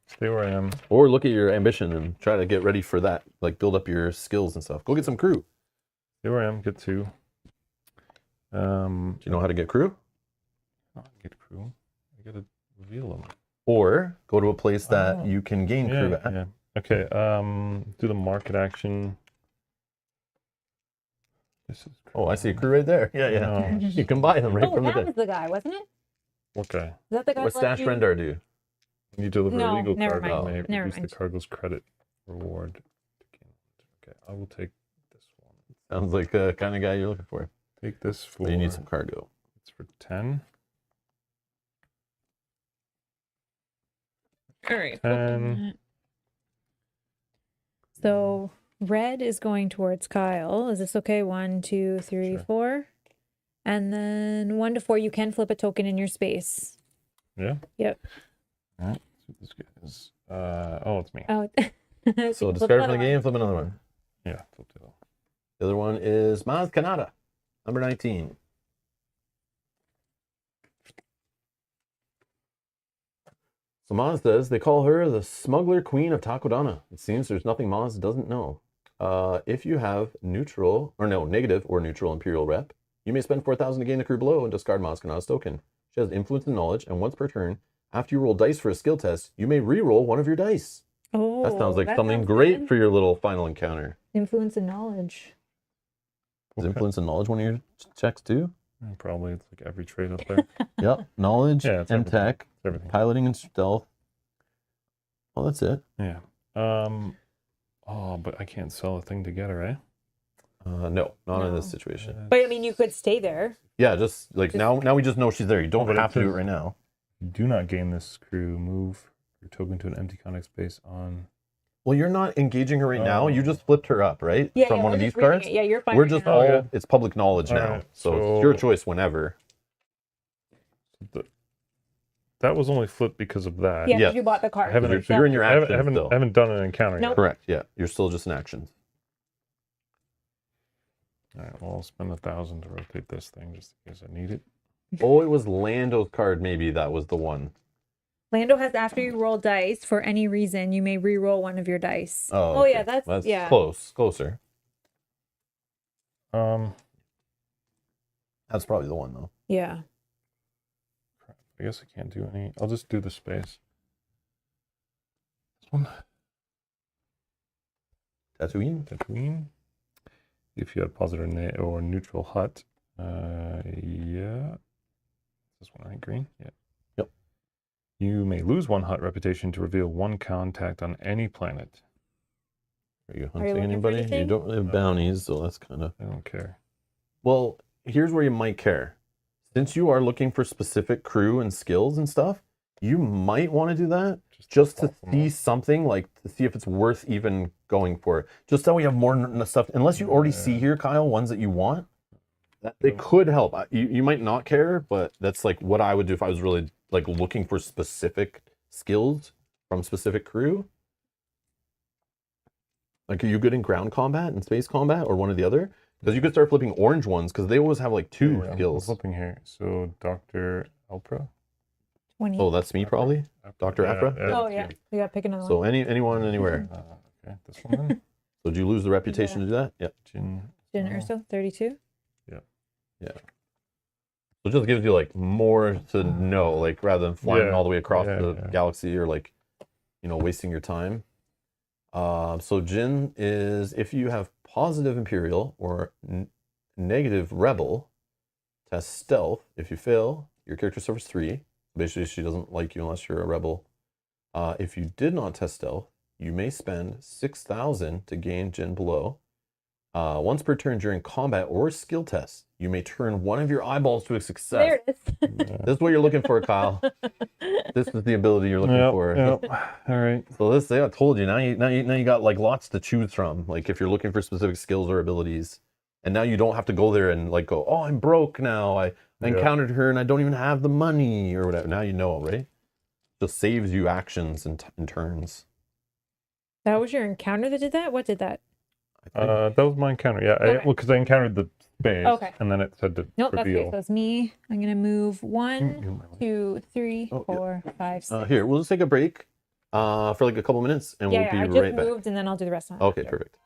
Stay where I am. Or look at your ambition and try to get ready for that. Like build up your skills and stuff. Go get some crew. Stay where I am. Get 2. Do you know how to get crew? Not get crew. I gotta reveal them. Or go to a place that you can gain crew at. Yeah. Okay. Do the market action. This is crew. Oh, I see a crew right there. Yeah. No. You can buy them right Oh, from the that deck. was the guy, wasn't it? What guy? Is that the guy? What's that Stash you... Rendar do? When you deliver No, illegal never cargo, mind. may Never reduce mind. the cargo's credit reward. Okay, I will take this one. Sounds like the kind of guy you're looking for. Take this for. But you need some cargo. It's for 10. All right. And So red is going towards Kyle. Is this okay? 1, 2, 3, Sure. 4. And then 1 to 4, you can flip a token in your space. yeah. Yep. All right. So this guy is. Oh, it's me. Oh. So discard from the game, flip another one. Yeah. Flip it. The other one is Maz Kanata, number 19. So Maz says they call her the smuggler queen of Takodana. It seems there's nothing Maz doesn't know. If you have negative or neutral Imperial rep, you may spend 4,000 to gain the crew below and discard Maz Kanata's token. She has influence and knowledge, and once per turn, after you roll dice for a skill test, you may re-roll one of your dice. Oh, That sounds like something sounds great good. for your little final encounter. Influence and knowledge. Is influence and knowledge one of your checks too? Probably it's like every trait up there. Yep, knowledge Yeah, it's and everything. tech, It's everything. piloting and stealth. Well, that's it. Yeah. Oh, but I can't sell a thing to get her, eh? No, not in this No. situation. But I mean, you could stay there. Yeah, just like now we just know she's there. You don't but it have to do it says- right now. Do not gain this crew. Move your token to an empty contact space on. Well, you're not engaging her right now. You just flipped her up, right? Yeah, From yeah, one we're of these just reading cards. it. Yeah, you're fine. We're right just now. all, Okay. it's public knowledge All now. right, So it's your so- choice whenever. That was only flipped because of that. Yeah, 'cause Yes. you bought the card. I haven't. You're- so you're in your I haven't, actions still. I haven't done an encounter Nope. yet. Correct. Yeah, you're still just in actions. All right. Well, I'll spend 1,000 to rotate this thing just in case I need it. Oh, it was Lando's card. Maybe that was the one. Lando has after you roll dice for any reason, you may re-roll one of your dice. Oh, yeah, okay. that's yeah. Closer. Um, That's probably the one though. Yeah. I guess I can't do any. I'll just do the space. This one. Tatooine. If you had positive or neutral hut, yeah. This one, right? Green? Yeah. Yep. You may lose 1 hut reputation to reveal 1 contact on any planet. Are you you hunting looking for anybody? You anything? don't have bounties, so that's kind of. I don't care. Well, here's where you might care. Since you are looking for specific crew and skills and stuff, you might want to do that just to swap them see out. something, like to see if it's worth even going for. Just so we have more stuff. Unless you already see here, Kyle, ones that you want, they could help. You might not care, but that's like what I would do if I was really like looking for specific skills from specific crew. Like, are you good in ground combat and space combat or one or the other? Because you could start flipping orange ones because they always have like 2 I'm skills. flipping here. So Dr. Elpra. 20. Oh, that's me probably. Dr. Afra? Oh yeah. You gotta pick another So one. anyone, anywhere. Okay, this one then. So did you lose the reputation to do that? Yeah. Jin. Jin Urso, 32. So it just gives you like more to know, like rather than flying Yeah, all the way across yeah, the yeah. galaxy or like, wasting your time. So Jin is if you have positive Imperial or negative Rebel, test Stealth. If you fail, your character suffers 3. Basically, she doesn't like you unless you're a Rebel. If you did not test Stealth, you may spend 6,000 to gain Jin below. Once per turn during combat or skill tests, you may turn one of your eyeballs to a success. There it is. This is what you're looking for, Kyle. This is the ability you're looking for. Yep. All right. So this, I told you. Now you got like lots to choose from. Like if you're looking for specific skills or abilities, and now you don't have to go there and like go, oh, I'm broke now. I encountered her and I don't even have the money or whatever. Now you know, right? Just saves you actions and turns. That was your encounter that did that? What did that? That was my encounter. Yeah. Okay. Because I encountered the space. Okay. And then it said to Nope, that's reveal. okay. So it's me. I'm gonna move 1, You- 2, 3, Oh, yeah. 4, 5, 6. Here, we'll just take a break for like a couple minutes, and yeah, we'll I be just right back. moved and then I'll do the rest of it. Okay, after. perfect.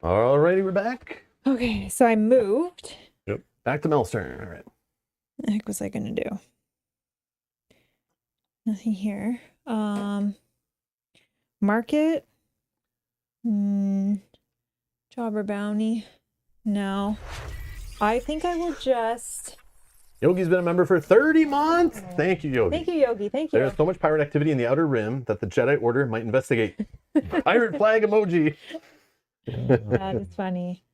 Alrighty, we're back. Okay, so I moved. Back to Mel's turn. All right. The heck was I gonna do? Nothing here. Market. Job or bounty? No. I think I will just. Yogi's been a member for 30 months. Thank you, Yogi. Thank you, Yogi. Thank you. There's so much pirate activity in the Outer Rim that the Jedi Order might investigate. Pirate flag emoji. That is funny.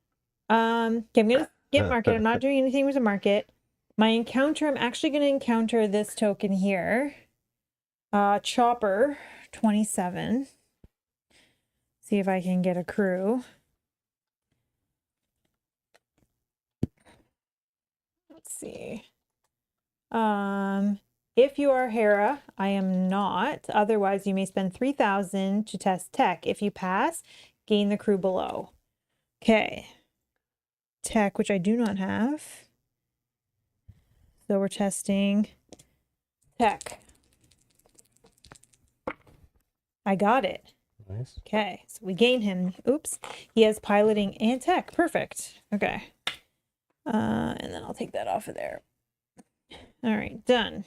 Okay, I'm gonna skip market. I'm not doing anything with the market. My encounter, I'm actually gonna encounter this token here. Chopper 27. See if I can get a crew. Let's see. If you are Hera, I am not. Otherwise, you may spend 3,000 to test tech. If you pass, gain the crew below. Okay. Tech, which I do not have. So we're testing tech. I got it. Nice. Okay, so we gain him. Oops. He has piloting and tech. Perfect. Okay. And then I'll take that off of there. All right, done.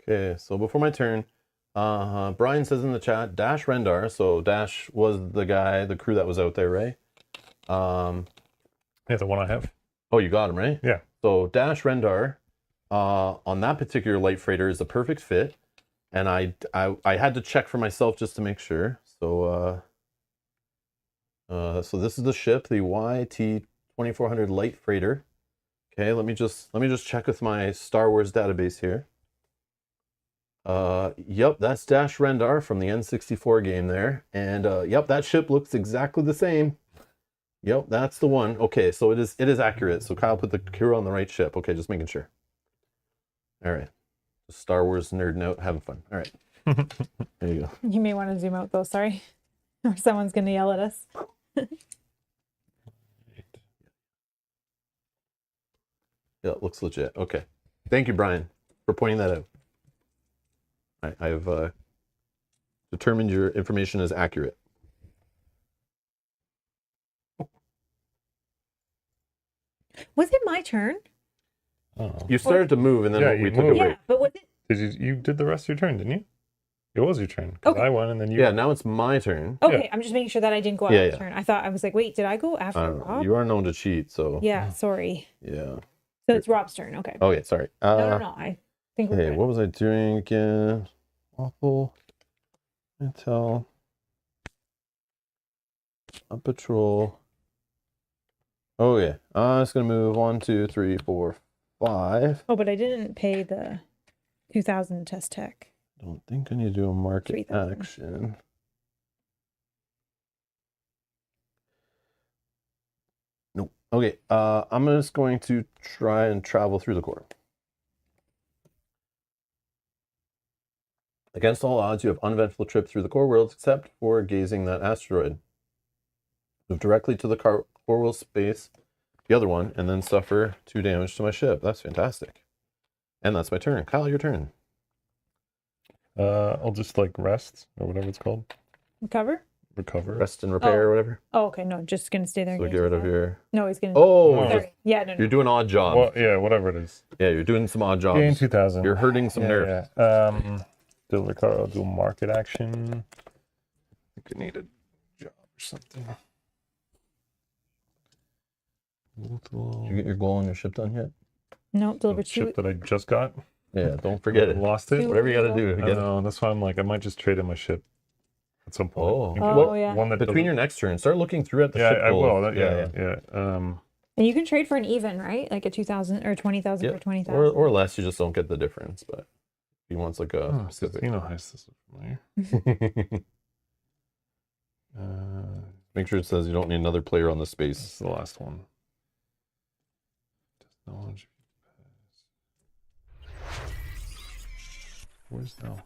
Okay, so before my turn, Brian says in the chat, Dash Rendar. So Dash was the guy, the crew that was out there, right? Yeah, the one I have. Oh, you got him, right? Yeah. So Dash Rendar on that particular light freighter is a perfect fit. And I had to check for myself just to make sure. So so this is the ship, the YT 2400 light freighter. Okay, let me just check with my Star Wars database here. Yep, that's Dash Rendar from the N64 game there. And yep, that ship looks exactly the same. Yep, that's the one. Okay, so it is accurate. So Kyle put the crew on the right ship. Okay, just making sure. All right. Star Wars nerd note, having fun. All right. There you go. You may want to zoom out though, sorry. Or someone's going to yell at us. Yeah, it looks legit. Okay. Thank you, Brian, for pointing that out. I've determined your information is accurate. Was it my turn? Oh. You started to move, and then Yeah, we you took a moved. break. Yeah, but was it? You did the rest of your turn, didn't you? It was your turn. 'Cause Okay. I won, and then you. Yeah, now it's my turn. Okay, I'm just making sure that I didn't go out Yeah, of yeah. turn. I thought, I was like, wait, did I go after I don't know. Rob? You are known to cheat, so Yeah, sorry. yeah. So it's Rob's turn. Okay. Okay, sorry. No. I think we're Okay, good. what was I doing again? Awful. Intel. A patrol. Oh yeah. I'm just gonna move 1, 2, 3, 4, 5. Oh, but I didn't pay the 2,000 test tech. Don't think I need to do a market 3,000. action. Nope. Okay. I'm just going to try and travel through the core. Against all odds, you have uneventful trip through the core worlds, except for gazing that asteroid. Move directly to the core world space, the other one, and then suffer 2 damage to my ship. That's fantastic. And that's my turn. Kyle, your turn. I'll just like rest or whatever it's called. Recover? Recover. Rest and repair or whatever. Oh, okay. No, just going to stay there. and So gain get rid of 2,000. your... No, he's going to. Oh, No. Sorry. Yeah, no. you're doing odd jobs. Well, yeah, whatever it is. Yeah, you're doing some odd jobs. Gain 2,000. You're hurting some nerfs. Yeah. Do recover. I'll do a market action. I think I need a job or something. Did you get your goal on your ship done yet? No, The deliver 2. ship that I just got. Yeah, don't forget it. Lost it. Two. Whatever you got to do. I know. That's why I'm like, I might just trade in my ship at some point. Oh. Okay. Oh, yeah. One that Between your next turn, start looking through at the yeah, ship I goals. will. Yeah. And you can trade for an even, right? Like a 2,000 or 20,000 Yep. for 20,000. Or less, you just don't get the difference. But he wants like a Oh, specific. you know how this is familiar. Make sure it says you don't need another player on the This space. is the last one. Knowledge. Where's now?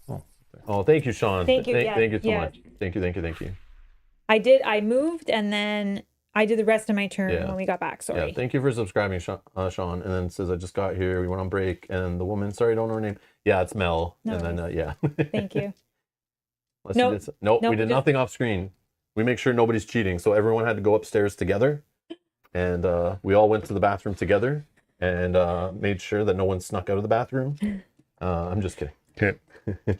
Oh, there. Oh, thank you, Sean. Thank you, Thank you so yeah. much. Thank you. I moved and then I did the rest of my turn Yeah. when we got back. Sorry. Yeah, thank you for subscribing, Sean. And then it says I just got here. We went on break, and the woman, sorry, I don't know her name. Yeah, it's Mel. No and then yeah. Thank you. Unless Nope. you did, nope, Nope, we did just- nothing off screen. we make sure nobody's cheating. So everyone had to go upstairs together, and we all went to the bathroom together and made sure that no one snuck out of the bathroom. I'm just kidding. Okay.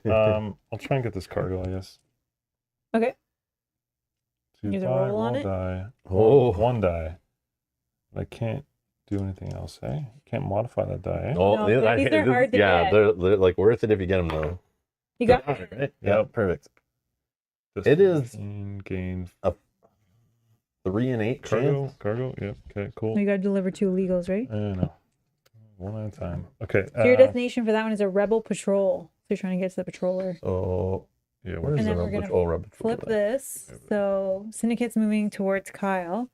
I'll try and get this cargo, I guess. Okay. Two Use a die, roll on it? die. Oh. One die. I can't do anything else, eh? Can't modify that die, eh? No, these are hard to yeah, get. they're like worth it if you get them though. You got it, right? Yeah. Yeah, perfect. Just It is gain 3 and 8 chance. cargo. Yep. Okay. Cool. You got to deliver 2 illegals, right? No. One at a time. Okay. So your destination for that one is a rebel patrol. So you're trying to get to the patroller. So yeah. where's And the then we're rebel gonna patrol? Rebel patrol Flip this. So Syndicate's moving towards Kyle.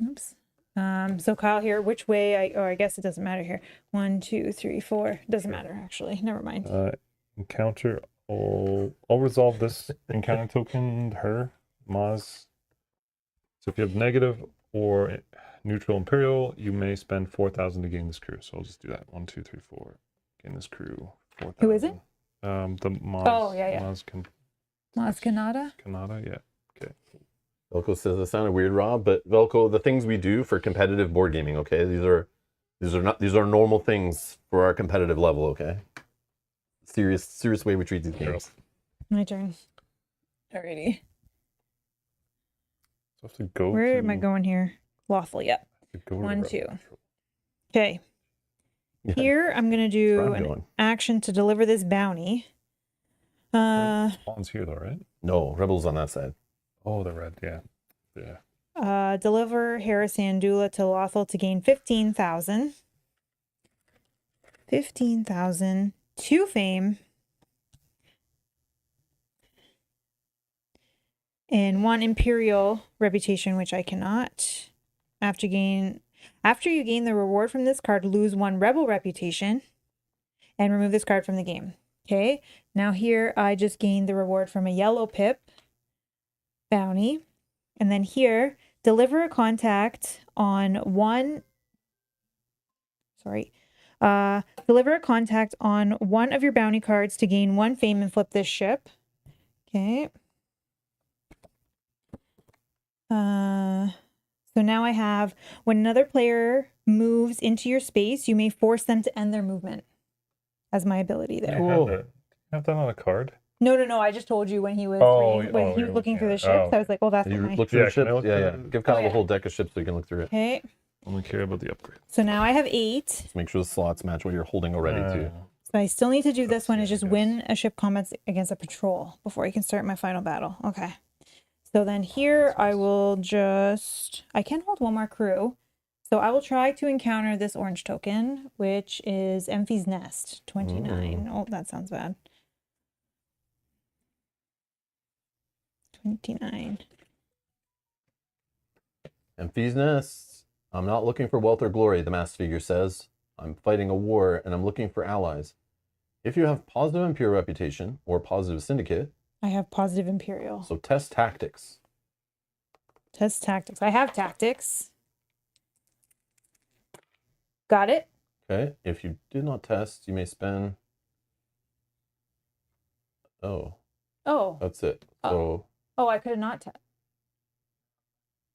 Oops. So Kyle here, which way I guess it doesn't matter here. 1, 2, 3, 4. Doesn't matter actually. Never mind. Encounter. I'll resolve this encounter token. Her, Maz. So if you have negative or neutral Imperial, you may spend 4,000 to gain this crew. So I'll just do that. 1, 2, 3, 4. Gain this crew. 4,000. Who is it? The Maz. Oh, yeah. Maz Kanata? Kanata, yeah. Okay. Velko says it sounded weird, Rob, but Velko, the things we do for competitive board gaming, okay? These are normal things for our competitive level, okay? Serious way we treat these games. My turn. Alrighty. So I have to go Where to, am I going here? Lawful, yep. Go to 1, Rebel 2. Patrol. Okay. Yeah, Here I'm gonna that's where do I'm an going. action to deliver this bounty. Spawn's here though, right? No, Rebels on that side. Oh, the red, yeah. Deliver Harris Andula to Lothal to gain 15,000. 15,000. 2 fame. And 1 imperial reputation, which I cannot. After you gain the reward from this card, lose 1 rebel reputation and remove this card from the game. Okay, now here I just gained the reward from a yellow pip bounty. And then here, deliver a contact on one of your bounty cards to gain 1 fame and flip this ship. Okay. So now I have, when another player moves into your space, you may force them to end their movement as my ability there. Cool. You have that on a card? No. I just told you when he was you're looking through the at it. ships. I was like, well, that's You what my... look through Yeah, the can I ships? look Yeah. through- Give Kyle Oh, the yeah. whole deck of ships so you can look through it. Okay. Only care about the upgrade. So now I have 8. Just make sure the slots match what you're holding already too. So I still need to do this one, is yeah, I just guess. win a ship combat against a patrol before I can start my final battle. Okay. So then here I will I can hold 1 more crew. So I will try to encounter this orange token, which is Emphy's Nest, 29. Oh, that sounds bad. 29. Emphy's Nest. I'm not looking for wealth or glory, the masked figure says. I'm fighting a war and I'm looking for allies. If you have positive Imperial reputation or positive Syndicate, I have positive Imperial. so test tactics. Test tactics. I have tactics. Got it? Okay. If you did not test, you may spend. Oh, Oh. that's it. Oh. So Oh, I could have not tested.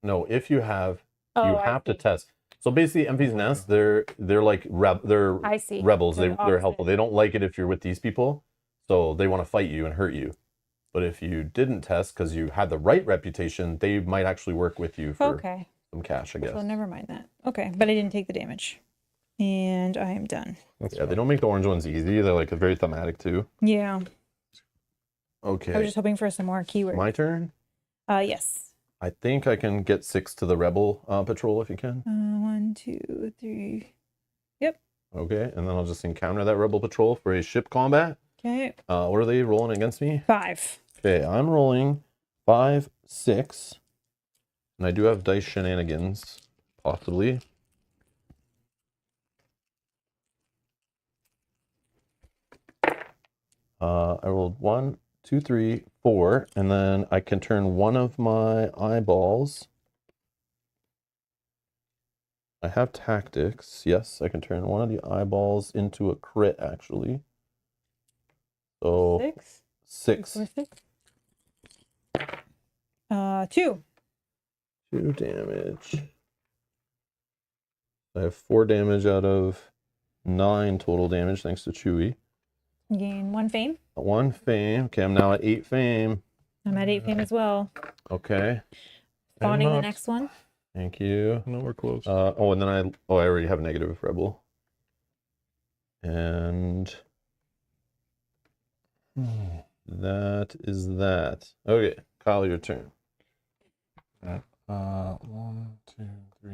no, if you have, Oh, you I have to see. test. So basically, Emphy's Nest, they're like they're I see. rebels. They're They're helpful. opposite. They don't like it if you're with these people, so they want to fight you and hurt you. But if you didn't test because you had the right reputation, they might actually work with you for Okay. some cash, I guess. So never mind that. Okay, but I didn't take the damage. And I am done. Yeah, they don't make the orange ones easy. They're like very thematic too. Yeah. Okay. I was just hoping for some more keywords. My turn. Yes. I think I can get 6 to the rebel patrol if you can. 1, 2, 3. Yep. Okay, and then I'll just encounter that rebel patrol for a ship combat. Okay. What are they rolling against me? 5. Okay, I'm rolling 5, 6, and I do have dice shenanigans, possibly. I rolled 1, 2, 3, 4, and then I can turn one of my eyeballs. I have tactics. Yes, I can turn one of the eyeballs into a crit, actually. So 6. 6. 4, 6. 2. 2 damage. I have 4 damage out of 9 total damage thanks to Chewy. Gain 1 fame. 1 fame. Okay, I'm now at 8 fame. I'm at 8 fame as well. Okay. Spawning the not. next one. Thank you. No, we're close. Oh, and then I already have negative rebel. And that is that. Okay, Kyle, your turn. Alright. 1, 2, 3,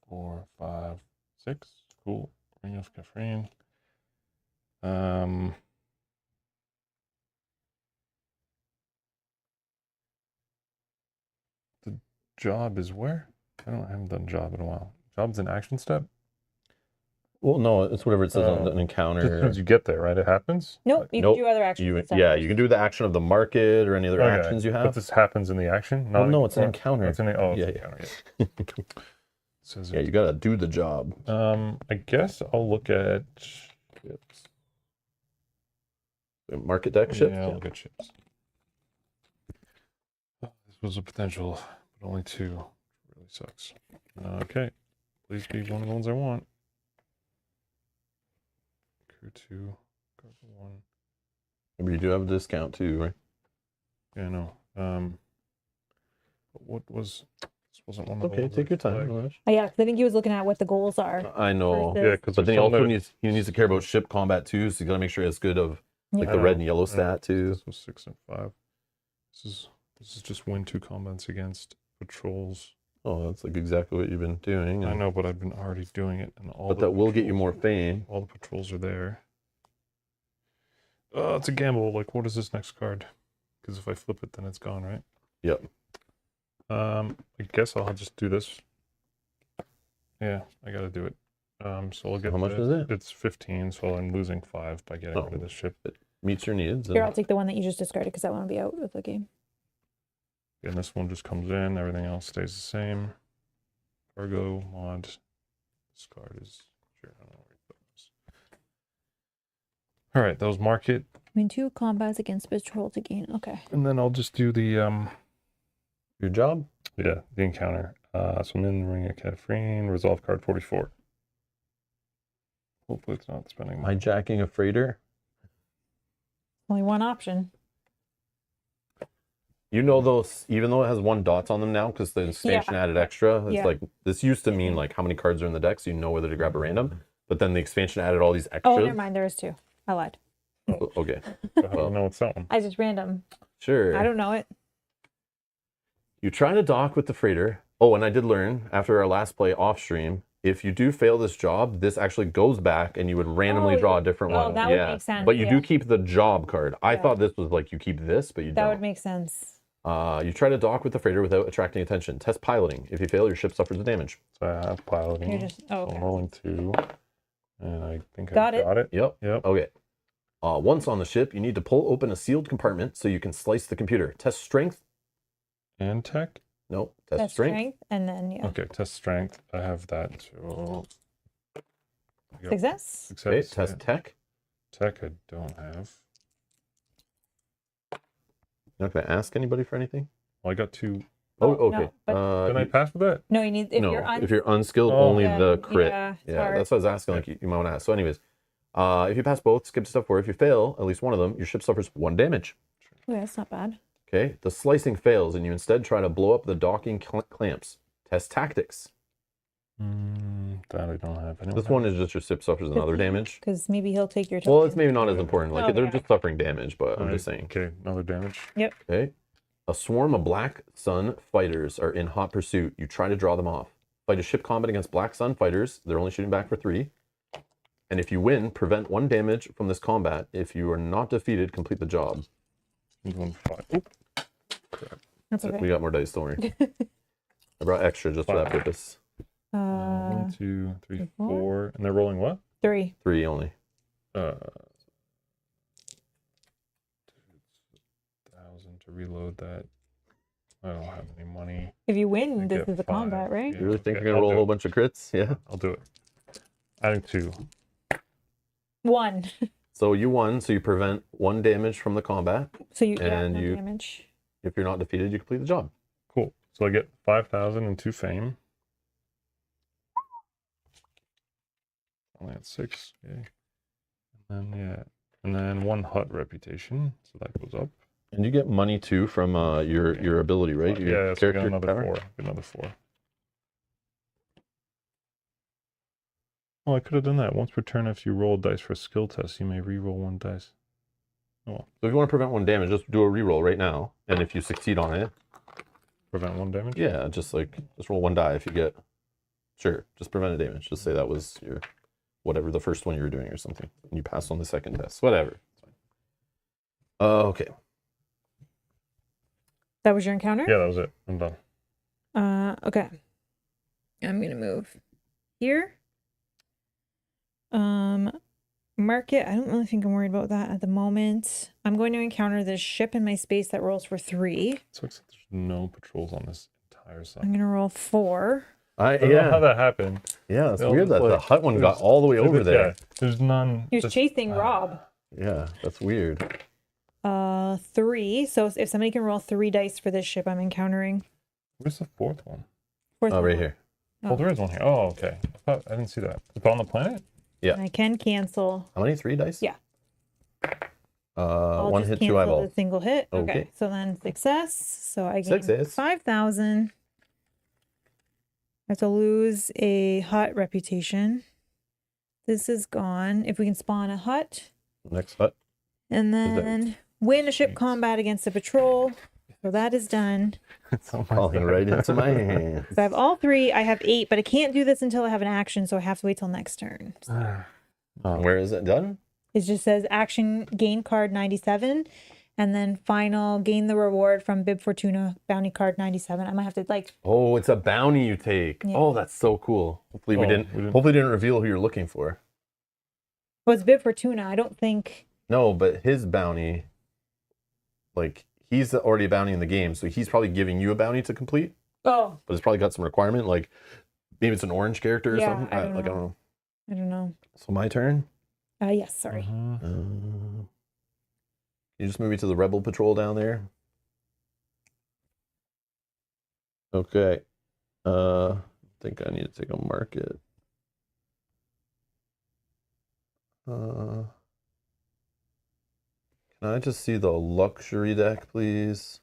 4, 5, 6. Cool. Ring of Caffeine. The job is where? I haven't done job in a while. Job's an action step? Well, no, it's whatever it says on an encounter. Just as soon as you get there, right? It happens? Nope, you Nope. can do other actions. Yeah, you can do the action of the market or any other Okay, actions you But have. this happens in the action? Well, Not no, it's an encounter. It's it's Yeah, an encounter, yeah. Says Yeah, you gotta do the job. I guess I'll look at ships. Market deck ships. Yeah, I'll look at ships. Oh, this was a potential, but only 2. Really sucks. Okay, please be one of the ones I want. Crew 2, cargo 1. Maybe you do have a discount too, right? Yeah, no. But what was? This wasn't one of the Okay, ones take I your time. flagged. no rush. Oh, yeah, 'cause I think he was looking at what the goals are. I know. Versus- Yeah, because But then he also needs to care about ship combat too, so you gotta make sure it's good of like Yeah. the red and yellow stat too. This was 6 and 5. This is just win 2 combats against patrols. Oh, that's like exactly what you've been doing. I and- know, but I've been already doing it, and all. But the that will get you patrols- more fame. All the patrols are there. Oh, it's a gamble. Like, what is this next card? Because if I flip it, then it's gone, right? Yep. I guess I'll just do this. Yeah, I gotta do it. So I'll get. How much that. is it? It's 15, so I'm losing 5 by getting rid Oh. of this ship. Meets your needs. Here, and- I'll take the one that you just discarded because I want to be out of the game. And this one just comes in. Everything else stays the same. Cargo mod. This card is. Sure, I don't know where you put this. All right, those market, Win 2 combats against patrol to gain. Okay. and then I'll just do the Your job? yeah, the encounter. So I'm in the Ring of Caffeine. Resolve card 44. Hopefully, it's not spending money. Hijacking a freighter. Only one option. You know those, even though it has 1 dot on them now, because the expansion added extra. It's Yeah. like this used to mean like how many cards are in the deck, so you know whether to grab a random. But then the expansion added all these Oh, extras. never mind. There is 2. I lied. Okay, So how do you know it's that one? I just random. sure. I don't know it. You try to dock with the freighter. Oh, and I did learn after our last play off stream, if you do fail this job, this actually goes back and you would randomly Oh, draw a different oh, one. that would yeah. make sense, But you yeah. do keep the job card. I Yeah. thought this was like you keep this, but you That don't. would make sense. You try to dock with the freighter without attracting attention. Test piloting. If you fail, your ship suffers the damage. So I have piloting. You're just. Oh, So I'm okay. rolling 2, and I think Got I it. got it. Yep. Yep. Okay. Once on the ship, you need to pull open a sealed compartment so you can slice the computer. Test strength. And tech. No. Test That's strength. and then yeah. Okay, test strength. I have that. So Yep. Success. Okay. success. Test tech. Tech I don't have. You're not going to ask anybody for anything? Well, I got 2. Oh, No, okay. Did I pass with that? No, you need if no, you're if you're unskilled, Oh. only yeah, the crit. Yeah, it's Yeah, hard. that's what I was asking. Like you might want to ask. So, anyways, if you pass both, skip to step 4. If you fail at least one of them, your ship suffers 1 damage. Oh, yeah, that's not bad. Okay. The slicing fails, and you instead try to blow up the docking clamps. Test tactics. That I don't have. This one is just your ship suffers another damage. Because maybe he'll take your. Well, it's token. maybe not as important. Like Oh, they're yeah. just suffering damage, but I'm just saying. Okay, another damage. Okay. A swarm of Black Sun fighters are in hot pursuit. You try to draw them off. Fight a ship combat against Black Sun fighters. They're only shooting back for 3. And if you win, prevent 1 damage from this combat. If you are not defeated, complete the job. Here's 1 5. Oop. Crap. That's okay. We got more dice, don't worry. I brought extra just for that purpose. 1, 2, 3, three, four. 4. And they're rolling what? 3. 3 only. 1,000 to reload that. I don't have any money. If you I win, this get is a 5. combat, right? Yeah, You really think okay, you're going to I'll roll a do whole it. bunch of crits? Yeah. I'll do it. Adding 2. 1. So you won, so you prevent 1 damage from the combat. So you And no you- damage. If you're not defeated, you complete the job. Cool. So I get 5,000 and 2 fame. Only at 6. Okay. And then yeah, and then 1 hut reputation, so that goes up. And you get money too from your ability, right? Your Yeah, so I got character another power? 4. Another 4. Oh, I could have done that. Once per turn, if you roll dice for a skill test, you may re-roll 1 dice. Oh well. So if you want to prevent 1 damage, just do a reroll right now. And if you succeed on it, Prevent 1 damage? yeah, just roll 1 die if you get. Sure, just prevent a damage. Just say that was your whatever the first one you were doing or something. And you passed on the second test. Whatever. Okay. That was your encounter? Yeah, that was it. I'm done. Okay. I'm gonna move here. Market, I don't really think I'm worried about that at the moment. I'm going to encounter this ship in my space that rolls for 3. So there's no patrols on this entire side. I'm gonna roll 4. I don't know how that happened. Yeah, it's They'll weird that just, the hut one got all the way over there. Yeah, there's none. He was chasing Rob. Yeah, that's weird. 3. So if somebody can roll 3 dice for this ship I'm encountering. Where's the 4th one? Fourth Oh, one. right here. Oh, there is one here. Oh, okay. I didn't see that. It's on the planet? Yeah. And I can cancel. How many? 3 dice? Yeah. I'll 1 just hit, 2 cancel eyeball. the single hit. Okay. Okay. So then success. So I gain Success. 5,000. I have to lose a hut reputation. This is gone. If we can spawn a hut. Next hut. And then win a ship Thanks. combat against a patrol. So that is done. It's on my Falling side. right into my hands. So I have all 3. I have 8, but I can't do this until I have an action, so I have to wait till next turn. Where is it done? It just says action gain card 97, and then final gain the reward from Bib Fortuna bounty card 97. I might have to Oh, it's a bounty you take. Yeah. Oh, that's so cool. Hopefully we didn't. we didn't- Hopefully didn't reveal who you're looking for. well, it's Bib Fortuna. I don't think. No, but his bounty, he's already a bounty in the game, so he's probably giving you a bounty to complete. Oh, But it's probably got some requirement, like maybe it's an orange character or Yeah, something. I don't I don't know. know. I don't know. So my turn. Yes, sorry. Can you just move me to the Rebel Patrol down there? Okay. I think I need to take a market. Can I just see the luxury deck, please?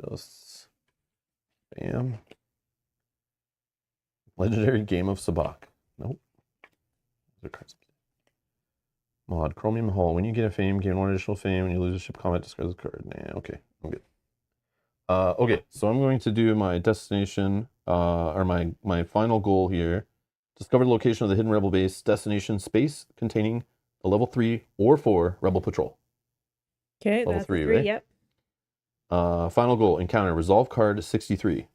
Just bam. Legendary Game of Sabak. Nope. Those are cards. Mod Chromium Hall. When you get a fame, gain 1 additional fame. When you lose a ship combat, discard the card. Nah, okay, I'm good. Okay, so I'm going to do my destination, or my final goal here. Discover the location of the hidden rebel base. Destination space containing a level 3 or 4 rebel patrol. Okay, Level that's 3, 3, right? Yep. Final goal, encounter resolve card 63.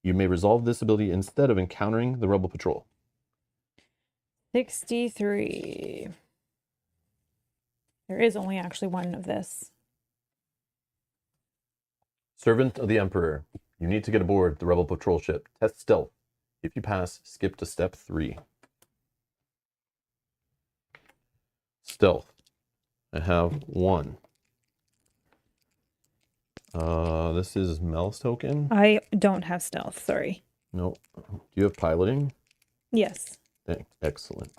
You may resolve this ability instead of encountering the rebel patrol. 63. There is only actually one of this. Servant of the Emperor. You need to get aboard the rebel patrol ship. Test stealth. If you pass, skip to step 3. Stealth. I have 1. This is Mel's token. I don't have stealth, sorry. No. Do you have piloting? Yes. Excellent.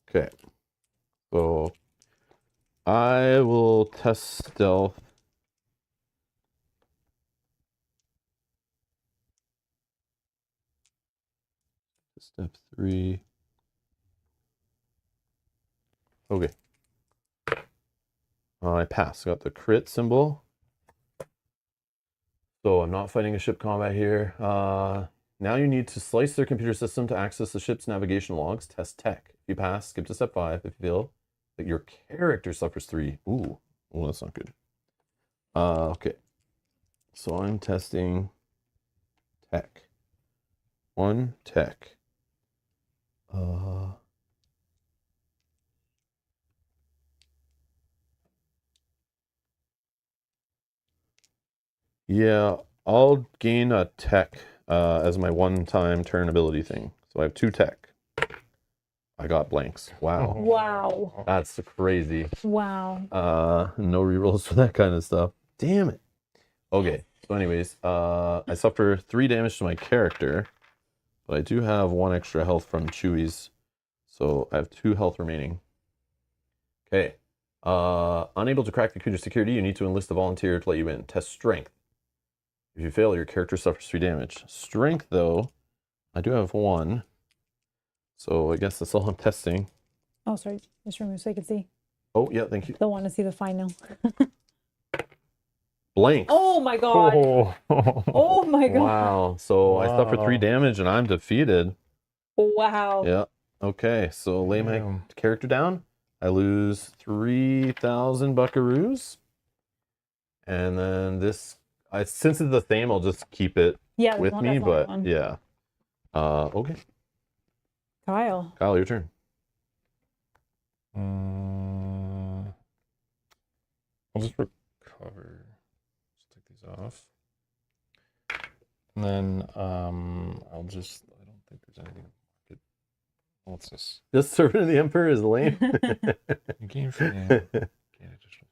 Okay. So I will test stealth. Step 3. Okay. I pass. Got the crit symbol. So I'm not fighting a ship combat here. Now you need to slice their computer system to access the ship's navigation logs. Test tech. If you pass, skip to step 5. If you fail, that your character suffers 3. Ooh, well, that's not good. Okay. So I'm testing tech. 1 tech. Yeah, I'll gain a tech as my one-time turn ability thing. So I have 2 tech. I got blanks. Wow. Wow. That's crazy. Wow. No rerolls for that kind of stuff. Damn it. Okay. So anyways, I suffer 3 damage to my character, but I do have 1 extra health from Chewy's, so I have 2 health remaining. Okay. Unable to crack the creature's security, you need to enlist a volunteer to let you in. Test strength. If you fail, your character suffers 3 damage. Strength, though, I do have 1, so I guess that's all I'm testing. Oh, sorry. Just remove so I can see. Oh, yeah, thank you. Don't want to see the final. Blank. Oh my god. Oh, Oh my god. Wow. So I suffer 3 Wow. damage and I'm defeated. Wow. Yeah. Okay, so lay my Damn. character down. I lose 3,000 buckaroos. And then this, since it's the same, I'll just keep it Yeah, with that's me, the only but one. yeah. Okay. Kyle. Kyle, your turn. I'll just recover. Just take these off. And then I'll just, I don't think there's anything. What's this? Just Servant of the Emperor is lame. Game for gain additional.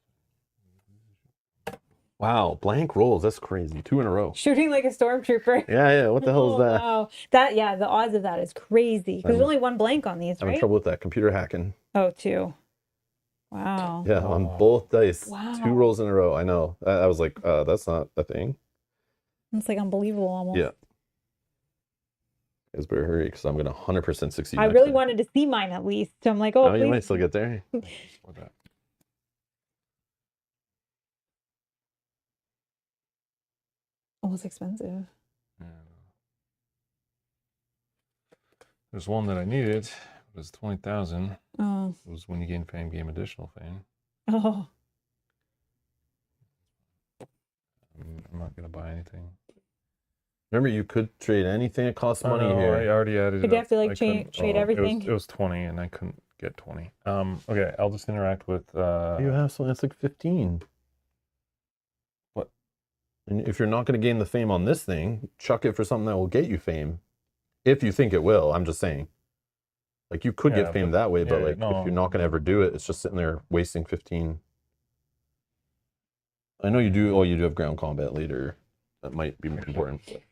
Wow, blank rolls. That's crazy. 2 in a row. Shooting like a stormtrooper. Yeah, what the hell is that? Wow. Yeah, the odds of that is crazy. Because there's only 1 blank on these, I'm in right? trouble with that. Computer hacking. Oh, 2. Wow. Yeah, on both dice. Wow. 2 rolls in a row. I know. I was like, that's not a thing. It's like unbelievable almost. Yeah. Guys better hurry because I'm going to 100% succeed. I next really time. wanted to see mine at least. So I'm like, oh, Oh, you please. might still get there. What that? Oh, it's expensive. Yeah. There's one that I needed. It was 20,000. Oh. It was when you gain fame, game additional fame. Oh. I'm not gonna buy anything. Remember, you could trade anything that costs money I here. already added Did it you have to, like, I couldn't- trade it everything? was 20 and I couldn't get 20. Okay, I'll just interact with You have something that's like 15. What? And if you're not going to gain the fame on this thing, chuck it for something that will get you fame. If you think it will, I'm just saying. Like, you could Yeah, get fame but- that way, but yeah, like, no. if you're not going to ever do it, it's just sitting there wasting 15. I know you do, you do have ground combat later. That might be important. But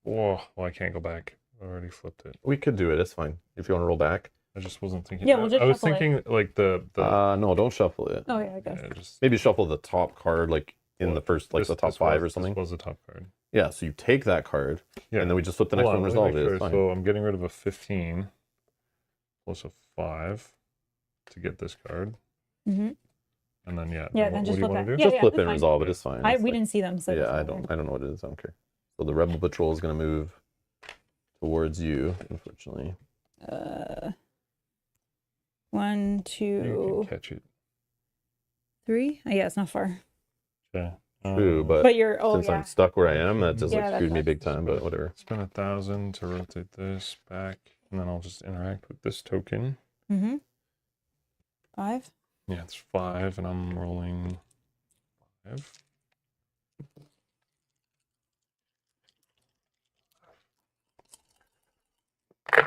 Whoa, well, I can't go back. I already flipped it. we could do it. It's fine. If you want to roll back. I just wasn't thinking. Yeah, we'll just I was shuffle it. thinking like the No, don't shuffle it. Oh, yeah, I guess. just Maybe shuffle the top card, like in the first, like the top 5 or something. This was the top card. Yeah, so you take that card, Yeah. and then we just flip the next Hold one and on, let resolve me it. make It's sure. fine. So I'm getting rid of a 15 plus a 5 to get this card. Mm-hmm. And then Yeah, what, then what just do you flip want that. to do? Yeah, Just flip it that's and fine. resolve it. It's fine. We It's like- didn't see them, so it Yeah, doesn't I matter. don't know what it is. I don't care. So the rebel patrol is going to move towards you, unfortunately. 1, You 2, can catch it. 3. Oh, yeah, it's not far. Okay. True, but But you're since yeah. I'm stuck where I am, that just Yeah, like that's screwed me fine. big time. But whatever. Spend 1,000 to rotate this back, and then I'll just interact with this token. Mm-hmm. 5. Yeah, it's 5, and I'm rolling 5.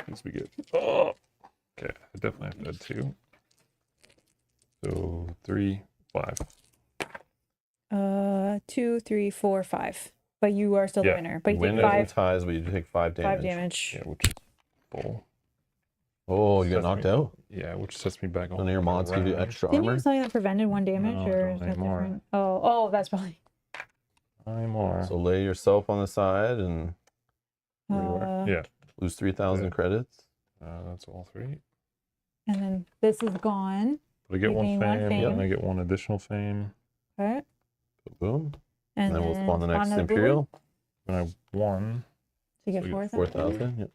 These we get. Oh, okay. I definitely have to add 2. So 3, 5. 2, 3, 4, 5. But you are still the Yeah, winner. But you Win take as 5 ties, but you take 5 damage. damage. Yeah, which is full. Oh, you get That's knocked me. out? Yeah, which sets me back on. None of your mods give you extra Didn't you armor? have something that prevented 1 damage? No, or don't is that anymore. different? Oh, that's probably. More. So lay yourself on the side and Yeah, lose 3,000 Yeah. credits. that's all 3. And then this is gone. But I get You 1 gain fame, 1 fame. and I get 1 additional fame. Okay. Boom. And, And then we'll spawn the next another blue Imperial. And I won. one to get So you 4,000. 4,000. Yep.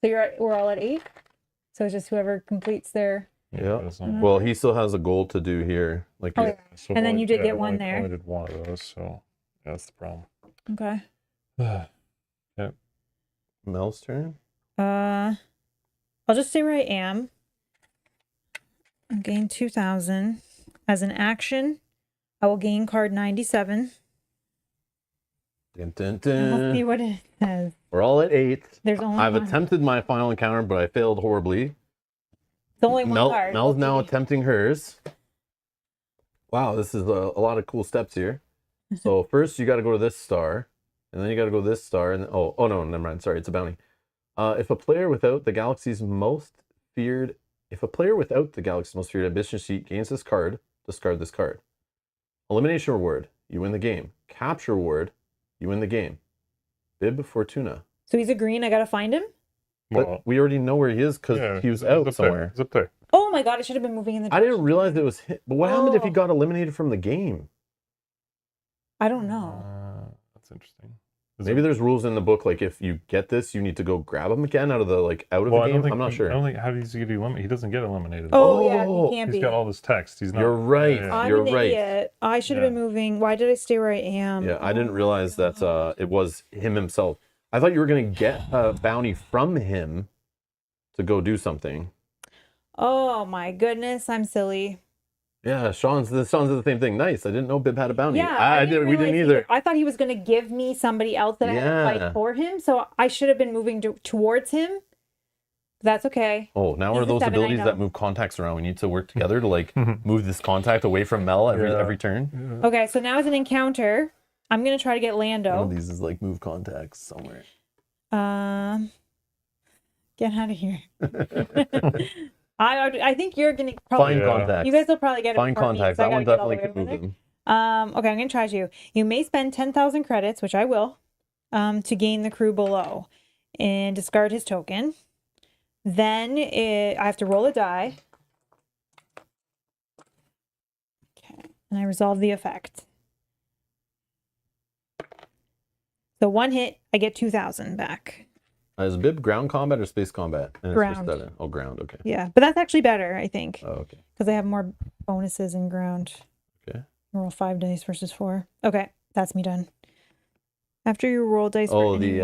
So we're all at 8. So it's just whoever completes their. Yeah. that's not- Mhm. Well, he still has a goal to do here. Like, Oh, you- yeah. So And then only- you did yeah, get I one only- there. only did 1 of those, so that's the problem. Okay. Mel's turn. I'll just stay where I am. I'll gain 2,000. As an action, I will gain card 97. Dun, dun, And we'll see dun. what it says. We're all at 8. There's only I've one. attempted my final encounter, but I failed horribly. It's only one card. Mel's now Okay. attempting hers. Wow, this is a lot of cool steps here. So first you got to go to this star, and then you got to go to this star, and oh no, never mind. Sorry, it's a bounty. If a player without the galaxy's most feared ambition sheet gains this card, discard this card. Elimination reward, you win the game. Capture reward, you win the game. Bib Fortuna. So he's a green. I gotta find him. But we already know where he is because he was out somewhere. He's up there. Oh my god! I should have been moving in the. I didn't realize it was him. But what happened if he got eliminated from the game? I don't know. That's interesting. Maybe there's rules in the book, like if you get this, you need to go grab him again out of the the game. I'm not sure. I don't think how does he get eliminated? He doesn't get eliminated. Oh yeah, he can't be. He's got all this text. He's not. You're right. I'm You're an right. idiot. I should have been moving. Why did I stay where I am? Yeah, I didn't realize that it was him himself. I thought you were gonna get a bounty from him to go do something. Oh my goodness, I'm silly. Yeah, Sean's the same thing. Nice. I didn't know Bib had a bounty. Yeah, we didn't either. I thought he was going to give me somebody else that I had to fight for him. So I should have been moving towards him. That's okay. Oh, now are those abilities that move contacts around? We need to work together to move this contact away from Mel every turn. Yeah. Okay, so now as an encounter, I'm going to try to get Lando. One of these is move contacts somewhere. Get out of here. I think you're gonna probably find contacts. You guys will probably get it. Find contacts. That one definitely could move them. Okay, I'm gonna try to. You may spend 10,000 credits, which I will, to gain the crew below, and discard his token. Then I have to roll a die. Okay, and I resolve the effect. So one hit, I get 2,000 back. Is Bib ground combat or space combat? And ground. Oh, ground. Okay. Yeah, but that's actually better, I think. Oh, okay. Because I have more bonuses in ground. Okay. Roll 5 dice versus 4. Okay, that's me done. After you roll dice. Oh, the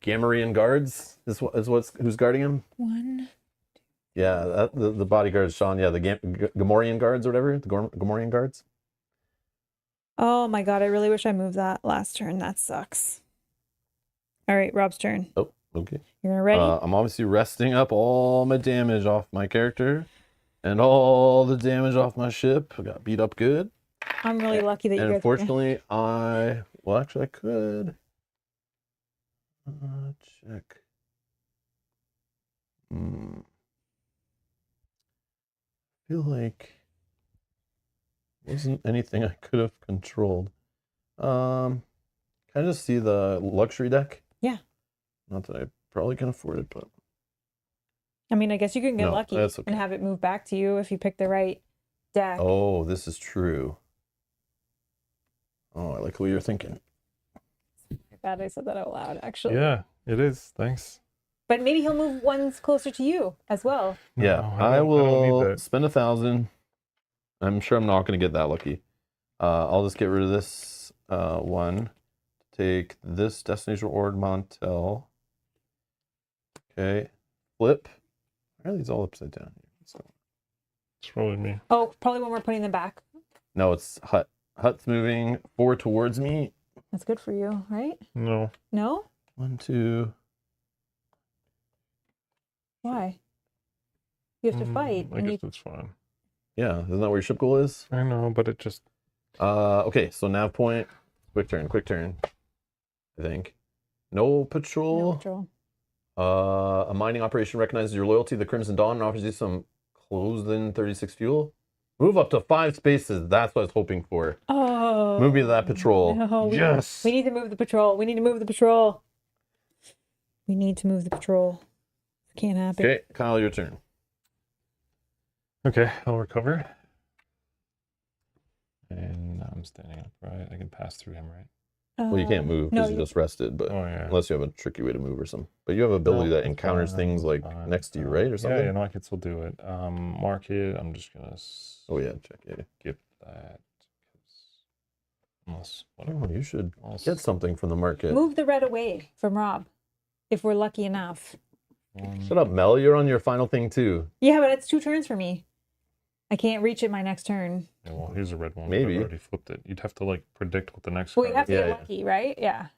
Gamorrean guards who's guarding him. 1. Yeah, the bodyguards, Sean. Yeah, the Gamorrean guards or whatever. The Gamorrean guards. Oh my god! I really wish I moved that last turn. That sucks. All right, Rob's turn. Oh, okay. You're ready? I'm obviously resting up all my damage off my character and all the damage off my ship. I got beat up good. I'm really lucky that you guys... unfortunately, I could... check. I feel like wasn't anything I could have controlled. Can I just see the luxury deck? Yeah. Not that I probably can afford it, but... I mean, I guess you can get lucky and have it move back to you if you pick the right deck. Oh, this is true. Oh, I like what you're thinking. Bad I said that out loud, actually. Yeah, it is. Thanks. But maybe he'll move ones closer to you as well. Yeah, no, I will spend 1,000. I'm sure I'm not going to get that lucky. I'll just get rid of this one. Take this destination reward Montel. Okay, flip. Why are these all upside down here? So... It's probably me. Oh, probably when we're putting them back. No, it's Hut. Hut's moving forward towards me. That's good for you, right? No. No? 1, 2. Why? You have to fight. I guess that's fine. Yeah, isn't that where your ship goal is? I know, but it just... Okay, so nav point. Quick turn. I think. No patrol. No patrol. A mining operation recognizes your loyalty to the Crimson Dawn and offers you some closed-in 36 fuel. Move up to 5 spaces. That's what I was hoping for. Oh. Move me to that patrol. No, yes. We need to move the patrol. We need to move the patrol. Can't happen. Okay, Kyle, your turn. Okay, I'll recover. And I'm standing up, right? I can pass through him, right? Well, you can't move because you just rested, but unless you have a tricky way to move or something. But you have an ability that encounters things next to you, right? Or something? Yeah, no, I can still do it. Mark it. I'm just going to... Oh, yeah, check it. Skip that. Unless, whatever. You should get something from the market. Move the red away from Rob, if we're lucky enough. Shut up, Mel. You're on your final thing, too. Yeah, but it's 2 turns for me. I can't reach it my next turn. Yeah, well, here's a red one. Maybe. I've already flipped it. You'd have to, predict what the next Well, you have to get lucky, right? Yeah.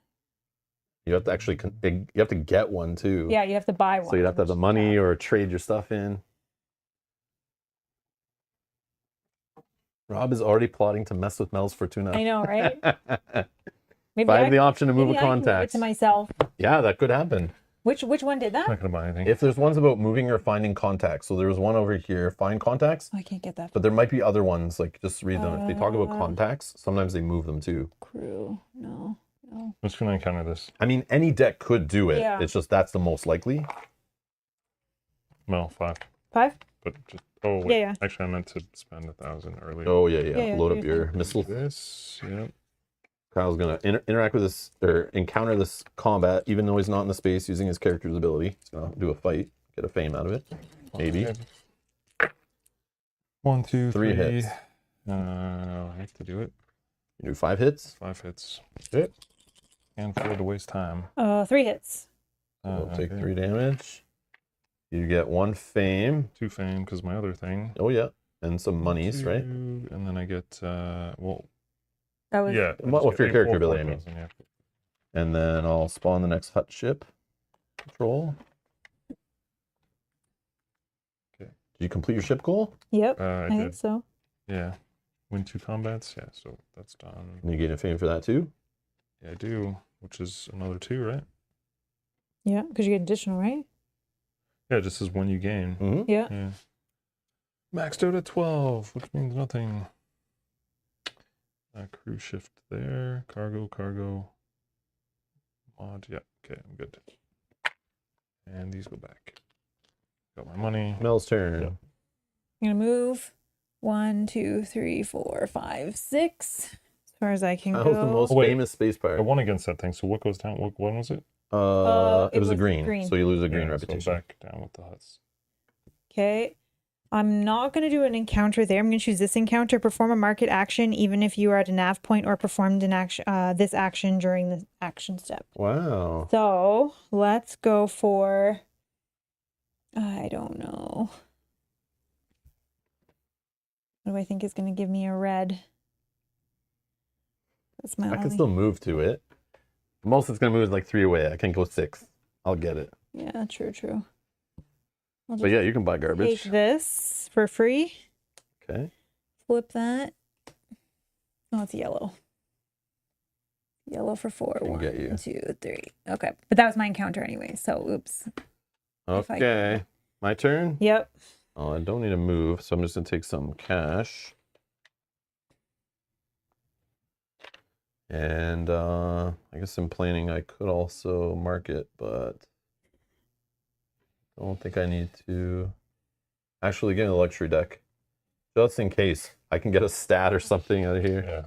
You have to actually... You have to get one, too. Yeah, you have to buy one. So you'd have to have the money or trade your stuff in. Rob is already plotting to mess with Mel's Fortuna. I know, right? If I have the option to move maybe a I can move it contact. to myself. Yeah, that could happen. Which one did I'm that? not gonna buy anything. If there's ones about moving or finding contacts, so there was one over here, find contacts, Oh, I can't get that. but there might be other ones, like just read them. If they talk about Uh, contacts, sometimes they move them too. Crew. No. I'm just gonna encounter this. I mean, any deck could do it. Yeah. It's just that's the most likely. No, 5. 5? But just oh wait. Yeah, yeah. Actually, I meant to spend 1,000 earlier. Oh yeah. Yeah, Load do up your your missile. This, yeah. Kyle's gonna interact with this or encounter this combat, even though he's not in the space, using his character's ability. He's gonna do a fight, get a fame out of it. Maybe. 1, 2, 3 3 hits. I have to do it. You do 5 hits. 5 hits. Okay. Can't afford to waste time. 3 hits. I'll take Okay. 3 damage. You get 1 fame. 2 fame because my other thing. Oh yeah, and some monies, right? 2, and then I get well, That was yeah. I What just for your get character 4 ability, I mean. 4,000, yeah. And then I'll spawn the next hut ship patrol. Okay. Did you complete your ship goal? Yep. I I did. think so. Yeah. Win 2 combats. Yeah, so that's done. And you get a fame for that too? Yeah, I do, which is another 2, right? Yeah, because you get additional, right? Yeah, just as when you gain. Mm-hmm. Yeah. Yeah. Maxed out at 12, which means nothing. Crew shift there. Cargo. Mod. Yeah. Okay, I'm good. And these go back. Got my money. Mel's turn. Yep. I'm gonna move 1, 2, 3, 4, 5, 6. As far as I can That was the go. most Oh, wait. famous space I pirate. won against that thing. So what goes down? What one was it? It was a was green, green. so you lose a green Yeah, reputation. So back down with the huts. Okay. I'm not going to do an encounter there. I'm going to choose this encounter. Perform a market action, even if you are at a nav point or performed an action, this action during the action step. Wow. So let's go for. I don't know. What do I think is going to give me a red? That's my I only. can still move to it. The most it's gonna move is like 3 away. I can go 6. I'll get it. Yeah, true. I'll But yeah, you can buy garbage. take this for free. Okay. Flip that. Oh, it's yellow. Yellow for 4. Can 1, get you. 2, 3. Okay, but that was my encounter anyway. So, oops. If I- Okay. My turn? Yep. Oh, I don't need to move, so I'm just gonna take some cash. And I guess I'm planning I could also mark it, but I don't think I need to actually get a luxury deck. Just in case I can get a stat or something out of here Yeah.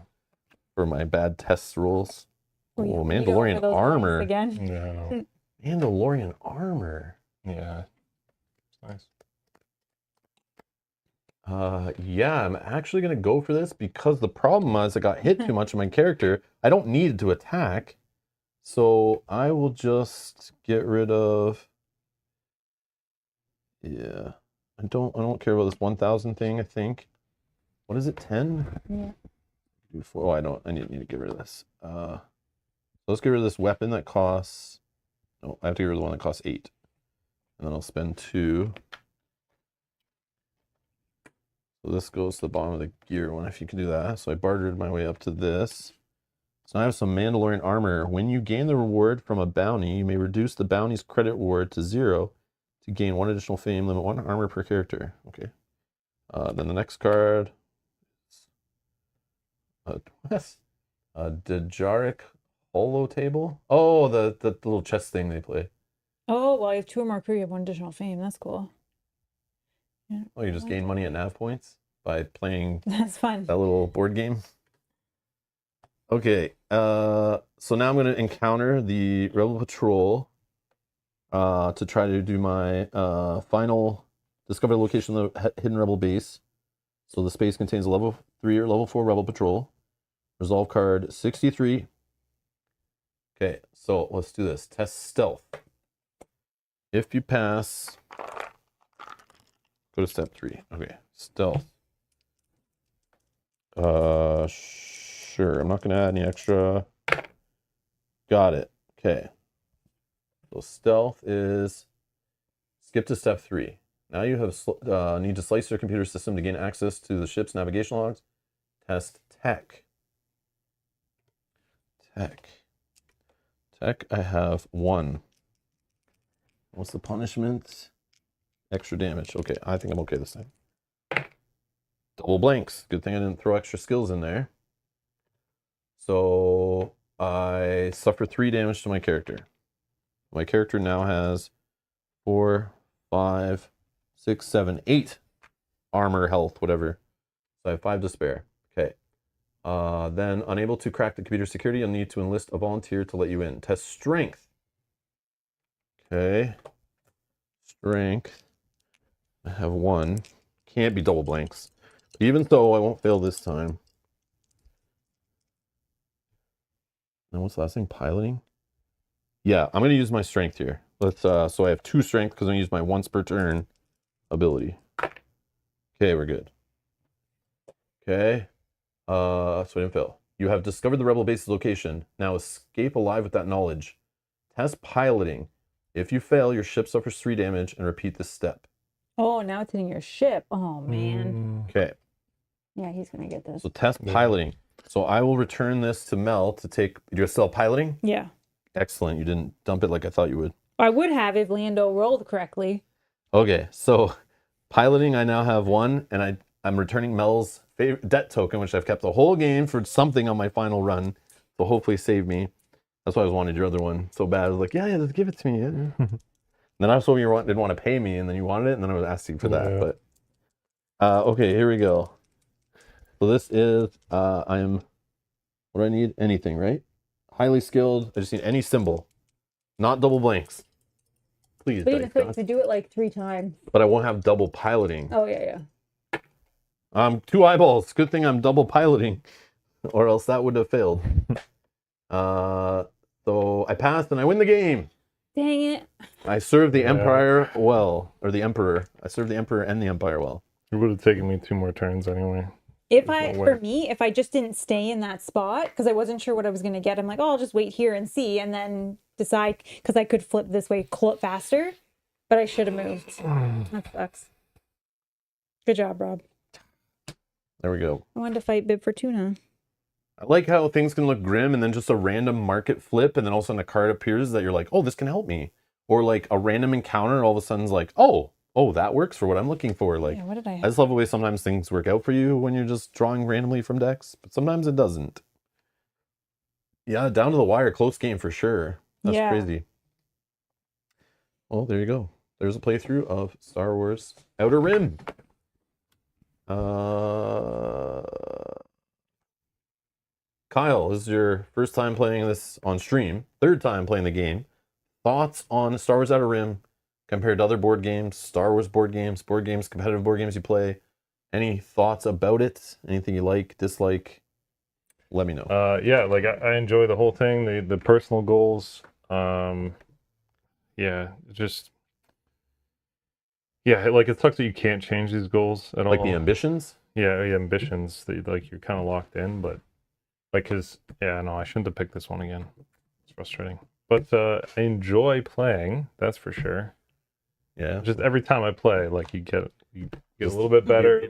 for my bad test rolls. Oh, yeah, Oh, we go over Mandalorian those armor. points again. Yeah. I know. Mandalorian armor. Yeah. It's nice. Yeah, I'm actually gonna go for this because the problem was I got hit too much of my character. I don't need to attack, so I will just get rid of. Yeah, I don't care about this 1,000 thing. I think. What is it? 10? Yeah. Do 4. Oh, I don't. I need to get rid of this. So let's get rid of this weapon that costs. No, I have to get rid of the one that costs 8, and then I'll spend 2. So this goes to the bottom of the gear one, if you can do that. So I bartered my way up to this. So now I have some Mandalorian armor. When you gain the reward from a bounty, you may reduce the bounty's credit reward to 0 to gain 1 additional fame, limit 1 armor per character. Okay. Then the next card. Dejaric Holo Table. Oh, the little chess thing they play. Oh, well, I have 2 or more crew. You have 1 additional fame. That's cool. Yeah. Oh, you just gain money at nav points by playing That's fun. that little board game. Okay, so now I'm going to encounter the Rebel Patrol to try to do my final discover the location of the hidden Rebel base. So the space contains a level 3 or level 4 Rebel Patrol. Resolve card 63. Okay, so let's do this. Test stealth. If you pass, go to step 3. Okay, stealth. Sure. I'm not going to add any extra. Got it. Okay. So stealth is skip to step 3. Now you have need to slice your computer system to gain access to the ship's navigation logs. test tech. Tech, I have 1. What's the punishment? Extra damage. Okay, I think I'm okay this time. Double blanks. Good thing I didn't throw extra skills in there. So I suffer 3 damage to my character. My character now has 4, 5, 6, 7, 8 armor, health, whatever. So I have 5 to spare. Okay. Then unable to crack the computer security, you'll need to enlist a volunteer to let you in. Test strength. Okay. Strength. I have 1. Can't be double blanks. Even so, I won't fail this time. Now what's the last thing? Piloting? Yeah, I'm going to use my strength here. Let's so I have 2 strength because I'm going to use my once per turn ability. Okay, we're good. Okay. So I didn't fail. You have discovered the rebel base's location. Now escape alive with that knowledge. Test piloting. If you fail, your ship suffers 3 damage and repeat this step. Oh, now it's hitting your ship. Oh, man. Okay. Yeah, he's going to get this. So test piloting. So I will return this to Mel to take... You're still piloting? Yeah. Excellent. You didn't dump it like I thought you would. I would have if Lando rolled correctly. Okay, so piloting, I now have 1, and I'm returning Mel's favorite debt token, which I've kept the whole game for something on my final run. So hopefully save me. That's why I was wanting your other one so bad. I was like, yeah, just give it to me. Yeah. Then I was hoping you didn't want to pay me, and then you wanted it, and then I was asking for that. Yeah. But okay, here we go. So this is I am. What do I need? Anything, right? Highly skilled. I just need any symbol, not double blanks. Please. Wait, to do it like 3 times. But I won't have double piloting. Oh, yeah. 2 eyeballs. Good thing I'm double piloting, or else that would have failed. So I passed and I win the game. Dang it. I served the Empire well, or the Emperor. I served the Emperor and the Empire well. It would have taken me 2 more turns anyway. If I just didn't stay in that spot, because I wasn't sure what I was going to get, I'm like, oh, I'll just wait here and see, and then decide, because I could flip this way faster, but I should have moved. That sucks. Good job, Rob. There we go. I wanted to fight Bib Fortuna. I like how things can look grim and then just a random market flip and then all of a sudden a card appears that you're like, oh, this can help me. Or like a random encounter, all of a sudden is like, oh, that works for what I'm looking for. Like, Yeah, what did I just love the way sometimes things work out for you when you're just drawing randomly from decks, but sometimes it doesn't. Yeah, down to the wire, close game for sure. That's crazy. Well, there you go. There's a playthrough of Star Wars Outer Rim. Kyle, this is your first time playing this on stream, 3rd time playing the game. Thoughts on Star Wars Outer Rim compared to other board games, Star Wars board games, competitive board games you play? Any thoughts about it? Anything you like, dislike? Let me know. Yeah, like I enjoy the whole thing, the personal goals. Yeah, just... Yeah, like it sucks that you can't change these goals at all. Like the ambitions? Yeah, ambitions that like you're kind of locked in, but like, cause yeah, no, I shouldn't have picked this one again. It's frustrating, but I enjoy playing. That's for sure. Yeah. Just every time I play, like you get a little bit better.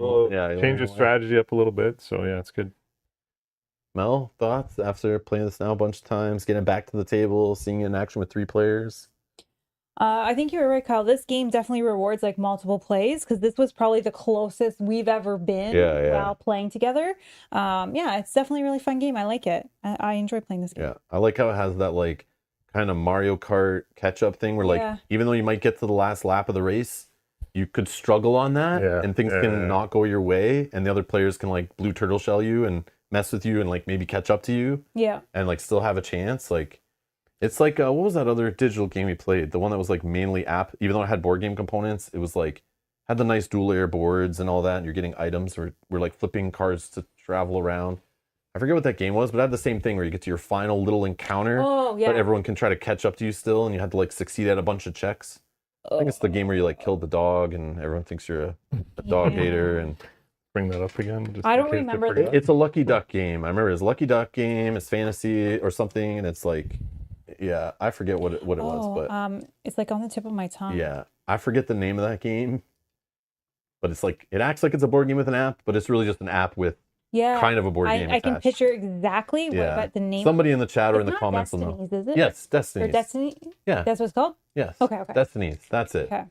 Change your strategy up a little bit. So yeah, it's good. Mel, thoughts after playing this now a bunch of times, getting back to the table, seeing it in action with 3 players? I think you were right, Kyle. This game definitely rewards like multiple plays because this was probably the closest we've ever been while playing together. Yeah, it's definitely a really fun game. I like it. I enjoy playing this game. Yeah, I like how it has that like kind of Mario Kart catch-up thing where like even though you might get to the last lap of the race, you could struggle on that and things can not go your way and the other players can like blue turtle shell you and mess with you and like maybe catch up to you. Yeah. And like still have a chance. Like it's like what was that other digital game we played? The one that was like mainly app, even though it had board game components, it was like had the nice dual layer boards and all that, and you're getting items or we're like flipping cards to travel around. I forget what that game was, but it had the same thing where you get to your final little encounter, but everyone can try to catch up to you still, and you had to like succeed at a bunch of checks. I think it's the game where you like killed the dog, and everyone thinks you're a dog hater. And bring that up again. Just I don't remember this. It's a Lucky Duck game. I remember it's a Lucky Duck game. It's fantasy or something, and it's like, yeah, I forget what it was, but it's like on the tip of my tongue. Yeah, I forget the name of that game, but it's like it acts like it's a board game with an app, but it's really just an app with Yeah. kind of a board game I can attached. picture exactly Yeah. but the name. Somebody in the chat or in It's the not comments will know. Destinies, is it? Yes, Or Destinies. Destiny? Yeah. That's what it's called? Yes. Okay. Destinies. That's it. Okay.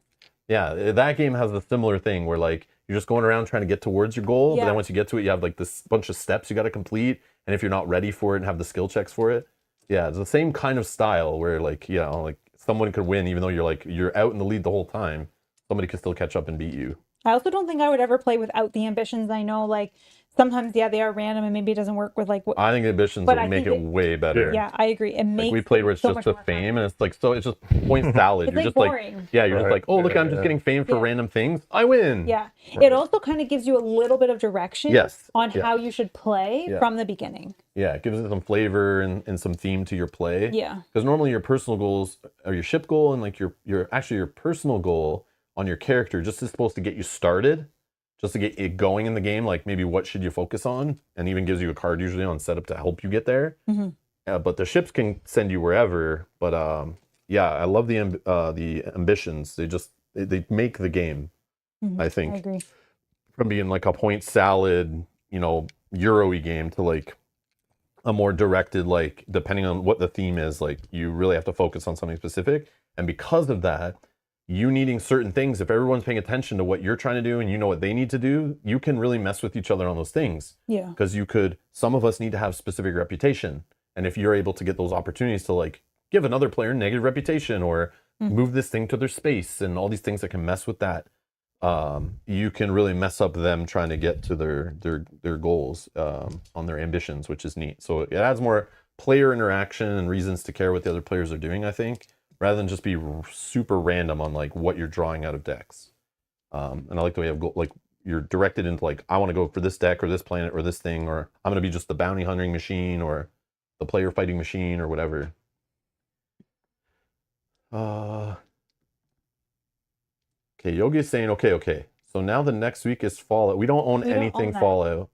Yeah, that game has a similar thing where like you're just going around trying to get towards your goal, but Yeah. then once you get to it, you have like this bunch of steps you got to complete, and if you're not ready for it and have the skill checks for it, yeah, it's the same kind of style where like like someone could win even though you're out in the lead the whole time. Somebody could still catch up and beat you. I also don't think I would ever play without the ambitions. I know, like, sometimes, yeah, they are random and maybe it doesn't work with, like, what. I think ambitions But would I make think it way better. Yeah, I agree. It makes Like we played where it's so just much a more fame, fun. and it's just point salad. It's You're like just boring. like, yeah, you're just Right. like, oh look, I'm just Yeah. getting fame for Yeah. random things. I win. Yeah. Right. It also kind of gives you a little bit of direction Yes. on Yeah. how you should play Yeah. from the beginning. Yeah, it gives it some flavor and some theme to your play. Yeah. Because normally your personal goals or your ship goal and like your personal goal on your character just is supposed to get you started, just to get it going in the game. Like maybe what should you focus on, and even gives you a card usually on setup to help you get there. Mm-hmm. But the ships can send you wherever. But yeah, I love the ambitions. They make the game. Mm-hmm. I think I agree. from being like a point salad, Euro-y game to like a more directed, like depending on what the theme is, like you really have to focus on something specific. And because of that, you needing certain things, if everyone's paying attention to what you're trying to do and you know what they need to do, you can really mess with each other on those things. Yeah. Because some of us need to have specific reputation. And if you're able to get those opportunities to like give another player negative reputation or move this thing to their space and all these things that can mess with that, you can really mess up them trying to get to their goals on their ambitions, which is neat. So it adds more player interaction and reasons to care what the other players are doing, I think, rather than just be super random on like what you're drawing out of decks. And I like the way you have like you're directed into like, I want to go for this deck or this planet or this thing, or I'm going to be just the bounty hunting machine or the player fighting machine or whatever. Okay, Yogi is saying, okay. So now the next week is Fallout. We don't own anything Fallout.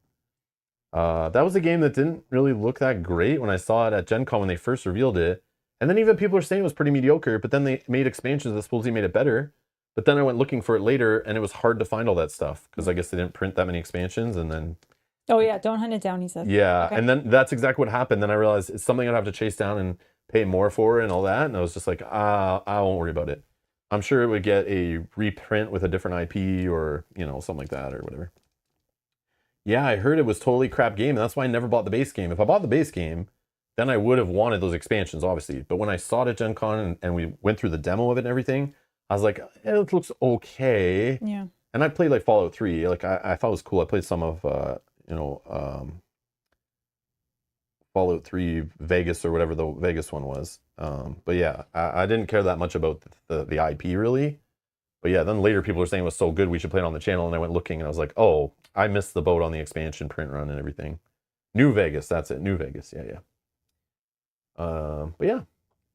That was a game that didn't really look that great when I saw it at Gen Con when they first revealed it. And then even people are saying it was pretty mediocre, but then they made expansions that supposedly made it better. But then I went looking for it later, and it was hard to find all that stuff, because I guess they didn't print that many expansions, and then... Oh yeah, don't hunt it down, he says. Yeah, Okay. and then that's exactly what happened. Then I realized it's something I'd have to chase down and pay more for and all that, and I was just like, I won't worry about it. I'm sure it would get a reprint with a different IP or, something like that or whatever. Yeah, I heard it was totally crap game. That's why I never bought the base game. If I bought the base game, then I would have wanted those expansions, obviously. But when I saw it at Gen Con and we went through the demo of it and everything, I was like, it looks okay. Yeah. And I played like Fallout 3. Like I thought it was cool. I played some of, Fallout 3 Vegas or whatever the Vegas one was. But yeah, I didn't care that much about the IP really. But yeah, then later people were saying it was so good we should play it on the channel, and I went looking and I was like, oh, I missed the boat on the expansion print run and everything. New Vegas, that's it. New Vegas, yeah. But yeah.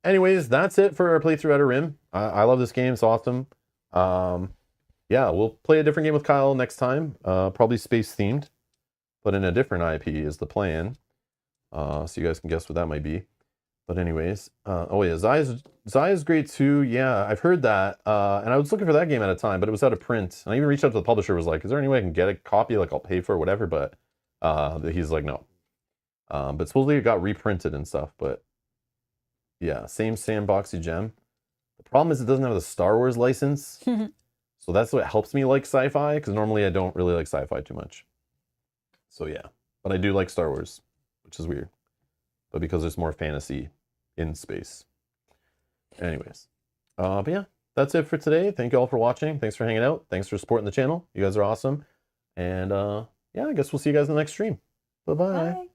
Anyways, that's it for our playthrough Outer Rim. I love this game. It's awesome. Yeah, we'll play a different game with Kyle next time. Probably space themed, but in a different IP is the plan. So you guys can guess what that might be. But anyways, oh yeah, Zaya's great too. Yeah, I've heard that. And I was looking for that game at a time, but it was out of print. And I even reached out to the publisher, was like, is there any way I can get a copy? Like I'll pay for it, whatever. But he's like, no. But supposedly it got reprinted and stuff. But yeah, same sandboxy gem. The problem is it doesn't have the Star Wars license. So that's what helps me like sci-fi, because normally I don't really like sci-fi too much. So yeah, but I do like Star Wars, which is weird. But because there's more fantasy in space. Anyways, but yeah, that's it for today. Thank you all for watching. Thanks for hanging out. Thanks for supporting the channel. You guys are awesome. And yeah, I guess we'll see you guys in the next stream. Bye-bye. Bye.